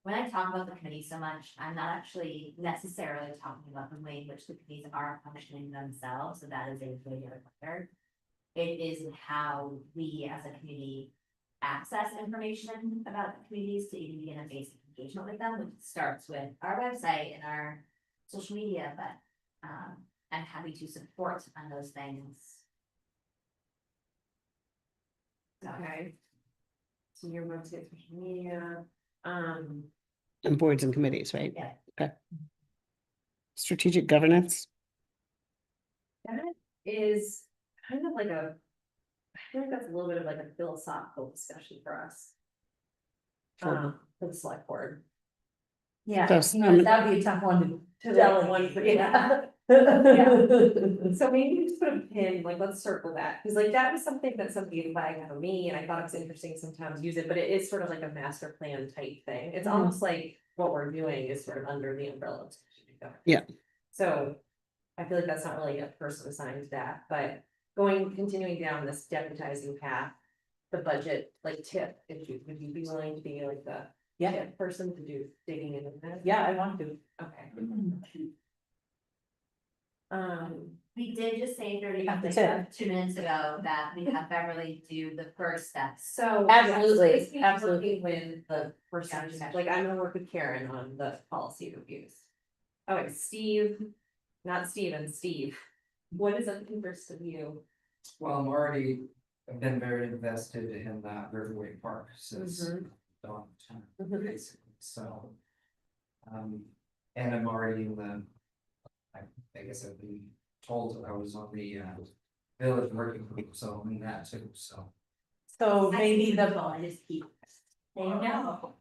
When I talk about the committee so much, I'm not actually necessarily talking about the way in which the committees are functioning themselves, so that is a bigger matter. It is how we as a community access information about the communities to even begin a basic engagement with them, which starts with our website and our social media, but and having to support on those things. Okay. So your website, social media, And boards and committees, right? Yeah. Okay. Strategic governance. that is kind of like a. I feel like that's a little bit of like a philosophical discussion for us. For the select board. Yeah, Just, that'd be a tough one to tell in one, but yeah. So maybe we just put a pin, like, let's circle that, because like that was something that somebody flagged for me, and I thought it was interesting sometimes use it, but it is sort of like a master plan type thing. It's almost like what we're doing is sort of under the umbrella of strategic governance. Yeah. So I feel like that's not really a person assigned to that, but continuing down this deputizing path, the budget, like tip, would you be willing to be like the tip person to do digging into that? Yeah, I want to. Okay. We did just say 30, At the like, tip. 2 minutes ago that we have Beverly do the first steps. So. Absolutely, yes, this means absolutely. working With the person, Gotcha. like I'm gonna work with Karen on the policy reviews. Okay, Steve, not Steven, Steve, what is up first of you? Well, I've been very invested in Riverway Park since dawn time, basically, so. And I'm already in I guess I've been told that I was on the village working group, so in that too, so. So maybe the, I just keep. There you go.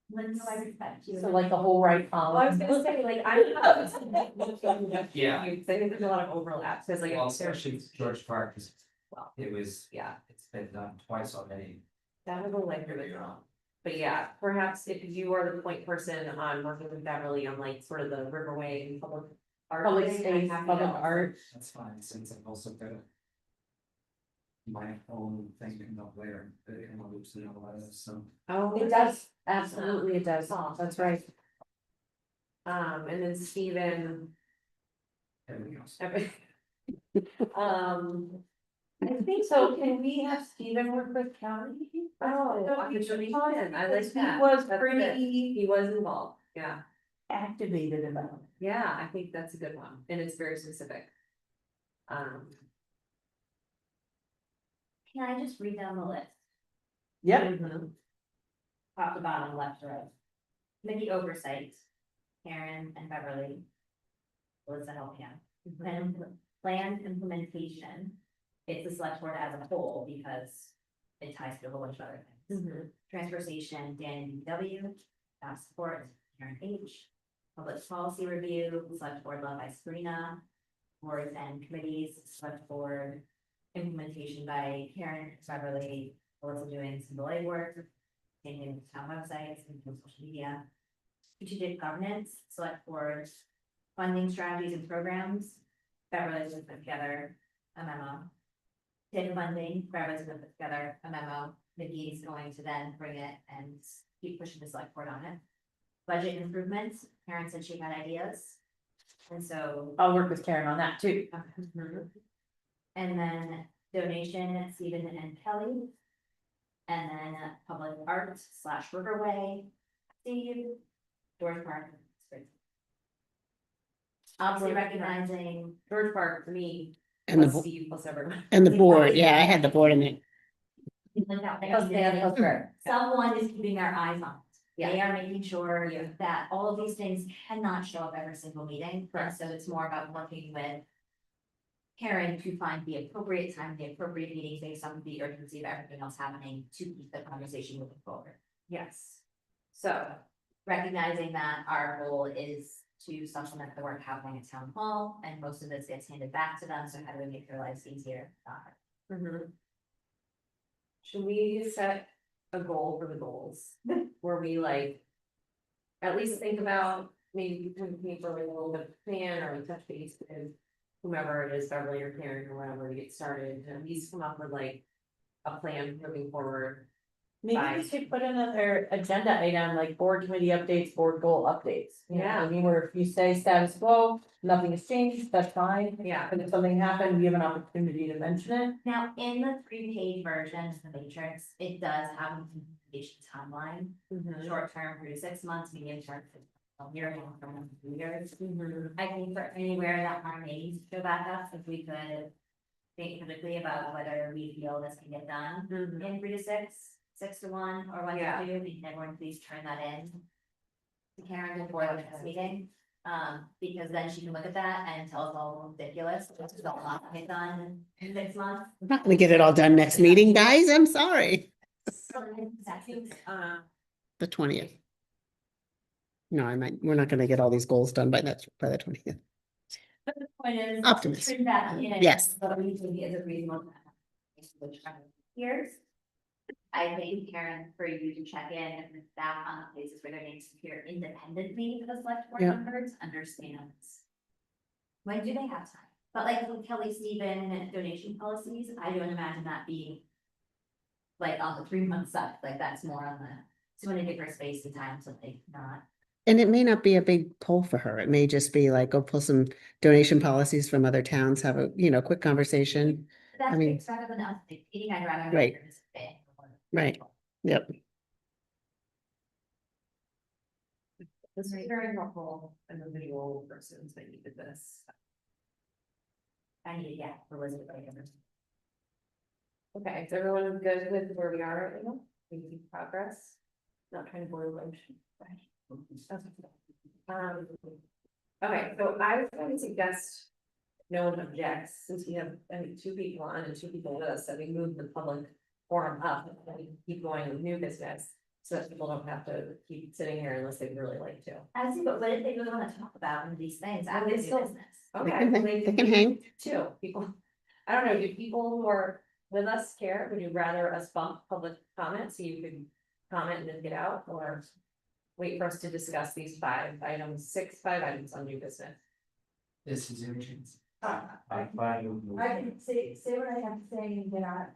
Linda, I respect you. so like the whole right Well, I was column. gonna say, like, I'm. Yeah. I think there's a lot of overlap, because like. Well, there's- especially George Park, 'cause Well, it was, yeah, it's been done twice already. that was a like really wrong. But yeah, perhaps if you are the point person on working with Beverly on like sort of the Riverway and public. art Public thing, I'm space, happy public to- art. That's fine, since I've also got my own thing in up there, in the loops and all that, so. Oh, It does, absolutely it does, that's right. And then Steven. Everything else. I think So can we have Stephen work with Kelly? Oh, opportunity fun, I like He that. was That's good. pretty He was involved, yeah, activated about it. yeah, I think that's a good one, and it's very specific. Can I just read down the list? Yep, Mhm. Top to bottom, left to right. Committee oversight, Karen and Beverly. Melissa helping out. Plan implementation. It's the select board as a whole because it ties to a whole bunch of other things. Mhm. Transfer station, Dan W, staff support, Karen H. Public policy review, select board led by Sabrina. Boards and committees, select board. Implementation by Karen, Beverly, Melissa doing some delay work. Changing town websites and social media. Strategic governance, select board. Funding strategies and programs. Beverly's gonna put together a memo. TID funding, Beverly's gonna put together a memo. Nikki's going to then bring it and keep pushing the select board on it. Budget improvements, Karen said she had ideas. And so I'll work with Karen on that too. and then donation, Stephen and Kelly. And then public art / Riverway, Steve, George Park. Obviously recognizing, George Park, for me, And the, plus Steve, plus everyone. and the board, yeah, I had the board in it. someone is keeping their eyes on it. Yeah. They are making sure that all of these things cannot show up every single meeting, and so it's more about working with. Karen to find the appropriate time, the appropriate meeting based on the urgency of everything else happening to keep the conversation moving forward. Yes. So, Recognizing that our goal is to supplement the work happening at town hall, and most of this gets handed back to them, so how do we make their lives easier? mhm. Should we set a goal for the goals, where we like. At least think about, maybe we for a little bit of plan, or we touch base with whomever it is, Beverly or Karen or whatever, to get started, and at least come up with like. A plan moving forward. Maybe we should put another agenda item like board committee updates, board goal updates. You know what I mean, where if you say status quo, nothing has changed, that's fine. Yeah. But if something happened, we have an opportunity to mention it. Now, in the 3-page version of the matrix, it does have an implementation timeline, Mhm. short term 3 to 6 months, medium term. A year, long term, 2 years. Mhm. I think for anywhere that our names show back up, if we could think critically about whether we feel this can get done Mhm. in 3 to 6, 6 to 1, or 1 Yeah. to 2, we can everyone please turn that in. To Karen before the next meeting, because then she can look at that and tell us all ridiculous, this is a lot to get done in 6 months. I'm not gonna get it all done next meeting, guys, I'm sorry, the 20th. No, we're not gonna get all these goals done by by the 20th. But the point is. Optimist. Turn that in. Yes. But we think is a reasonable. Here's. I think, Karen, for you to check in with that on the places where their names appear independently for the select board Yeah. members, understands. When do they have time? But like with Kelly Stephen donation policies, I don't imagine that being. Like on the 3-month side, like that's more on the, so when they give her space and time, so they not. And it may not be a big poll for her. It may just be like, go pull some donation policies from other towns, have a, quick conversation. That's mean- better than us, like, eating, I'd rather. Right. participate. Right. Yep. This is very helpful individual persons that needed this. I need, yeah, for Elizabeth. Okay, so everyone good with where we are right now? Making progress? Not trying to boil the ocean. Okay, so I was going to suggest no one objects, since we have, I think, 2 people on and 2 people with us, that we move the public forum up and we keep going with new business. So that people don't have to keep sitting here unless they'd really like to. I see, but what if they really wanna talk about one of these things Well, after they the still- business? Okay. can well, hang- they can hang. Too, people, I don't know, do people who are with us care? Would you rather us bump public comment so you could comment and then get out, or wait for us to discuss these 5 items, 5 items on new business? This is your chance. I'm fine with. I can say what I have to say and get out.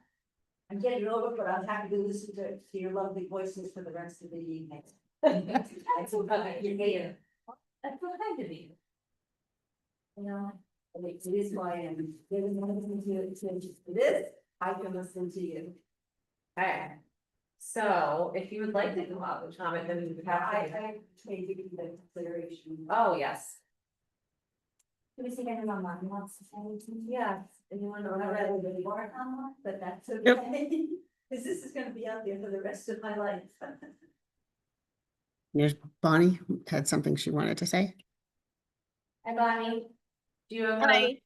I'm getting over, but I'm happy to listen to your lovely voices for the rest of the evening. That's what you're getting. That's what I did. You know, it is why I'm getting one of them to this, I can listen to you. Okay. So if you would like to come up with comment, then we would have. I may give you the consideration. Oh, yes. Do we see anyone online wants to say anything? Yes. Anyone I on don't that? rather really work on one, but that's Yep. okay. Cause this is gonna be out there for the rest of my life. There's Bonnie had something she wanted to say. Hi, Bonnie. Do you have? I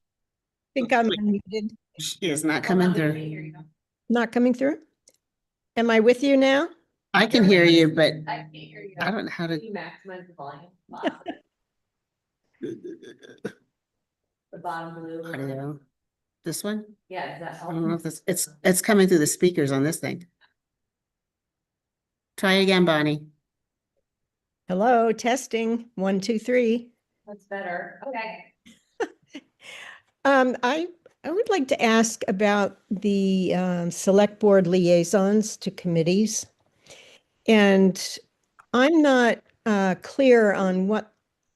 think I'm unmuted, She is not coming through. not coming through. Am I with you now? I can hear you, but I can't hear you. I don't know how to. You maximize the volume. The bottom blue. Audio. This one? Yeah, is that I don't know helpful? if this, it's coming through the speakers on this thing. Try again, Bonnie. Hello, testing, 1, 2, 3. That's better. Okay. I would like to ask about the select board liaisons to committees. And I'm not clear on what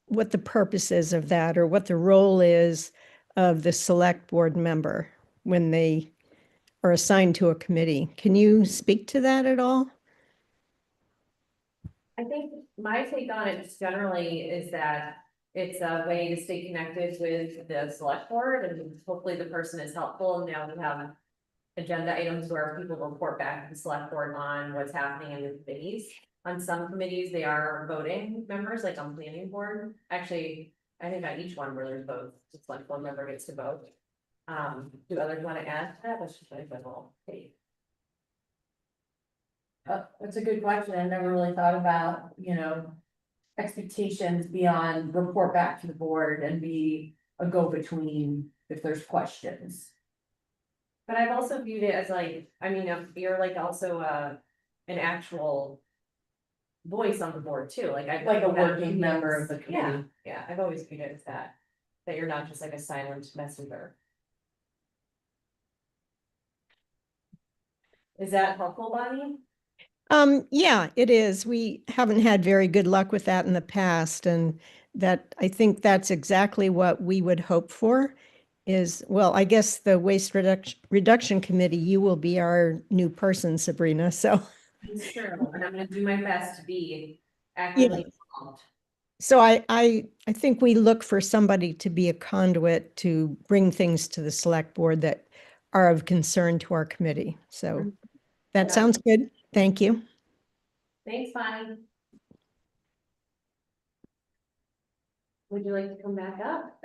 the purpose is of that, or what the role is of the select board member when they are assigned to a committee. Can you speak to that at all? I think my take on it just generally is that it's a way to stay connected with the select board, and hopefully the person is helpful. And now we have agenda items where people report back to the select board on what's happening in the committees. On some committees, they are voting members, like on planning board. Actually, I think on each one where there's votes, the select board member gets to vote. Do others want to add to that? That's just like a little take. That's a good question. I never really thought about, expectations beyond report back to the board and be a go-between if there's questions. But I've also viewed it as like, I mean, you're like also an actual voice on the board too, like I. Like a working member of the Yeah, committee. yeah, I've always viewed it as that you're not just like a silent messenger. Is that helpful, Bonnie? Yeah, it is. We haven't had very good luck with that in the past, and that, I think that's exactly what we would hope for is, well, I guess the Waste Reduction Committee, you will be our new person, Sabrina, so. It's true, and I'm gonna do my best to be actively involved. So I think we look for somebody to be a conduit to bring things to the select board that are of concern to our committee. So that Yeah. sounds good. Thank you. Thanks, Bonnie. Would you like to come back up?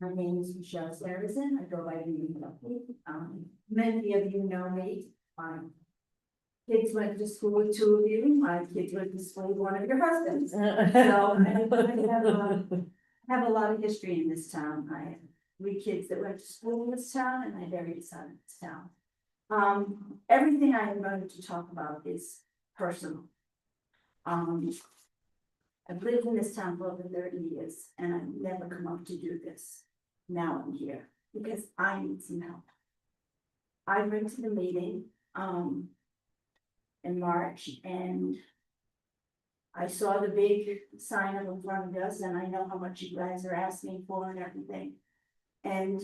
My name is Michelle Saracen, I go by the name of many of you know me, kids went to school with 2 of you, my kids went to school with 1 of your husbands. So I have a lot of history in this town. I have 3 kids that went to school in this town, and I buried a son in this town. Everything I am going to talk about is personal. I've lived in this town for over 30 years, and I've never come up to do this. Now I'm here because I need some help. I went to the meeting in March, and I saw the big sign up in front of us, and I know how much you guys are asking for and everything. And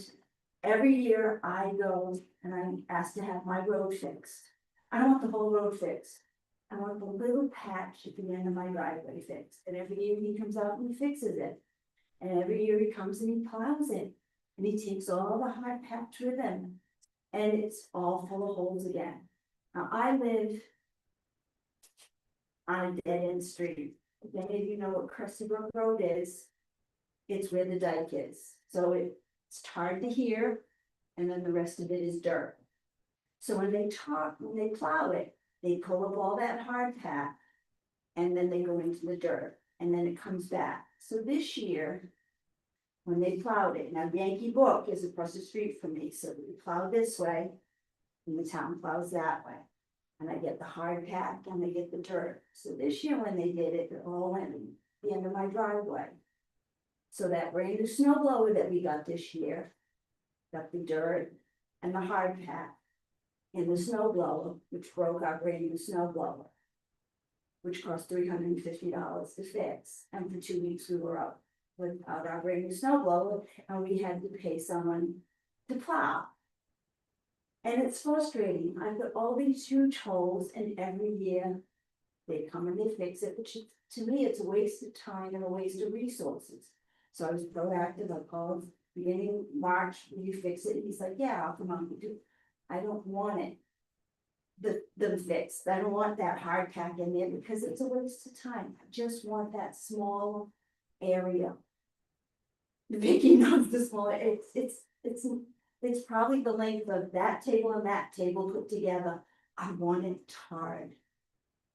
every year I go and I'm asked to have my road fixed. I don't want the whole road fixed. I want the little patch at the end of my driveway fixed. And every year he comes out and he fixes it. And every year he comes and he plows it. And he takes all the hard patch with him. And it's all full of holes again. Now I live on a dead end street. If any of you know what Crescent Brook Road is, it's where the dike is. So it's hard to hear, and then the rest of it is dirt. So when they plow it, they pull up all that hard path, and then they go into the dirt, and then it comes back. So this year, when they plowed it, now Yankee Brook is across the street from me, so we plow this way, and the town plows that way. And I get the hard pack and I get the dirt. So this year when they did it, it all went in the end of my driveway. So that brand new snow blower that we got this year, got the dirt and the hard pack. And the snow blower, which broke our brand new snow blower, which cost $350 to fix. And for 2 weeks we were up without our brand new snow blower, and we had to pay someone to plow. And it's frustrating. I've got all these huge holes, and every year they come and they fix it, which to me, it's a waste of time and a waste of resources. So I was proactive. I called beginning March, will you fix it? And he's like, yeah, I'll come on and do. I don't want it. The fixed. I don't want that hard pack in there because it's a waste of time. I just want that small area. Vicky knows the small, it's probably the length of that table and that table put together. I want it hard.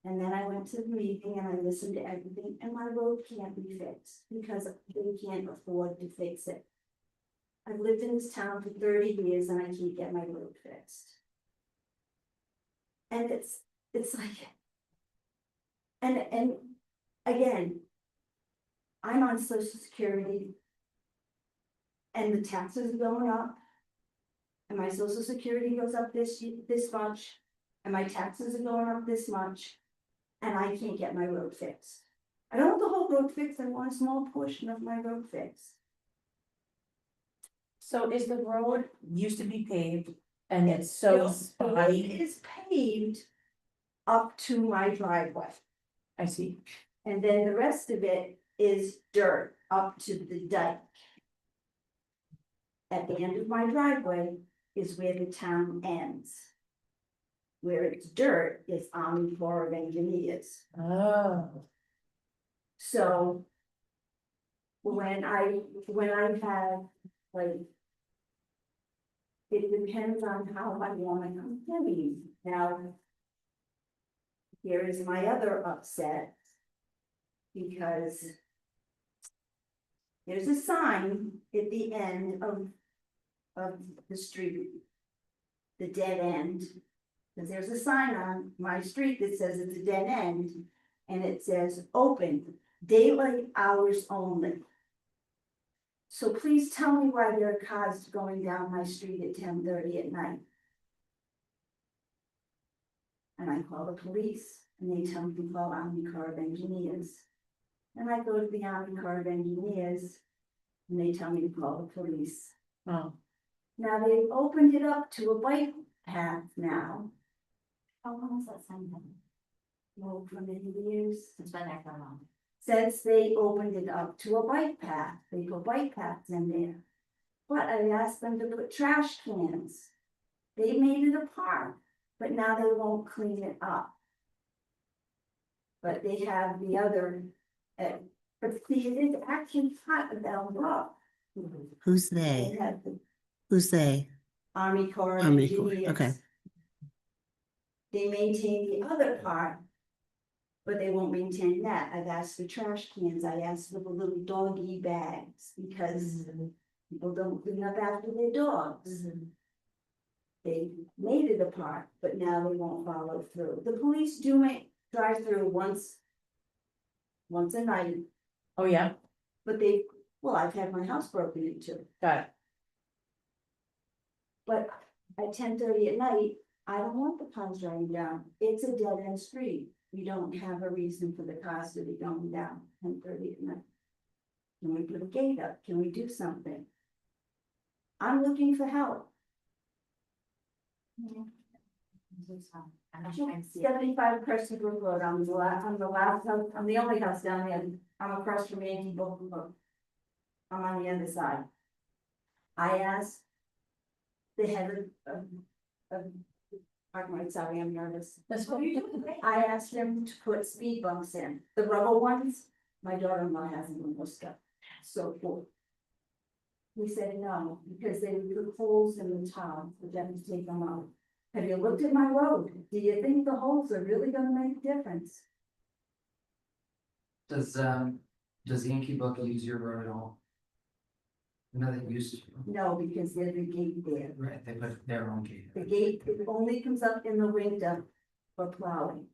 And then I went to the meeting and I listened to everything, and my road can't be fixed because they can't afford to fix it. I've lived in this town for 30 years and I can't get my road fixed. And it's like, and again, I'm on Social Security and the taxes are going up. And my Social Security goes up this much, and my taxes are going up this much, and I can't get my road fixed. I don't want the whole road fixed, I want a small portion of my road fixed. So is the road used to be paved and it's so The road spotty? is paved up to my driveway, I see. and then the rest of it is dirt up to the dike. At the end of my driveway is where the town ends. Where it's dirt is Army Corps of Engineers. Oh, So when I have, like, it depends on how I want to complain. Now, here is my other upset, because there's a sign at the end of the street, the dead end. Because there's a sign on my street that says it's a dead end, and it says open, daylight hours only. So please tell me why there are cars going down my street at 10:30 at night. And I call the police, and they tell me to call Army Corps of Engineers. And I go to the Army Corps of Engineers, and they tell me to call the police. oh, Now they've opened it up to a bike path now. How long has that sign been? Well, for many years, It's been there for a long. since they opened it up to a bike path, they put bike paths in there. But I asked them to put trash cans. They made it a park, but now they won't clean it up. But they have the other, but see, it is actually part of Elm Brook. Who's They they? have the Who's they? Army Corps of Army Corps, Engineers. okay. They maintain the other part, but they won't maintain that. I've asked for trash cans, I asked for the little doggy bags, because people don't clean up after their dogs. They made it a park, but now they won't follow through. The police do drive through once a night, oh, yeah, but I've had my house broken into. got it. But at 10:30 at night, I don't want the cars driving down. It's a dead end street. We don't have a reason for the cars to be going down 10:30 at night. Can we put a gate up? Can we do something? I'm looking for help. I'm not trying to see. 75 Crescent Brook Road, I'm the last house, I'm the only house down there, I'm across from Yankee Brook Road. I'm on the other side. I asked the head of I'm right, sorry, I'm nervous. That's what I asked him to put speed bumps in, the rubber ones, my daughter-in-law has them in those stuff, so cool. He said no, because they would put holes in the tile, for them to take them out. Have you looked at my road? Do you think the holes are really gonna make a difference? Does Yankee Book use your road at all? No, they used to, No, because there's a gate there. right, they put their own gate. The gate, it only comes up in the winter for plowing.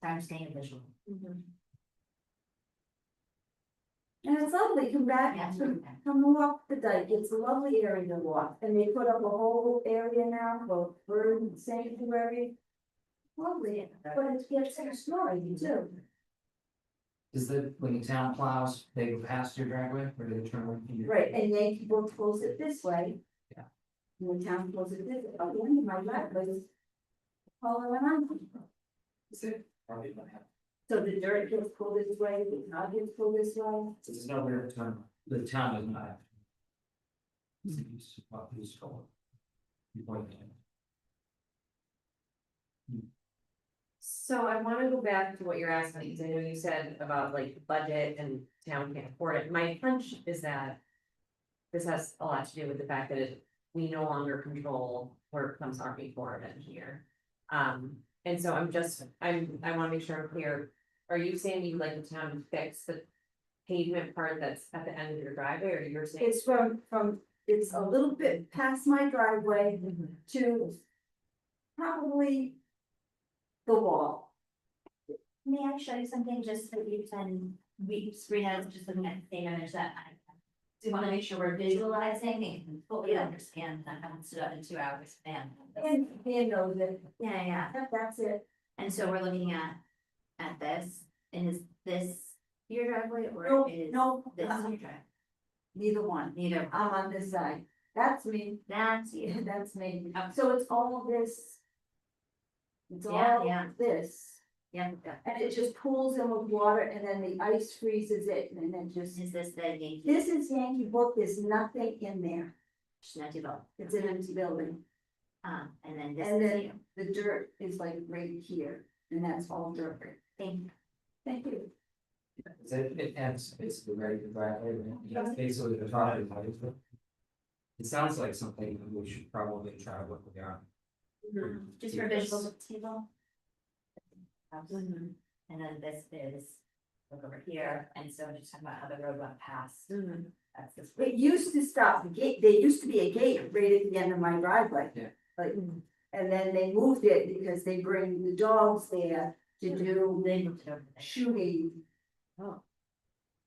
I'm staying visual. And it's lovely, come back, Yeah. come walk the dike, it's a lovely area to walk, and they put up a whole area now for bird sanctuary. Lovely, but it gets snowy too. When the town plows, they go past your driveway, or do they turn around? Right, and Yankee Book pulls it this way. Yeah. And the town pulls it this way, oh, the end of my driveway is all around. Is it? Probably don't have. So the dirt gets pulled this way, the mud gets pulled this way. So there's no real turn, the town does not have. It's used for. You point it. So I wanna go back to what you're asking, because I know you said about like the budget and town can't afford it. My hunch is that. This has a lot to do with the fact that we no longer control where it comes Army Corps of Engineer. And so I wanna make sure I'm clear. Are you saying you'd like the town to fix the pavement part that's at the end of your driveway, or you're saying? It's from, it's a little bit past my driveway to probably the wall. May I show you something just so you can, Sabrina is just looking at the same image that I. Do want to make sure we're visualizing and fully understand that haven't stood up in 2 hours, man. And knows it, Yeah. that's it. And so we're looking at this, and is this your driveway No, or is no, this your driveway? neither one. Neither. I'm on this side. That's me. That's you. Yeah, that's me. Okay. So it's all this. It's Yeah, all yeah. this, Yeah. and it just pools in with water and then the ice freezes it and then just. Is this the Yankee? This is Yankee Book, there's nothing in there. Schnetty Bowl. It's an empty building. And then this And is then you. the dirt is like right here, and that's all dirt. Thank you. Thank you. It ends basically right in the driveway, that's basically the driveway. It sounds like something we should probably try to look at. Just for visual table. And then this is, look over here, and so just talking about how the road went past. That's this. It used to stop, the gate, there used to be a gate right at the end of my driveway. Yeah. Like, and then they moved it because they bring the dogs there to do They moved it over there. shooting. Oh.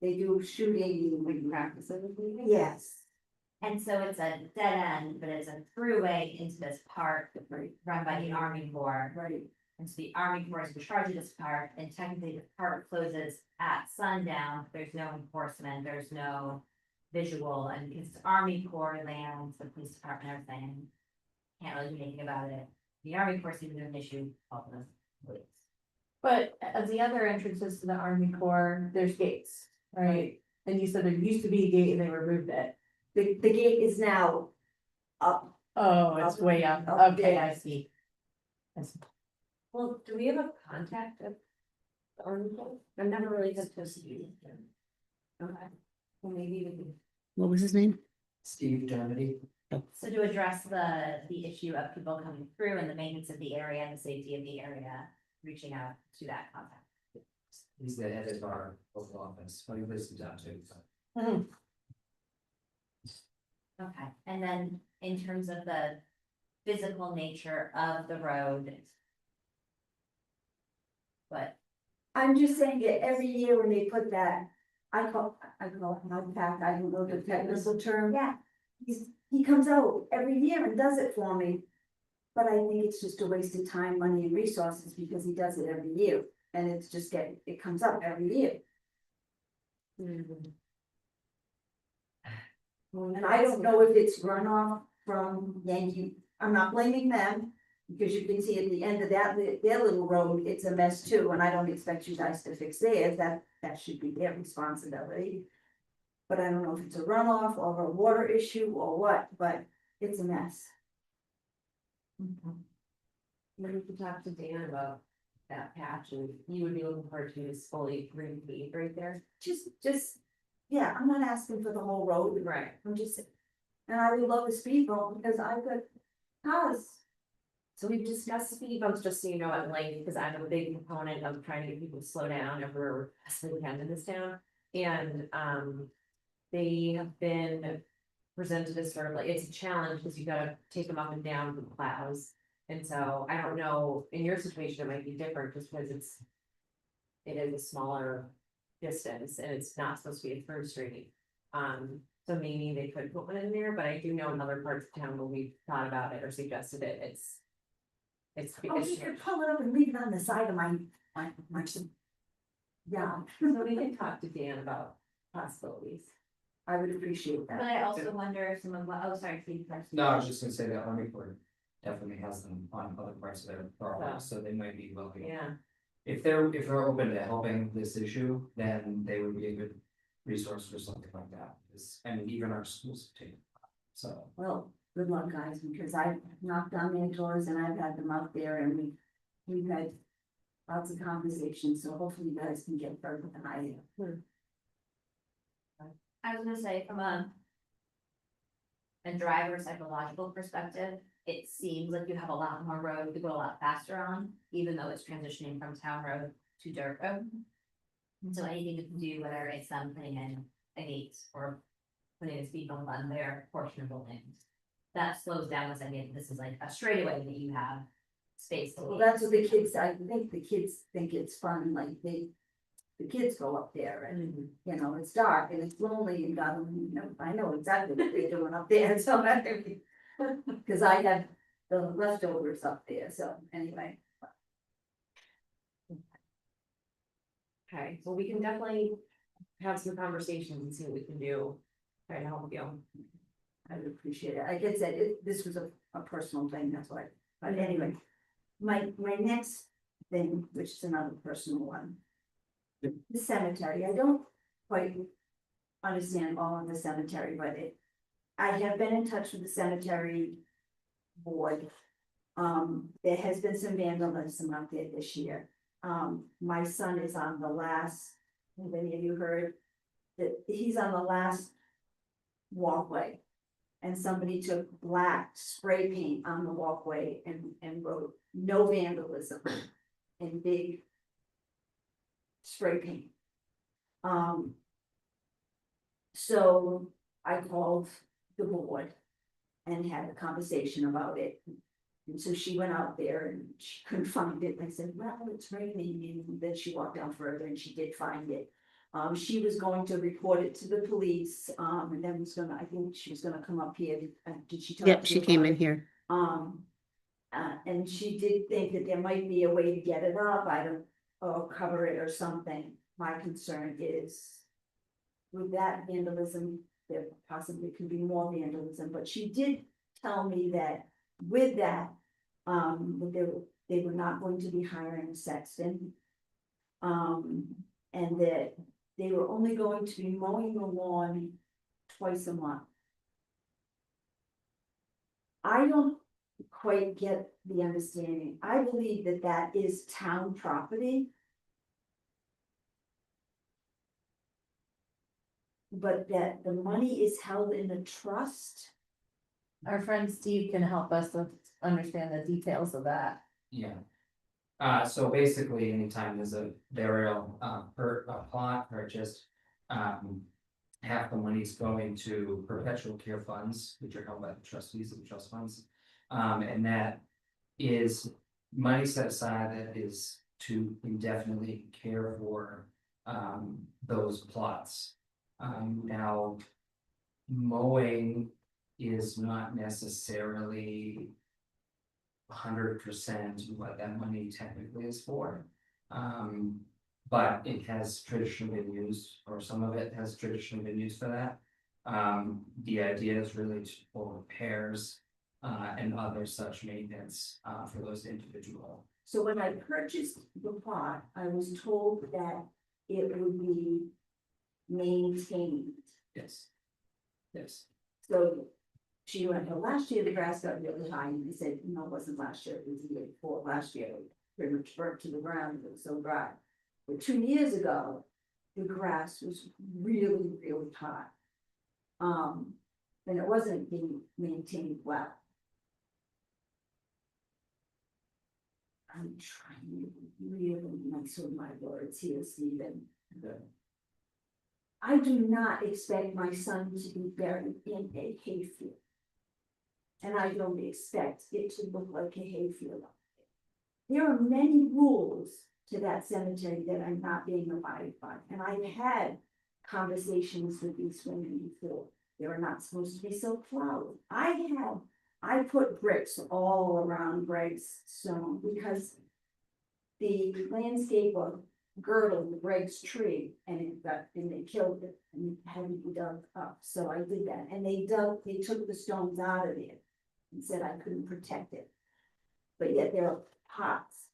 They do shooting. We practice it. Yes. And so it's a dead end, but it's a throughway into this park run by the Army Corps. Right. And so the Army Corps is in charge of this park, and technically the park closes at sundown. There's no enforcement, there's no visual, and because it's Army Corps lands, the police department, everything. Can't really do anything about it. The Army Corps seems to have an issue, all of us, police. But at the other entrances to the Army Corps, there's gates, right? And you said there used to be a gate and they removed it. The gate is now up. Oh, it's way up. Up Okay, there. I see. I see. Well, do we have a contact of? the Army Corps? I've never really had to see them. Okay, well, maybe we can. What was his name? Steve Dermody. So to address the issue of people coming through and the maintenance of the area and the safety of the area, reaching out to that contact. He's the head of our local office, but he lives in town too. Okay, and then in terms of the physical nature of the road. But I'm just saying that every year when they put that, I call it mud pack, I don't know the technical term. yeah, He comes out every year and does it for me. But I think it's just a waste of time, money and resources because he does it every year and it's just it comes up every year. And I don't know if it's runoff from Yankee, I'm not blaming them. Because you can see at the end of that, their little road, it's a mess too, and I don't expect you guys to fix theirs, that should be their responsibility. But I don't know if it's a runoff or a water issue or what, but it's a mess. Maybe we could talk to Dan about that patch, and you would be looking forward to this fully green paved right there. Just, yeah, I'm not asking for the whole road, Right. I'm just, and I would love a speed bump because I've got cars. So we've discussed speed bumps, just so you know, at length, because I'm a big proponent of trying to get people to slow down everywhere we possibly can in this town. And, they have been presented as sort of like, it's a challenge, because you gotta take them up and down with plows. And so I don't know, in your situation, it might be different, just because it is a smaller distance, and it's not supposed to be a third street. So maybe they could put one in there, but I do know in other parts of town where we've thought about it or suggested it, it's. Oh, you could pull it up and leave it on the side of my. Yeah, So we can talk to Dan about possibilities. I would appreciate But that. I also wonder if some of, oh, sorry, Steve first. No, I was just gonna say that Army Corps definitely has them on other parts of their property, so they might be looking. Yeah, If they're open to helping this issue, then they would be a good resource for something like that, because, I mean, even our schools take. So, Well, good luck, guys, because I've knocked on their doors and I've had them out there and we've had lots of conversations, so hopefully you guys can get further than I am. I was gonna say, from a driver psychological perspective, it seems like you have a lot more road to go a lot faster on, even though it's transitioning from town road to dirt road. And so anything you can do, whether it's putting in a gate or putting a speed bump on their portion of the land, that slows down this idea that this is like a straightaway that you have space to. Well, that's what the kids, I think the kids think it's fun, like the kids go up there and, you know, it's dark and it's lonely and God, you know, I know exactly what they're doing up there, so I mean, cause I have the leftovers up there, so anyway. okay, well, we can definitely have some conversations and see what we can do, try to help you. I would appreciate it. Like I said, this was a personal thing, that's why, but anyway. My next thing, which is another personal one. The cemetery, I don't quite understand all of the cemetery, but I have been in touch with the cemetery board. There has been some vandalism out there this year. My son is on the last, have any of you heard? That he's on the last walkway. And somebody took black spray paint on the walkway and wrote no vandalism in big spray paint. So I called the board and had a conversation about it. And so she went out there and she couldn't find it. I said, well, it's raining. And then she walked down further and she did find it. She was going to report it to the police, and then I think she was gonna come up here. Did she talk? Yep, to she you came about in it? here. And she did think that there might be a way to get it up, or cover it or something. My concern is with that vandalism, there possibly could be more vandalism, but she did tell me that with that, that they were not going to be hiring a sexton. And that they were only going to be mowing the lawn twice a month. I don't quite get the understanding. I believe that that is town property. But that the money is held in a trust. Our friend Steve can help us understand the details of that. yeah. So basically, anytime there's a burial, a plot purchased, half the money's going to perpetual care funds, which are held by the trustees of the trust funds. And that is money set aside that is to indefinitely care for, those plots. Now, mowing is not necessarily 100% what that money technically is for. But it has traditionally been used, or some of it has traditionally been used for that. The idea is really for repairs, and other such maintenance, for those individual. So when I purchased the plot, I was told that it would be maintained. Yes. Yes. So she went, well, last year the grass got really high, and they said, no, it wasn't last year, it was the year before, last year, it pretty much burnt to the ground, it was so dry. But 2 years ago, the grass was really, really high. And it wasn't being maintained well. I'm trying to be really nice with my words here, Stephen. I do not expect my son to be buried in a hayfield. And I don't expect it to look like a hayfield. There are many rules to that cemetery that are not being abided by, and I've had conversations with these women before. They were not supposed to be so plowed. I put bricks all around Greg's stone because the landscaper girdled Greg's tree and they killed it and it had to be dug up. So I did that, and they took the stones out of there and said I couldn't protect it. But yet there are pots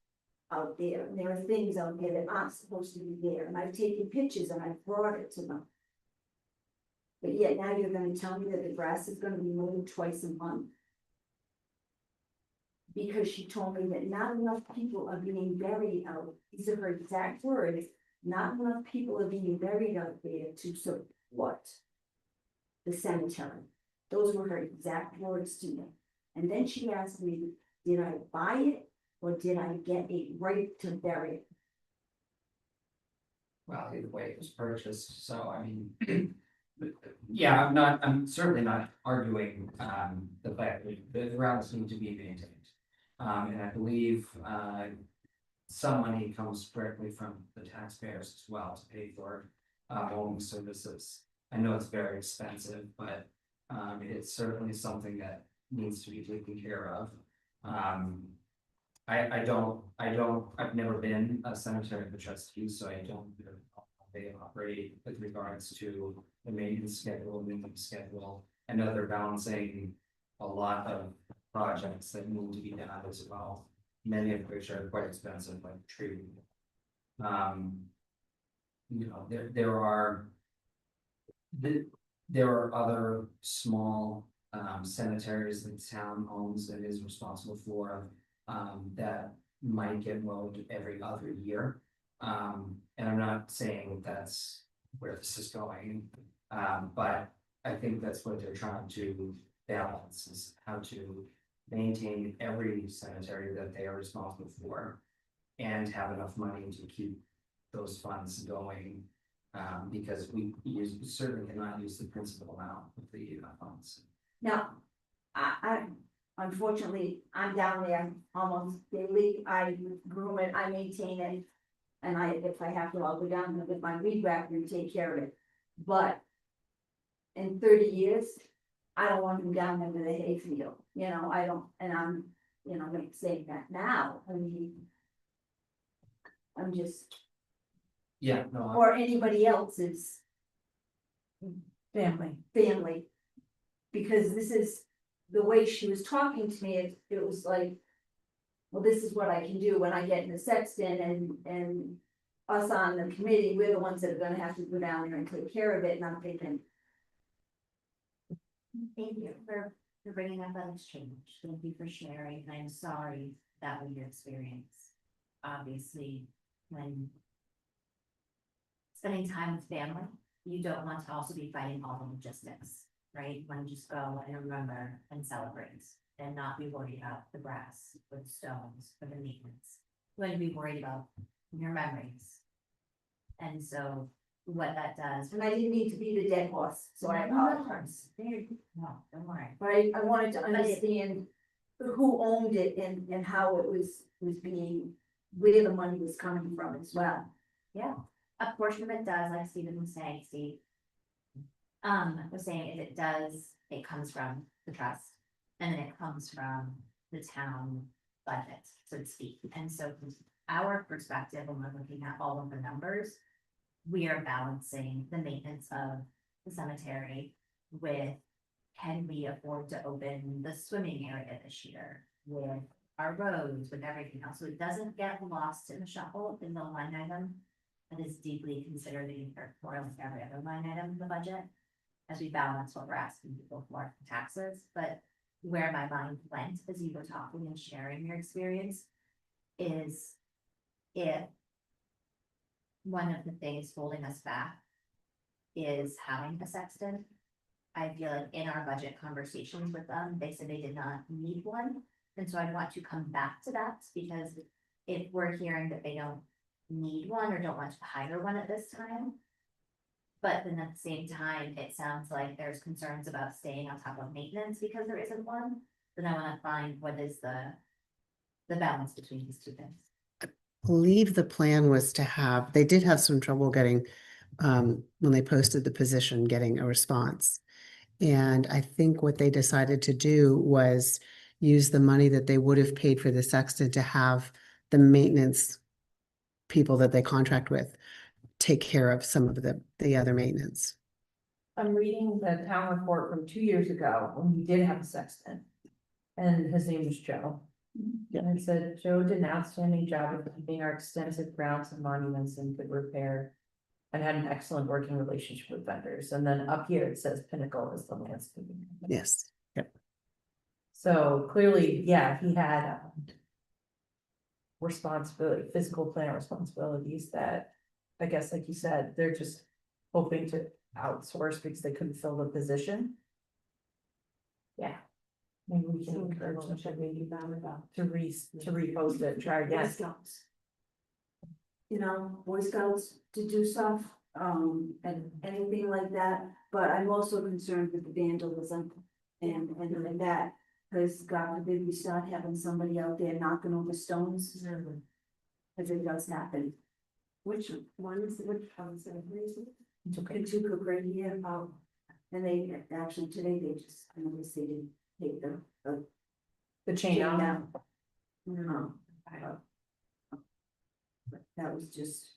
out there, and there are things out there that aren't supposed to be there, and I've taken pictures and I've brought it to them. But yet now you're gonna tell me that the grass is gonna be mowed twice a month? Because she told me that not enough people are being buried out, these are her exact words, not enough people are being buried out there to support the cemetery. Those were her exact words to me. And then she asked me, did I buy it or did I get a right to bury it? Well, either way, it was purchased, so I mean. Yeah, I'm certainly not arguing, the fact that the grounds need to be maintained. And I believe, some money comes directly from the taxpayers as well to pay for, home services. I know it's very expensive, but, it's certainly something that needs to be taken care of. I've never been a cemetery of a trustee, so I don't know how they operate with regards to the maintenance schedule. I know they're balancing a lot of projects that need to be done as well, many of which are quite expensive, like tree. There are other small cemeteries that the town owns and is responsible for, that might get mowed every other year. And I'm not saying that's where this is going, but I think that's what they're trying to balance, is how to maintain every cemetery that they are responsible for and have enough money to keep those funds going. Because we certainly cannot use the principal amount of the funds. Now, I unfortunately, I'm down there almost daily, I groom it, I maintain it. And if I have to, I'll go down there with my weed whacker and take care of it, but. In 30 years, I don't want them down there with a hayfield, I don't, and I'm, like saying that now, I mean. I'm just, Yeah, no, or anybody else's Family. family. Because this is, the way she was talking to me, it was like, well, this is what I can do when I get in the sexton and us on the committee, we're the ones that are gonna have to go down there and take care of it, and I'm thinking, Thank you for bringing up that exchange. Thank you for sharing. And I'm sorry that was your experience. Obviously, when spending time with family, you don't want to also be fighting all the logistics, right? You want to just go and remember and celebrate and not be worried about the grass or the stones or the maintenance. You want to be worried about your memories. And so what that does. and I didn't mean to be the dead horse, so I apologize. No, don't worry. But I wanted to understand who owned it and how it was being, where the money was coming from as well. Yeah, a portion of it does, like Stephen was saying, Steve. Was saying it comes from the trust, and then it comes from the town budget, so to speak. And so from our perspective, when we're looking at all of the numbers, we are balancing the maintenance of the cemetery with, can we afford to open the swimming area this year with our roads, with everything else, so it doesn't get lost in the shuffle in the line item that is deeply considered in for every other line item in the budget. as we balance what we're asking people for taxes, but where my mind went as you were talking and sharing your experience is if one of the things holding us back is having a sexton. I feel like in our budget conversations with them, they said they did not need one. And so I want to come back to that because if we're hearing that they don't need one or don't want to hire one at this time. But then at the same time, it sounds like there's concerns about staying on top of maintenance because there isn't one. Then I want to find what is the balance between these two things. Believe the plan was to have, they did have some trouble getting, when they posted the position, getting a response. And I think what they decided to do was use the money that they would have paid for the sexton to have the maintenance people that they contract with take care of some of the other maintenance. I'm reading the town report from 2 years ago when we did have a sexton. And his name was Joe. And it said, Joe did an outstanding job of keeping our extensive grounds and monuments in good repair. And had an excellent working relationship with vendors. And then up here it says Pinnacle is the landscaping company. Yes. Yep. So clearly, yeah, he had responsibility, physical plant responsibilities that, I guess, like you said, they're just hoping to outsource because they couldn't fill the position. Yeah. Maybe we can encourage them to repost it, try Boy again. Scouts. You know, Boy Scouts to do stuff, and anything like that, but I'm also concerned with the vandalism and that. Cause God forbid we start having somebody out there knocking over stones. Cause it does happen. Which ones, which ones are crazy? It's okay. The two cook right here, and they, actually today they just, I noticed they didn't take The chain out. down. No. But that was just,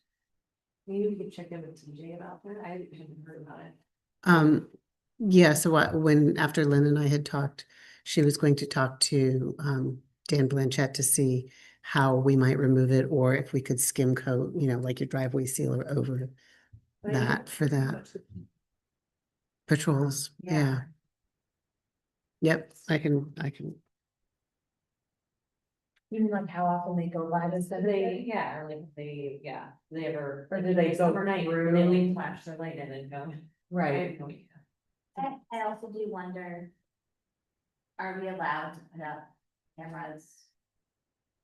Maybe we could check in with TJ about that. I hadn't heard about it. Yeah, so when, after Lynn and I had talked, she was going to talk to, Dan Blanchett to see how we might remove it, or if we could skim coat, like your driveway sealer over that for that. Patrols, yeah. Yep, I can, Even like how often they go live instead They, yeah, or like they ever. Or do they go overnight, through? they leave, flash their light in and go. I Right. have no idea. I also do wonder. Are we allowed to put up cameras?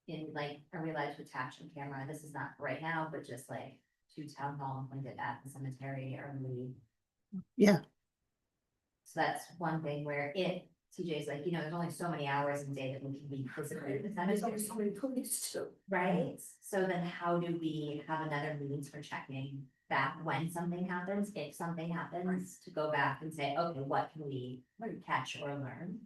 Are we allowed to attach a camera? This is not right now, but just like to town hall, pointed at the cemetery, or we. yeah, So that's one thing where TJ's like, there's only so many hours in the day that we can be physically at the there's cemetery, only so many police too. right? So then how do we have another means for checking back when something happens, if something happens, to go back and say, okay, what can we catch or learn?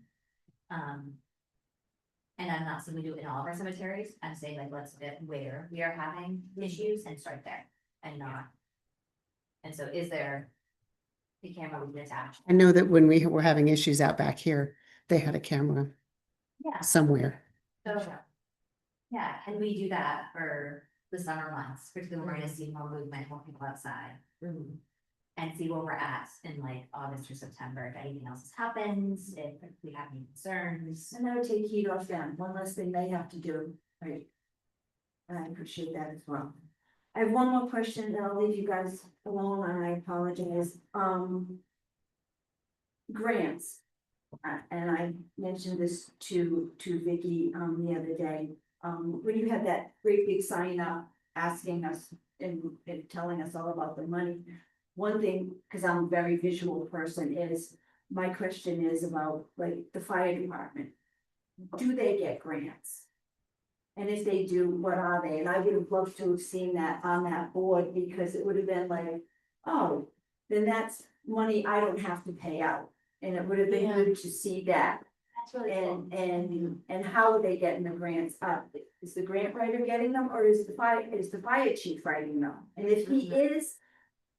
And I'm not saying we do it in all of our cemeteries, I'm saying like, let's look at where we are having issues and start there and not. And so is there the camera we can attach? I know that when we were having issues out back here, they had a camera Yeah. somewhere. So, yeah, can we do that for the summer months, particularly when we're gonna see more movement, more people outside? And see where we're at in like August or September, if anything else has happened, if we have any concerns. And I would take heat off them, one less thing they have to do, right? And I appreciate that as well. I have one more question, and I'll leave you guys alone, and I apologize, grants. And I mentioned this to Vicky, the other day, when you had that great big sign up asking us and telling us all about the money. One thing, because I'm a very visual person, is, my question is about like the fire department. Do they get grants? And if they do, what are they? And I would have loved to have seen that on that board, because it would have been like, oh, then that's money I don't have to pay out. And it would have been good to see that. That's really cool. And how are they getting the grants up? Is the grant writer getting them, or is the fire chief writing them? And if he is,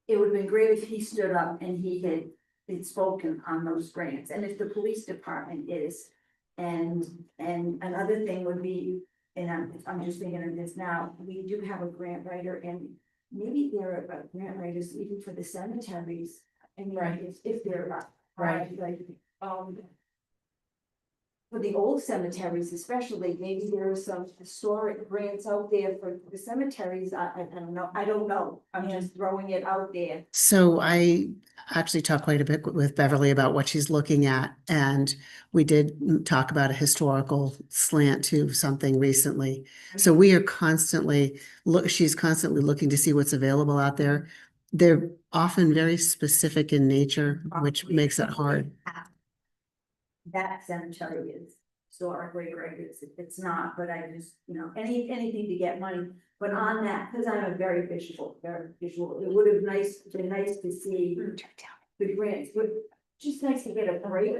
it would have been great if he stood up and he had spoken on those grants, and if the police department is. And another thing would be, and I'm just thinking of this now, we do have a grant writer, and maybe there are grant writers even for the cemeteries. I mean, Right. if they're not. Right. Like, for the old cemeteries especially, maybe there are some historic grants out there for the cemeteries, I don't know, I'm just throwing it out there. So I actually talked quite a bit with Beverly about what she's looking at, and we did talk about a historical slant to something recently. So we are constantly she's constantly looking to see what's available out there. They're often very specific in nature, which makes it hard. That cemetery is historically great, it's not, but I just, anything to get money. But on that, because I'm a very visual, it would have been nice to see the grants, but just nice to get a break.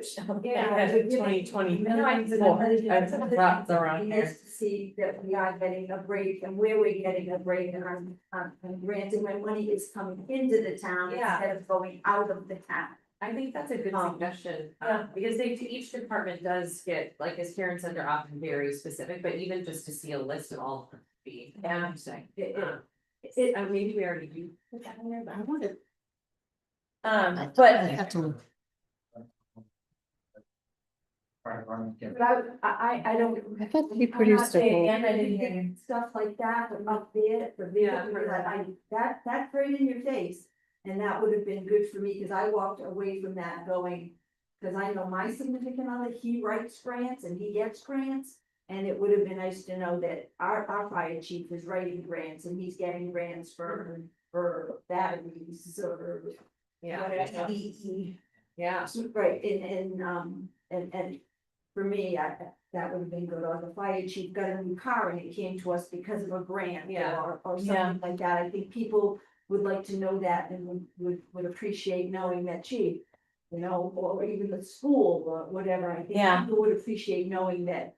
Yeah, 2020. No, I- That's around here. Nice to see that we are getting a break and where we're getting a break and I'm granting my money is coming into the town Yeah. instead of going out of the town. I think that's a good suggestion, yeah. because each department does get, like, as Karen said, they're often very specific, but even just to see a list of all of them would be interesting. Maybe we already do. put that in there, but- I wanted. But I have to look. But I don't. I thought you I'm produced not a whole- saying And I didn't hear anything, stuff like that, but up there, the video, Yeah. that's right in your face. And that would have been good for me, cause I walked away from that going, cause I know my significant other, he writes grants and he gets grants. And it would have been nice to know that our fire chief is writing grants and he's getting grants for batteries or Yeah, whatever. yeah, Right, and for me, that would have been good, or the fire chief got a new car and it came to us because of a grant. Yeah. Or Yeah. something like that, I think people would like to know that and would appreciate knowing that, gee. Or even the school or whatever, I think Yeah. people would appreciate knowing that.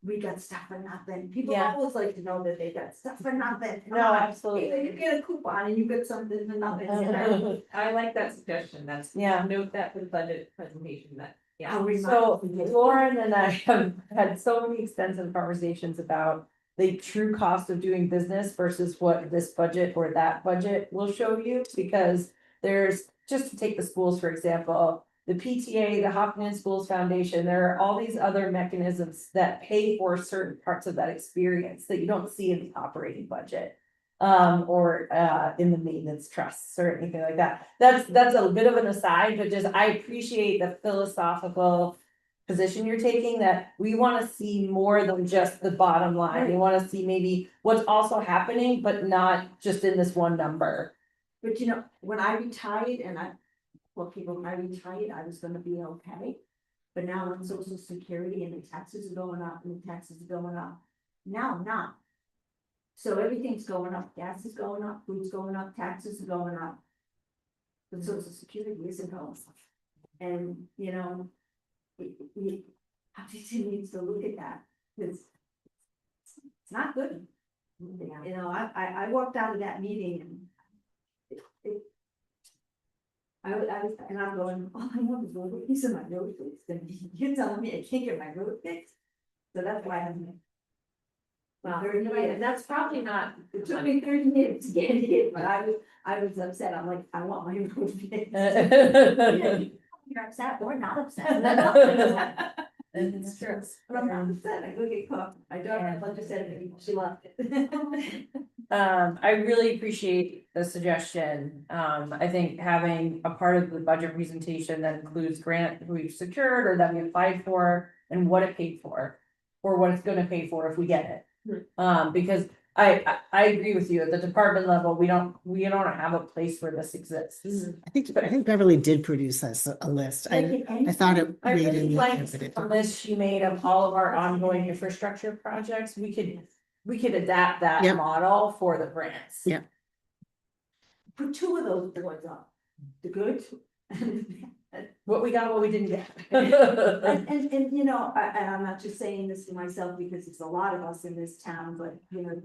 We got stuff for nothing, people Yeah. always like to know that they got stuff for nothing. Come No, on. absolutely. You get a coupon and you get something for nothing. I like that suggestion, that's. Yeah. Note that for the budget presentation, that, yeah. I'll remind So you. Lauren and I have had so many extensive conversations about the true cost of doing business versus what this budget or that budget will show you, because there's, just to take the schools, for example, the PTA, the Hopkins Schools Foundation, there are all these other mechanisms that pay for certain parts of that experience that you don't see in the operating budget. Or in the maintenance trusts or anything like that. That's a bit of an aside, but just I appreciate the philosophical position you're taking, that we want to see more than just the bottom line. We want to see maybe what's also happening, but not just in this one number. But when I retired when I retired, I was gonna be okay. But now on social security and the taxes are going up and the taxes are going up, now I'm not. So everything's going up, gas is going up, food's going up, taxes are going up. But social security isn't going up. And, obviously needs to look at that, because it's not good. I walked out of that meeting and I was, and I'm going, oh, I know, there's a piece of my road fixed, and you're telling me I can't get my road fixed? So that's why I'm. Well, 30 you're right, years. and that's probably not. It took me 30 years to get it, but I was upset, I'm like, I want my road fixed. You're upset, we're not upset. It's true. But I'm not upset, I go get coffee, my daughter had lunch, I said, she loved it. I really appreciate the suggestion. I think having a part of the budget presentation that includes grant we've secured or that we applied for and what it paid for. Or what it's gonna pay for if we get it. Because I agree with you, at the department level, we don't have a place where this exists. I think Beverly did produce us a list. I thought it. I made really in like there, but it the didn't. list she made of all of our ongoing infrastructure projects, we could adapt that Yep. model for the grants. Yeah. Put two of those boards up, the good. What we got, what we didn't get. And I'm not just saying this to myself because there's a lot of us in this town, but you're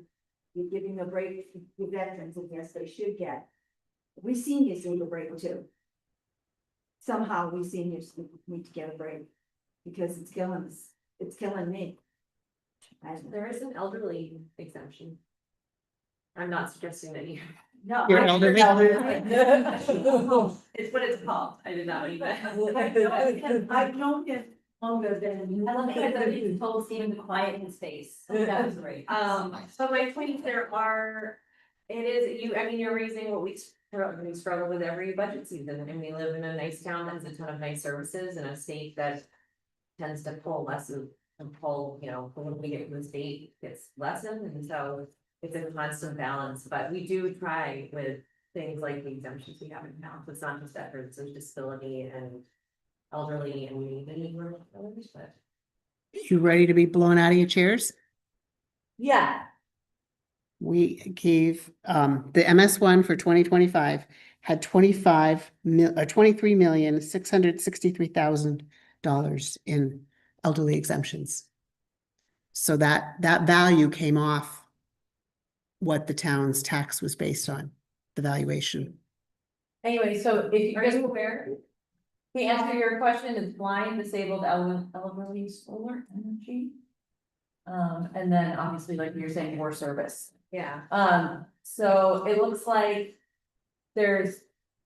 giving a break to veterans, and yes, they should get. We seniors need a break too. Somehow we seniors need to get a break because it's killing us, it's killing me. There is an elderly exemption. I'm not suggesting that you No. You're I- elderly? It's what it's called. I did not mean that. I've known him longer than. I love it because everybody's told Stephen to quiet his face. That was great. So my point, it is, I mean, you're raising what we struggle with every budget season, and we live in a nice town that has a ton of nice services and a state that tends to pull less of, and pull, when we get from the state, gets lessened, and so it's a constant balance, but we do try with things like the exemptions we have in town. So it's not just veterans, there's disability and elderly, and we need more others, but. You ready to be blown out of your chairs? Yeah. We gave, the MS one for 2025 had 23,663,000 in elderly exemptions. So that value came off what the town's tax was based on, the valuation. Anyway, so if Are you aware? The answer to your question is blind, disabled, elderly, solar energy. and then obviously, like you're saying, more service. Yeah. So it looks like there's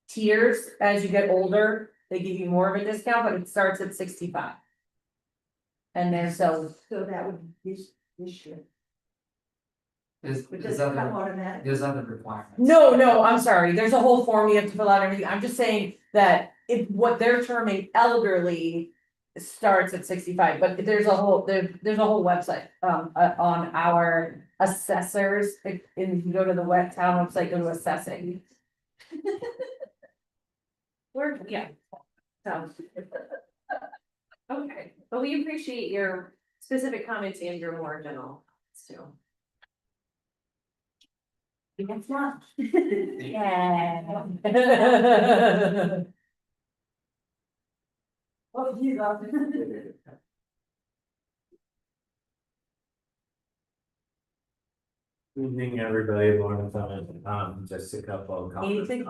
tiers as you get older, they give you more of a discount, but it starts at 65. And there's So that would be this year. Is Because that it's the, automatic. there's other requirements? no, I'm sorry, there's a whole form you have to fill out and everything, I'm just saying that if what they're terming elderly. Starts at 65, but there's a whole website on our assessors, if you go to the town website, go to assessing. Yeah. So. Okay, but we appreciate your specific comments and your more general too. It's not. Yeah. Oh, you got it. Evening, everybody, Lauren Summit, just a couple of comments. Anything?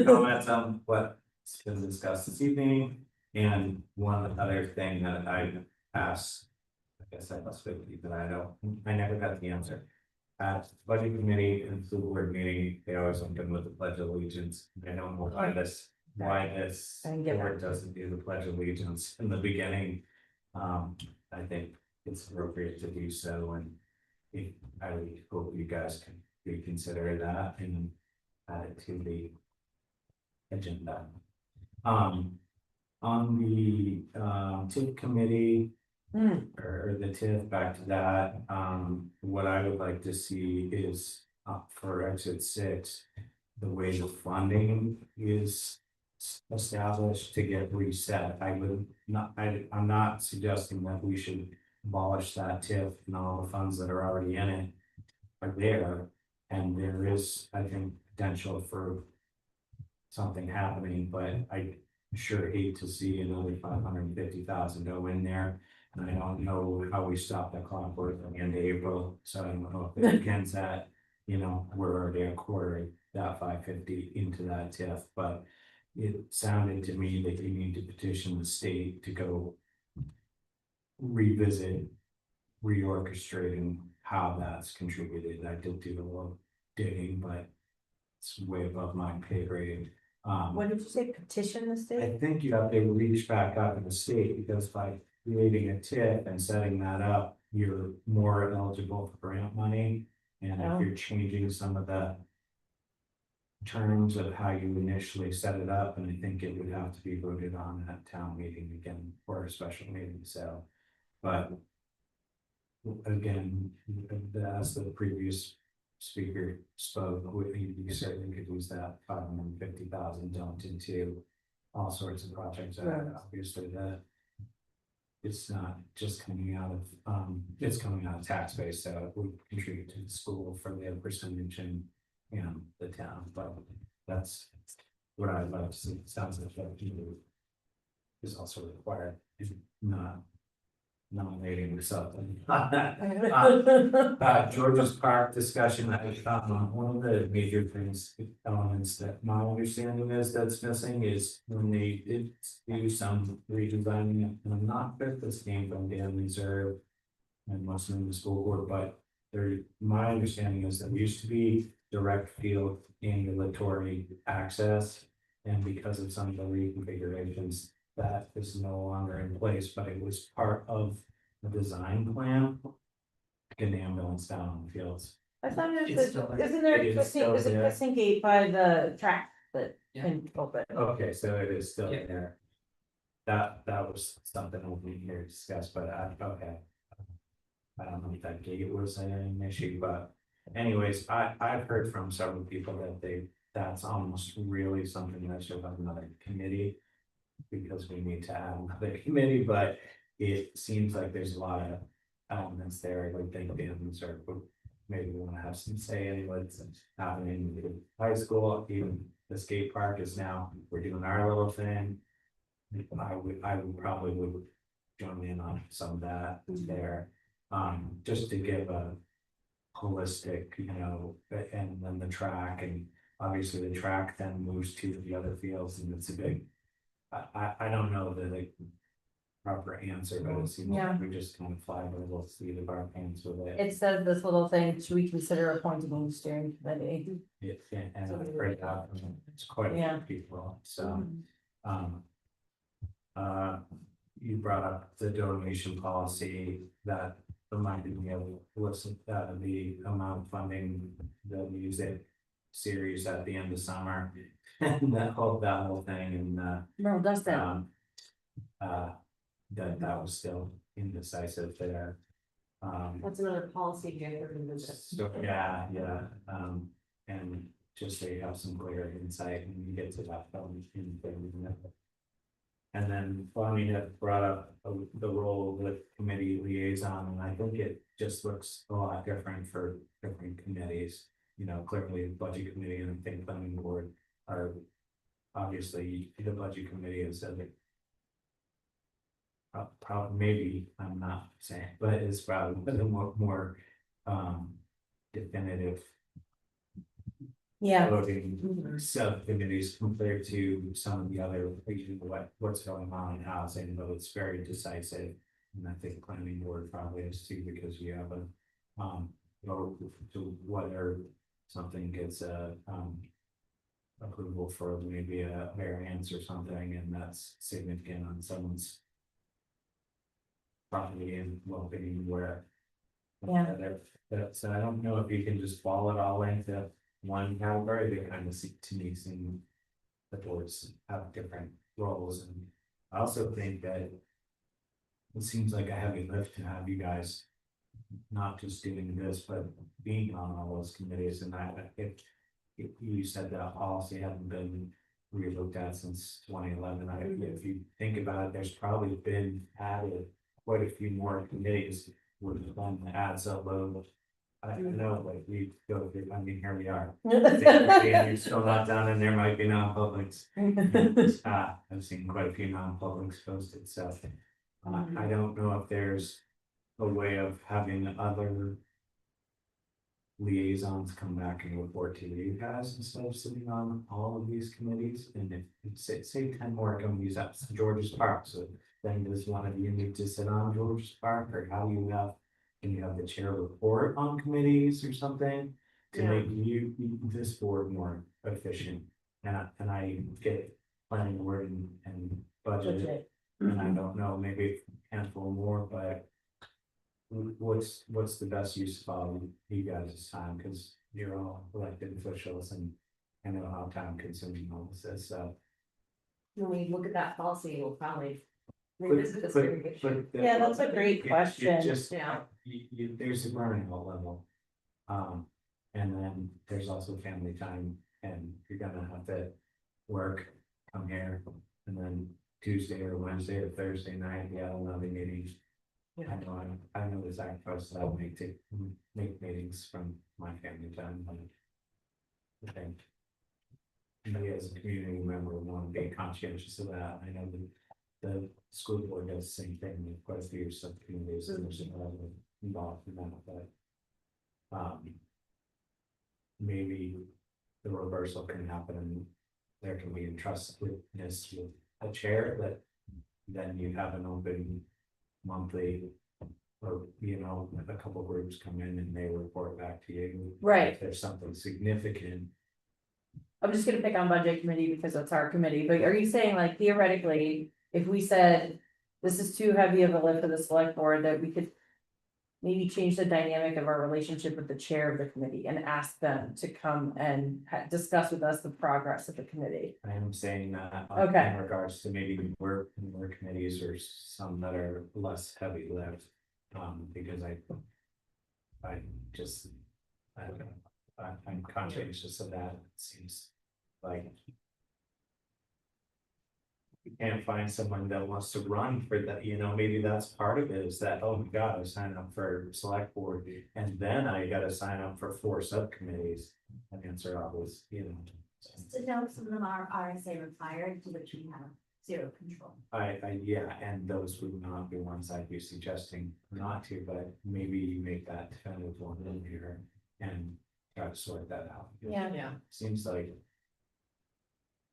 Comments on what's been discussed this evening, and one other thing that I asked. I guess I must have, but I never got the answer. At budget committee and school board meeting, they always open with the pledge of allegiance. I don't know why this I can get board doesn't do the pledge of allegiance in the beginning. I think it's appropriate to do so, and I would hope you guys can reconsider that and add it to the agenda. On the TIF committee, or the TIF, back to that, what I would like to see is for exit 6, the way the funding is established to get reset. I'm not suggesting that we should abolish that TIF, and all the funds that are already in it are there. And there is, I think, potential for something happening, but I sure hate to see another 550,000 go in there. And I don't know how we stop that clock at the end of April, so I don't know if it begins at, we're already a quarter that 550 into that TIF, but it sounded to me that you need to petition the state to go revisit, reorchestrating how that's contributed. I did do a little digging, but it's way above my pay grade. What did you say, petition the I state? think you have to reach back up to the state, because by creating a TIF and setting that up, you're more eligible for grant money. And Oh. if you're changing some of the terms of how you initially set it up, and I think it would have to be voted on at town meeting again for a special meeting, so. But again, as the previous speaker spoke, you certainly could use that 550,000 dumped into all sorts of projects. Right. Obviously, it's not just coming out of, it's coming out of tax base, so it would contribute to the school for the percentage and the town, but that's what I'd like to see. It sounds like that is also required, if not nominating yourself. George's Park discussion, I thought one of the major elements that my understanding is that's missing is when they did do some redesigning, and I'm not sure if this came from Dan Reserve and most of the school board, but my understanding is that there used to be direct field ambulatory access. And because of some of the reconfigurations, that is no longer in place, but it was part of the design plan. Get the ambulance down on the fields. I thought it It's was, still- isn't there, it is still there's a there. kissing gate by the track that Yeah. can open. Okay, so it is still Yeah. there. That was something we need to discuss, but okay. I don't know if that gate was an issue, but anyways, I've heard from several people that that's almost really something that should have another committee. Because we need to have another committee, but it seems like there's a lot of elements there, I would think families or maybe we wanna have some say in what's happening in the high school, even the skate park is now, we're doing our little thing. I would probably would join in on some of that there, just to give a holistic, and then the track, and obviously the track then moves to the other fields, and it's a big. I don't know the like proper answer, but it seems Yeah. like we just kind of fly by the seat of our pants with it. It says this little thing, should we consider appointing a steering committee? And I've heard that from it's quite a Yeah. few people, so. You brought up the donation policy that reminded me of the amount of funding the music series at the end of summer. And that whole thing and No, does that? that was still indecisive there. That's another policy here. So, yeah, and just so you have some clear insight when you get to that film in thing. And then Bonnie had brought up the role with committee liaison, and I think it just looks a lot different for different committees. Clearly the budget committee and I think planning board are obviously the budget committee has said that. Probably, maybe, I'm not saying, but it's probably the more definitive Yeah, voting subcommittees compared to some of the other, what's going on in housing, but it's very decisive. And I think planning board probably is too, because you have a, vote to whether something gets approval for maybe a variance or something, and that's significant on someone's property and well-being where. Yeah. So I don't know if you can just fall it all into one category. They kind of to me seem the boards have different roles, and I also think that it seems like a heavy lift to have you guys not just doing this, but being on all those committees. And if you said that policy hadn't been relooked at since 2011, if you think about it, there's probably been added quite a few more committees with one that adds a load. I know, like we go through, here we are. You're still not done, and there might be non-publics. I've seen quite a few non-publics posted, so. I don't know if there's a way of having other liaisons come back and report to you guys instead of sitting on all of these committees. And if say 10 more committees at George's Park, so then does one of you need to sit on George's Park, or how do you have? Can you have the chair report on committees or something to make this board more efficient? And I get planning board and budget. And I don't know, maybe a handful more, but what's the best use of all you guys' time? Because you're all elected officials, and I know how time consuming all this is, so. When we look at that policy, we'll probably But- revisit this. but- very issue. but Yeah, that's a great it question. Just, Yeah. there's a burnout level. And then there's also family time, and you're gonna have to work, come here, and then Tuesday or Wednesday or Thursday night, another meeting. I know the sacrifices I make to make meetings from my family time. I think. Me as a community member want to be conscientious of that. I know the school board does the same thing with quite a few subcommittees, and there's a lot of involved in that, but. Maybe the reversal can happen, and there can be entrustedness with a chair, that then you have an open monthly or, you know, a couple groups come in and they report back to you. Right. If there's something significant, I'm just gonna pick on budget committee because it's our committee, but are you saying like theoretically, if we said. This is too heavy of a lift for the select board, that we could. Maybe change the dynamic of our relationship with the chair of the committee and ask them to come and discuss with us the progress of the committee. I am saying that. Okay. In regards to maybe work committees or some that are less heavy lift, because I just, I don't know, I'm conscientious of that, it seems like. You can't find someone that wants to run for that, you know, maybe that's part of it, is that, oh my God, I signed up for select board, and then I gotta sign up for 4 subcommittees. And answer always, you know. Just to know, some of them are RSA required, to which we have zero control. Yeah, and those would not be ones I'd be suggesting not to, but maybe you make that definitive one in here and try to sort that out. Yeah. Seems like.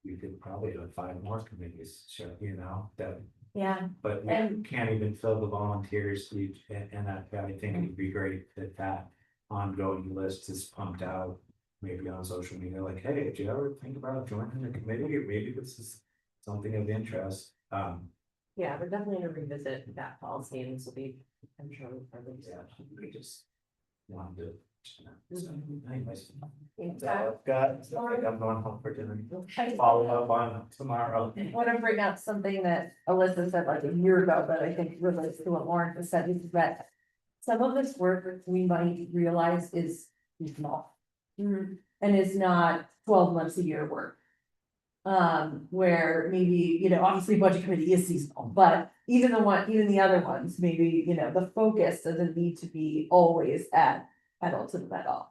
We could probably have 5 more committees, sure, you know, that, Yeah, but we And- can't even fill the volunteers, and I think it'd be great that that ongoing list is pumped out. Maybe on social media, like, hey, did you ever think about joining the committee, or maybe this is something of interest, Yeah, we're definitely gonna revisit that policy and this will be, I'm sure. yeah, we just wanted to. So, anyways, Yeah. I've got, I think I'm going home for dinner, follow up on tomorrow. I want to bring up something that Alyssa said like a year ago, but I think relates to what Lauren has said, is that. Some of this work we might realize is seasonal. And is not 12 months a year work. Where maybe, you know, obviously budget committee is seasonal, but even the other ones, maybe, you know, the focus doesn't need to be always at pedal to the metal.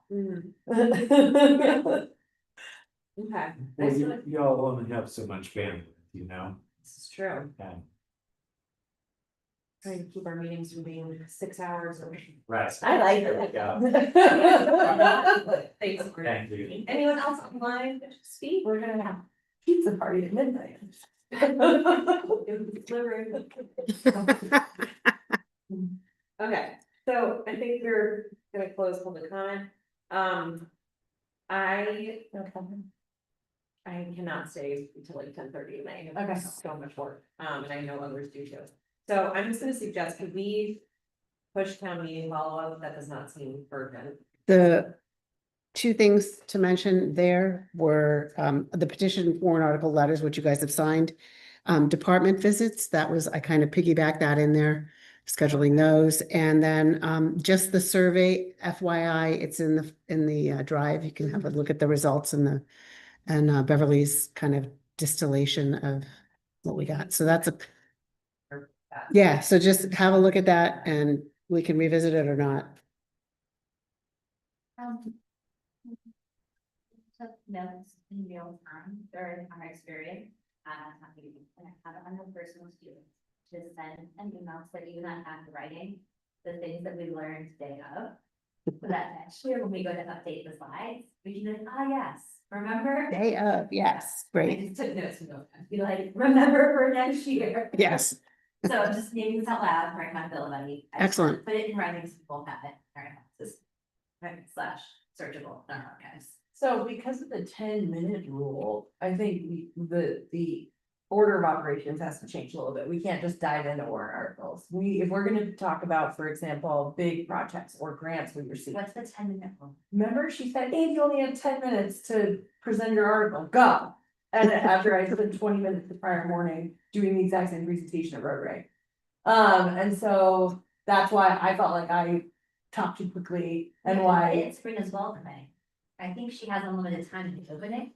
Okay, Well, y'all only have so much bandwidth, you know, this is true. and. Trying to keep our meetings from being 6 hours or. Right. I like it. Yeah. Thanks. Thank you. Anyone else online to speak? We're gonna have pizza party at midnight. Okay, so I think we're gonna close public comment. I cannot stay until like 10:30 at night. I have so much work, and I know others do too. So I'm just gonna suggest, could we push town meeting follow-up? That does not seem urgent. The 2 things to mention there were the petition warrant article letters, which you guys have signed. Department visits, that was, I kind of piggybacked that in there, scheduling those. And then just the survey, FYI, it's in the drive. You can have a look at the results and Beverly's kind of distillation of what we got. So that's yeah, so just have a look at that and we can revisit it or not. Took notes in real time during our experience. I'm the personal student to send an email so that you not have the writing, the things that we learned day of. So that next year, when we go to update the slides, we can be like, oh yes, remember? Day of, yes, I great, just took notes and be like, remember for next year. yes, So I'm just naming this out loud for accountability. I just Excellent. Put it in writing so people have it, in our houses. /searchable in our archives. So because of the 10-minute rule, I think the order of operations has to change a little bit. We can't just dive into warrant articles. If we're gonna talk about, for example, big projects or grants we receive. What's the 10-minute rule? Remember, she said, hey, you only have 10 minutes to present your article, go. And then after I spent 20 minutes the prior morning doing the exact same presentation at Rotary. And so that's why I felt like I talked too quickly and why. It's Sabrina's welcoming. I think she has unlimited time to open it.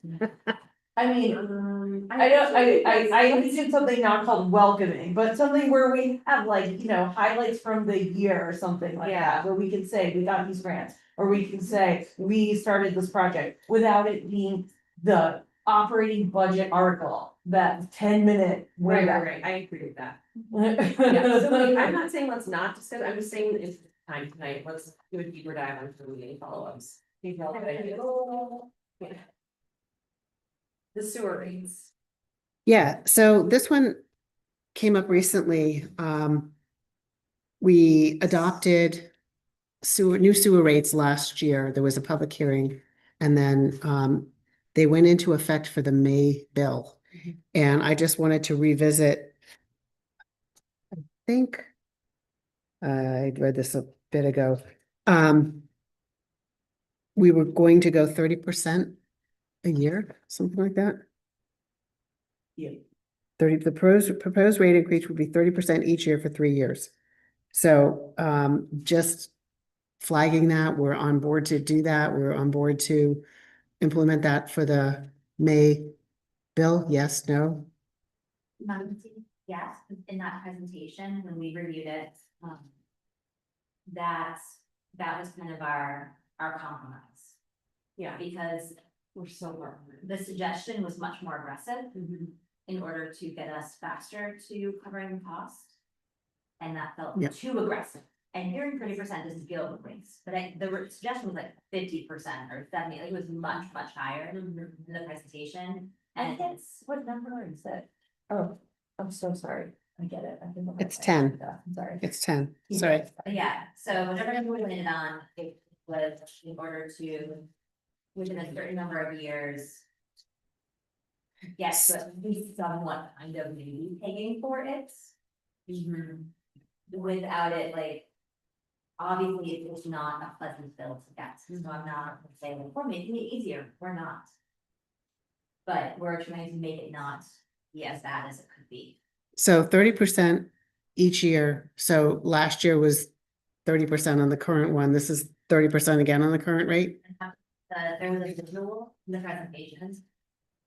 I mean, I did something not called welcoming, but something where we have like, you know, highlights from the year or something like that. Where we can say we got these grants, or we can say we started this project without it being the operating budget article, that 10-minute. Right, I agree with that. Yeah, so like, I'm not saying let's not discuss, I'm just saying it's time tonight, let's do a deeper dive on some meeting follow-ups. Yeah. The sewer rates. yeah, so this one came up recently. we adopted new sewer rates last year. There was a public hearing. And then they went into effect for the May bill. And I just wanted to revisit. I think I read this a bit ago. We were going to go 30% a year, something like that. Yeah. 30, the proposed rate increase would be 30% each year for 3 years. So just flagging that, we're on board to do that. We're on board to implement that for the May bill. Yes, no? Yes, in that presentation, when we reviewed it, that was kind of our compromise. Yeah, Because we're so working. the suggestion was much more aggressive in order to get us faster to covering the cost. And that felt Yep. too aggressive. And hearing 30% doesn't feel rates, but the suggestion was like 50% or 70, like it was much higher in the presentation. And it's, What number is it? Oh, I'm so sorry. I get it. I didn't know It's what I 10. said. I'm sorry. It's 10. Sorry. yeah, so whatever number we landed on, it was in order to, within a certain number of years. Yes, but at least somewhat kind of maybe paying for it. Without it, like. Obviously, it's not a pleasant bill to get, so I'm not saying, we're making it easier, we're not. But we're trying to make it not be as bad as it could be. So 30% each year. So last year was 30% on the current one. This is 30% again on the current rate. There was a visual in the presentations,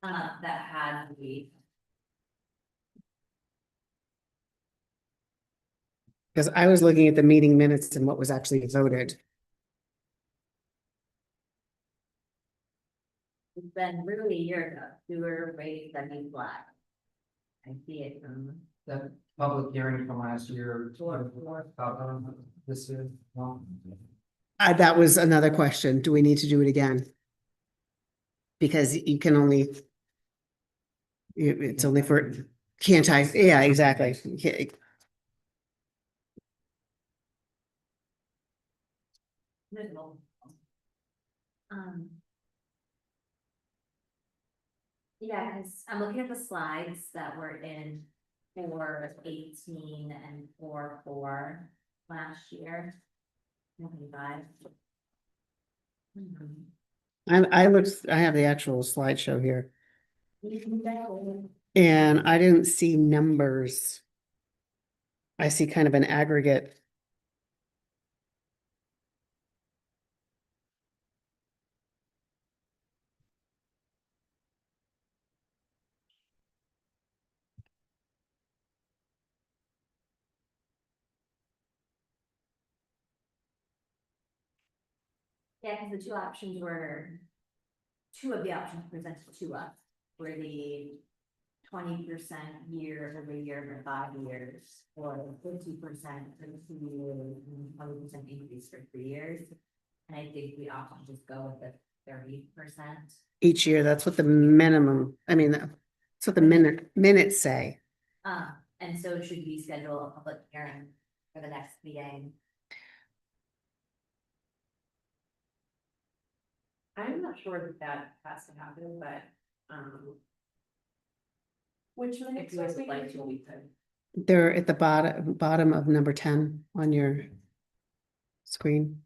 that had the. Because I was looking at the meeting minutes and what was actually voted. It's been really a year ago, sewer rates that mean black. I see it from. The public hearing from last year. This year, no. That was another question. Do we need to do it again? Because you can only. It's only for, can't I? Yeah, exactly. Middle. Yeah, cause I'm looking at the slides that were in for 18 and 4 last year. 25. I have the actual slideshow here. And I didn't see numbers. I see kind of an aggregate. Yeah, cause the two options were. Two of the options presented to us were the 20% year over year for 5 years, or 50% for 2 years, and 20% increase for 3 years. And I think we opted to just go with the 30%. Each year, that's what the minimum, I mean, that's what the minutes say. And so should we schedule a public hearing for the next meeting? I'm not sure that has to happen, but, Which if you guys would like to, we could. They're at the bottom of number 10 on your screen.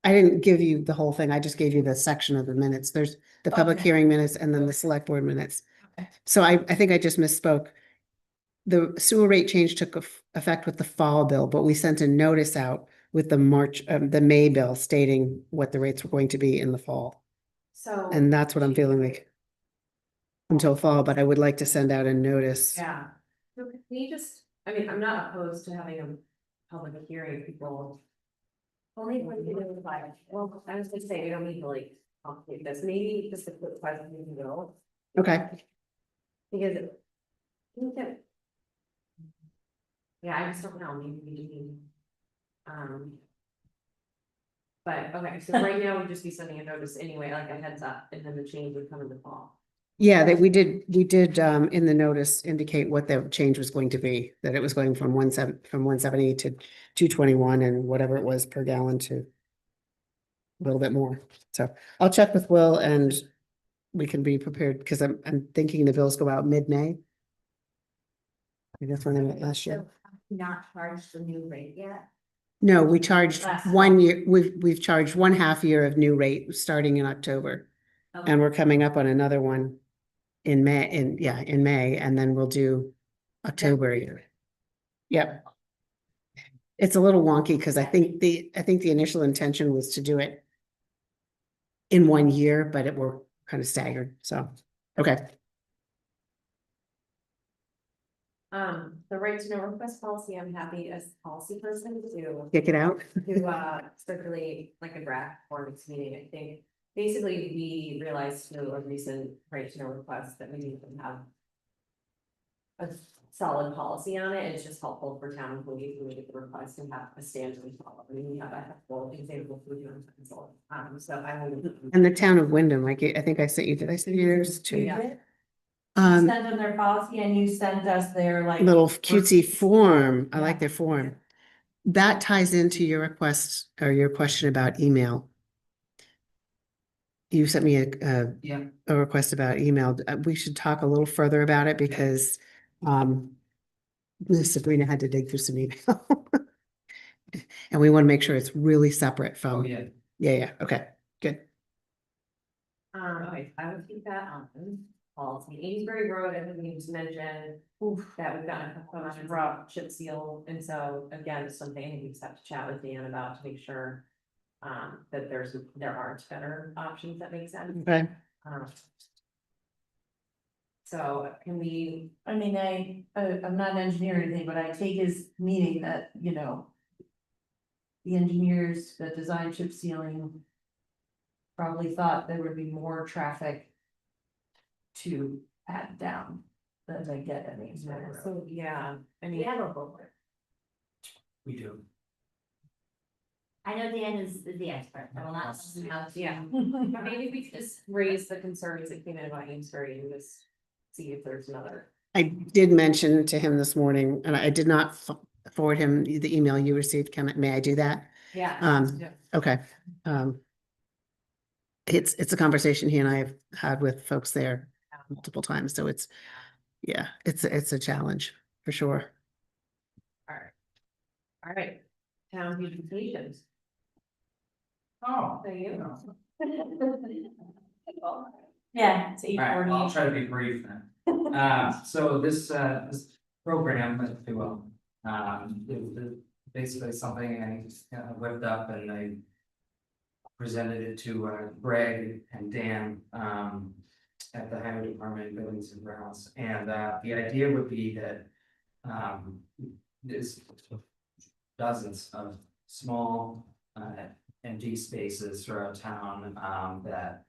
I didn't give you the whole thing. I just gave you the section of the minutes. There's the public Okay. hearing minutes and then the select board minutes. Okay. So I think I just misspoke. The sewer rate change took effect with the fall bill, but we sent a notice out with the the May bill stating what the rates were going to be in the fall. So. And that's what I'm feeling like until fall, but I would like to send out a notice. Yeah, so can we just, I mean, I'm not opposed to having a public hearing, people. Only when we do the fire. Well, I was gonna say, we don't need to like complicate this, maybe just a quick question, you know, Okay, because. I think that. Yeah, I just don't know, maybe we do need. But, okay, so right now we'd just be sending a notice anyway, like a heads up, and then the change would come in the fall. Yeah, that we did in the notice indicate what the change was going to be, that it was going from 170 to 221 and whatever it was per gallon to a little bit more. So I'll check with Will and we can be prepared because I'm thinking the bills go out mid-May. I think that's when they went last year. So not charged the new rate yet? No, we charged Last 1 year, we've charged 1/2 year of new rate starting in October. Okay. And we're coming up on another one in May, in May, and then we'll do October. Yep. It's a little wonky because I think the initial intention was to do it in 1 year, but it were kind of staggered, so, okay. The right to know request policy, I'm happy as policy person to Kick it out. circulate like a draft for this meeting. I think basically we realized through a recent right to know request that we need to have a solid policy on it. It's just helpful for town employees who make the request and have a standard to follow. I mean, we have a helpful example for doing consult. So I will. And the town of Wyndham, like, I think I sent you, did I send you yours too? Yeah. Um, Send them their policy and you send us their like. little cutesy form. I like Yeah. their form. That ties into your request or your question about email. You sent me Yeah. a request about email. We should talk a little further about it because Miss Sabrina had to dig through some email. And we want to make sure it's really separate Oh, from, yeah. yeah, okay, good. I would keep that on policy. Amesbury Road, I think we need to mention, that we've gotten a couple of questions about chip seal. And so again, it's something I think we just have to chat with Dan about to make sure that there aren't better options that make sense. Okay, So can we, I mean, I'm not an engineer or anything, but I take his meaning that, you know. The engineers that designed chip sealing. Probably thought there would be more traffic. To pat down than they get at these. so yeah, I We mean, have a booklet. We do. I know Dan is the expert. I will not tell him how to. Yeah. maybe we could just raise the concerns that came in about Amesbury and just see if there's another. I did mention to him this morning, and I did not forward him the email you received. May I do that? Yeah. Yeah. Okay. It's a conversation he and I have had with folks there multiple times, so it's, yeah, it's a challenge for sure. All right, town beautifications. Oh. There you Yeah, it's All right, I'll 8:40. try to be brief then. So this program, if you will, is basically something I just kind of whipped up and I presented it to Greg and Dan at the Highway Department Buildings and Grounds. And the idea would be that there's dozens of small empty spaces throughout town that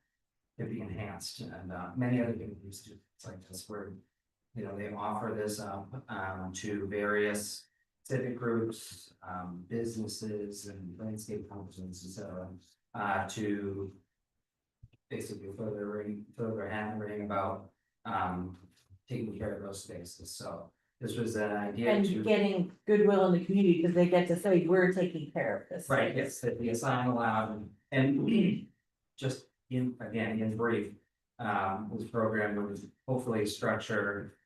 could be enhanced, and many other communities do things like this where, you know, they offer this up to various civic groups, businesses and landscape companies, etc. To basically further hammering about taking care of those spaces. So this was an idea And to. getting goodwill in the community because they get to say, we're taking care of this. Right, yes, that the assign allowed and just again, in brief, this program would hopefully structure.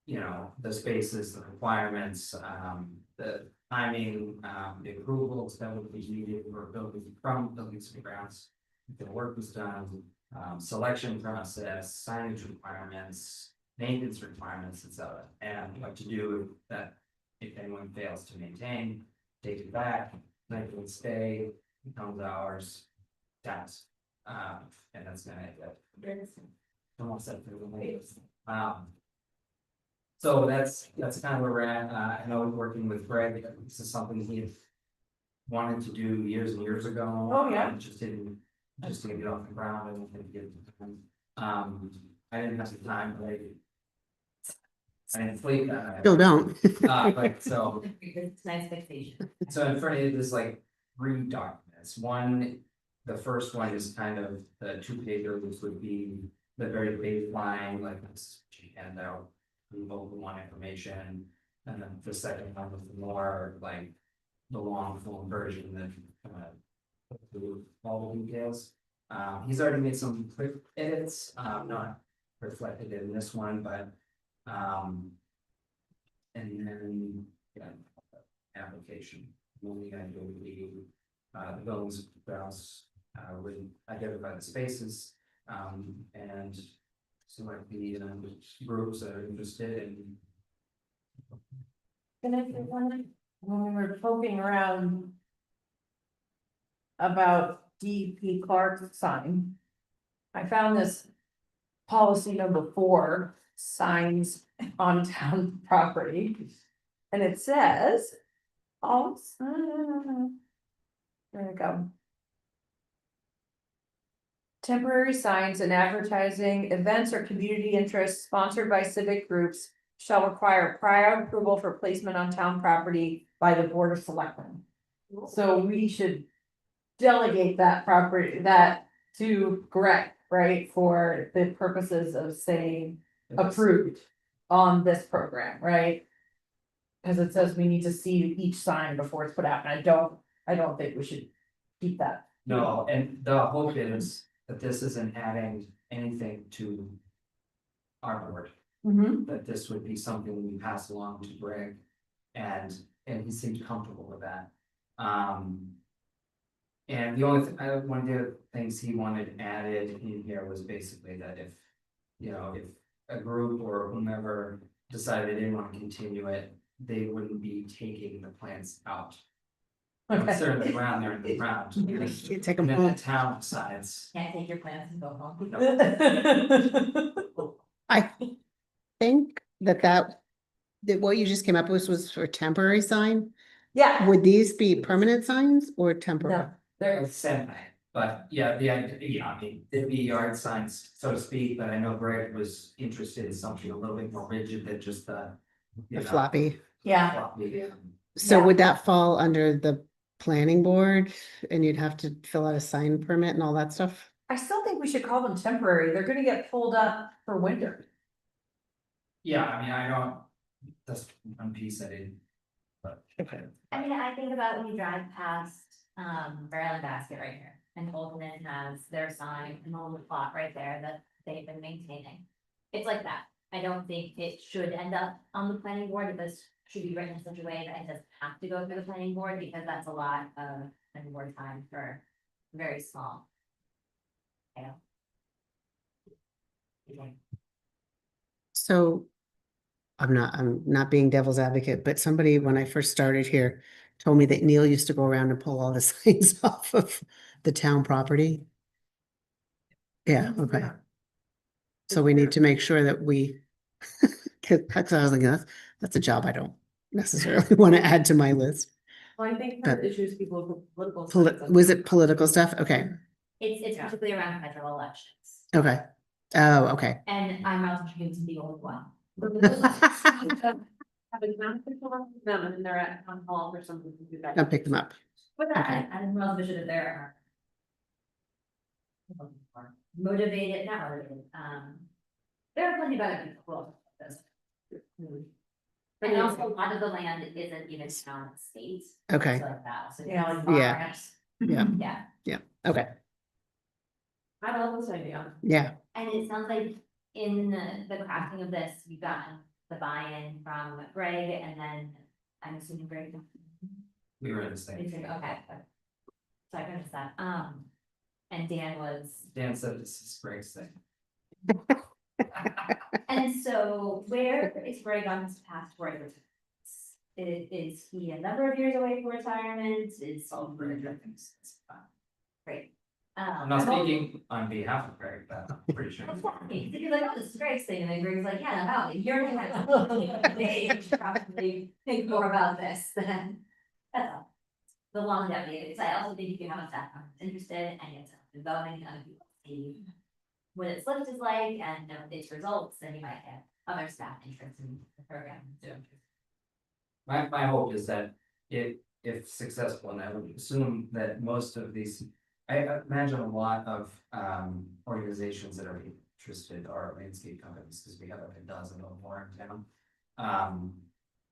You know, the spaces, the requirements, the timing, the approvals that would be needed for building from buildings and grounds. If the work was done, selection process, signage requirements, maintenance requirements, etc. And what to do if that, if anyone fails to maintain, take it back, night can stay, becomes ours, tax. And that's gonna, almost set through the waves. So that's kind of where we're at. I know working with Greg, this is something he wanted to do years and years ago. Oh, yeah. Just didn't get off the ground and didn't get it done. I didn't have the time, but I didn't sleep that night. Still don't. But so. It's nice fixation. So in front of you, there's like 3 documents. One, the first one is kind of the 2-pager, which would be the very baseline, like this handout, Local One information. And then the second one was more like the long form version that all the details. He's already made some quick edits, not reflected in this one, but and then, yeah, application. Only I do the buildings, would identify the spaces, and select the groups that are interested in. Can I say one? When we were poking around about DP Clark sign, I found this policy number 4, signs on town property. And it says, oh, there we go. Temporary signs and advertising, events or community interests sponsored by civic groups shall require prior approval for placement on town property by the Board of Selectmen. So we should delegate that property, that to Greg, right, for the purposes of saying approved on this program, right? Cause it says we need to see each sign before it's put out, and I don't think we should keep that. No, and the hope is that this isn't adding anything to our board, that this would be something we pass along to Greg. And he seemed comfortable with that. And the only thing, one of the things he wanted added in here was basically that if, you know, if a group or whomever decided they didn't want to continue it, they wouldn't be taking the plants out. Once they're in the ground, they're in the ground. You take them And then home. the town decides. Can't take your plans and go home. I think that what you just came up with was for temporary sign. Yeah. Would these be permanent signs or temporary? No, there, Semi, but yeah, I mean, it'd be yard signs, so to speak, but I know Greg was interested in something a little bit more rigid than just the. you The know, floppy. yeah, floppy, So Yeah. would that fall under the planning board and you'd have to fill out a sign permit and all that stuff? I still think we should call them temporary, they're gonna get pulled up for winter. Yeah, I mean, I don't, that's one piece I didn't. But. Okay. I mean, I think about when you drive past, Barrel and Basket right here, and Holden has their sign and the little plot right there that they've been maintaining. It's like that. I don't think it should end up on the planning board, this should be written in such a way that it doesn't have to go through the planning board, because that's a lot of planning board time for very small. Yeah. So I'm not being devil's advocate, but somebody, when I first started here, told me that Neil used to go around and pull all the signs off of the town property. Yeah, okay. So we need to make sure that we, cause I was like, that's a job I don't necessarily want to add to my list. Well, I think part of the issue is people with political. Was it political stuff? Okay, It's particularly around federal elections, okay. Oh, okay. and I'm also introducing the old one. Have a non-official one with them, and then they're at town hall or something to do that. I'll pick them up. But Okay. I didn't realize we should have there. Motivated, not motivated, there are plenty of other people. who do this. And also a lot of the land isn't even town states. Okay, Like that, so. Yeah, like Yeah. farms. yeah, Yeah, okay, I love this idea. yeah. and it sounds like in the crafting of this, you've gotten the buy-in from Greg, and then I'm assuming Greg. We were in the same. Okay. So I noticed that, and Dan was, Dan said this is Greg's thing. and so where is Greg on his path toward retirement? Is he a number of years away from retirement? Is All Greg, I think it's fine. great. I'm not speaking on behalf of Greg, but I'm pretty sure. He's like, oh, this is Greg's thing, and then Greg's like, yeah, no, you're gonna they should probably think more about this than. That's all. The longevity, because I also think if you have a staff member who's interested and it's developing, and people see what its lift is like and know its results, then you might have other staff interested in the program. Yeah. My hope is that if successful, and I would assume that most of these, I imagine a lot of organizations that are interested are landscape companies, because we have like a dozen or more in town.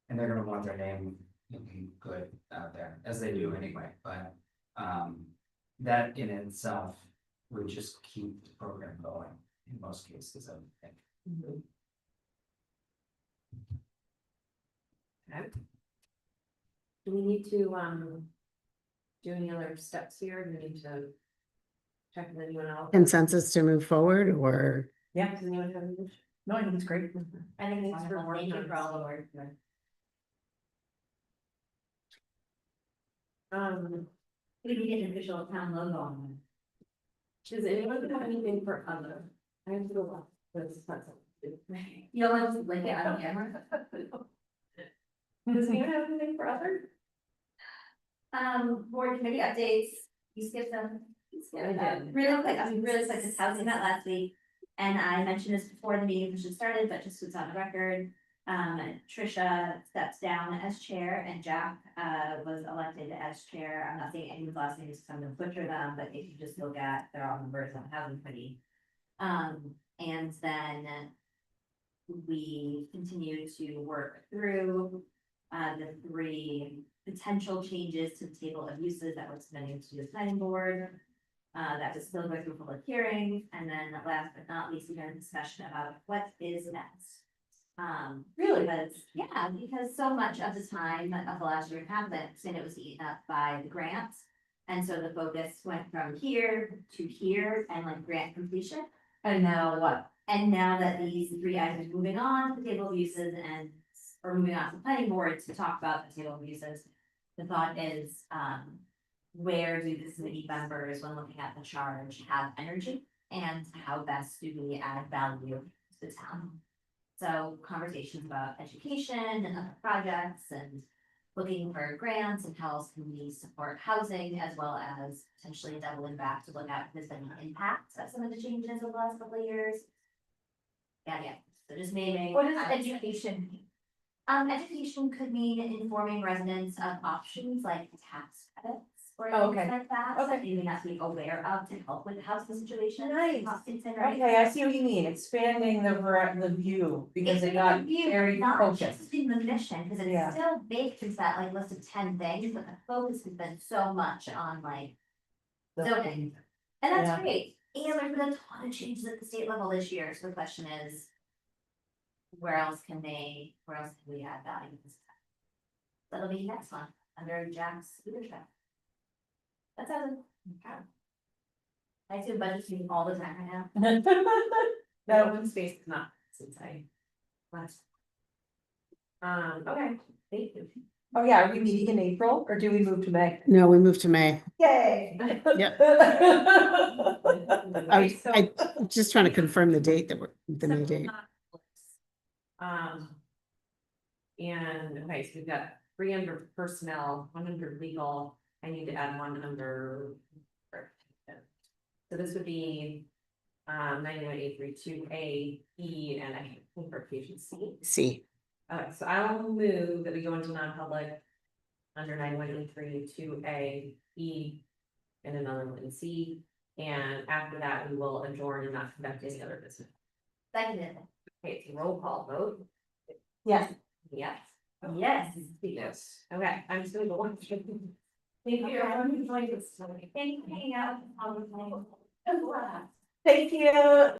And they're gonna want their name looking good out there, as they do anyway, but, that in itself would just keep the program going in most cases, I would think. Okay. Do we need to, do any other steps here? Do we need to check with anyone else? Consensus to move forward, or Yeah, Does anyone have any? no, I think it's great. I think it's Wonderful. wonderful. Thank you for all the work. We can get an official town logo on Does anyone have anything for other? I have to go off. That's not something. it. You don't want to link it on camera? Does anyone have anything for other? Board committee updates, you skipped them. You skipped I them. did. Really quick, this housing met last week. And I mentioned this before the meeting was started, but just so it's on the record. Trisha steps down as chair and Jack, was elected as chair. I'm not saying anyone's last name is going to butcher them, but if you just look at, they're all members on the housing committee. And then we continue to work through the 3 potential changes to the table of uses that we're submitting to the planning board. That was still going through public hearing, and then last but not least, we had a discussion about what is next. Really? Because so much of the time of the last year happened, and it was eaten up by the grants. And so the focus went from here to here and like grant completion. And now what? And now that these 3 items are moving on to the table of uses and, or moving on to the planning board to talk about the table of uses. The thought is, where do the committee members, when looking at the charge, have energy? And how best do we add value to the town? So conversations about education and other projects and looking for grants and how else can we support housing, as well as potentially doubling back to look at if there's been an impact of some of the changes over the last couple of years. Yeah, so just naming. What is education? Education could mean informing residents of options like tax credits or Oh, things okay. like that. Okay. Something we have to be aware of to help with the housing situation. Nice. Considering- Okay, I see what you mean, expanding the view, because it got very Not focused. just in the mission, because Yeah. it's still baked into that like list of 10 things, but the focus has been so much on like zoning. And Yeah. that's great, and there's been a ton of changes at the state level this year, so the question is. Where else can we add value? To this town? That'll be next one, under Jack's leadership. That's how I do budget meeting all the time right now. That open space is not since I last. Okay, thank you. Oh, yeah, are we meeting in April, or do we move to May? no, we moved to May. Yay. Yep. I'm just trying to confirm the date that we're, the May date. And, okay, so we've got 3 under personnel, 1 under legal, I need to add 1 under. So this would be, 91A32A, E, and I think for patient C. See, So I will move that we go into non-public under 91A32A, E, and another one in C. And after that, we will adjourn and not conduct any other business. Seconded. Okay, it's a roll call vote. Yes. Yes. Yes. Yes. Okay, I'm just gonna go on. Thank you, everyone who joined us tonight. Thank you for hanging out. Thank you.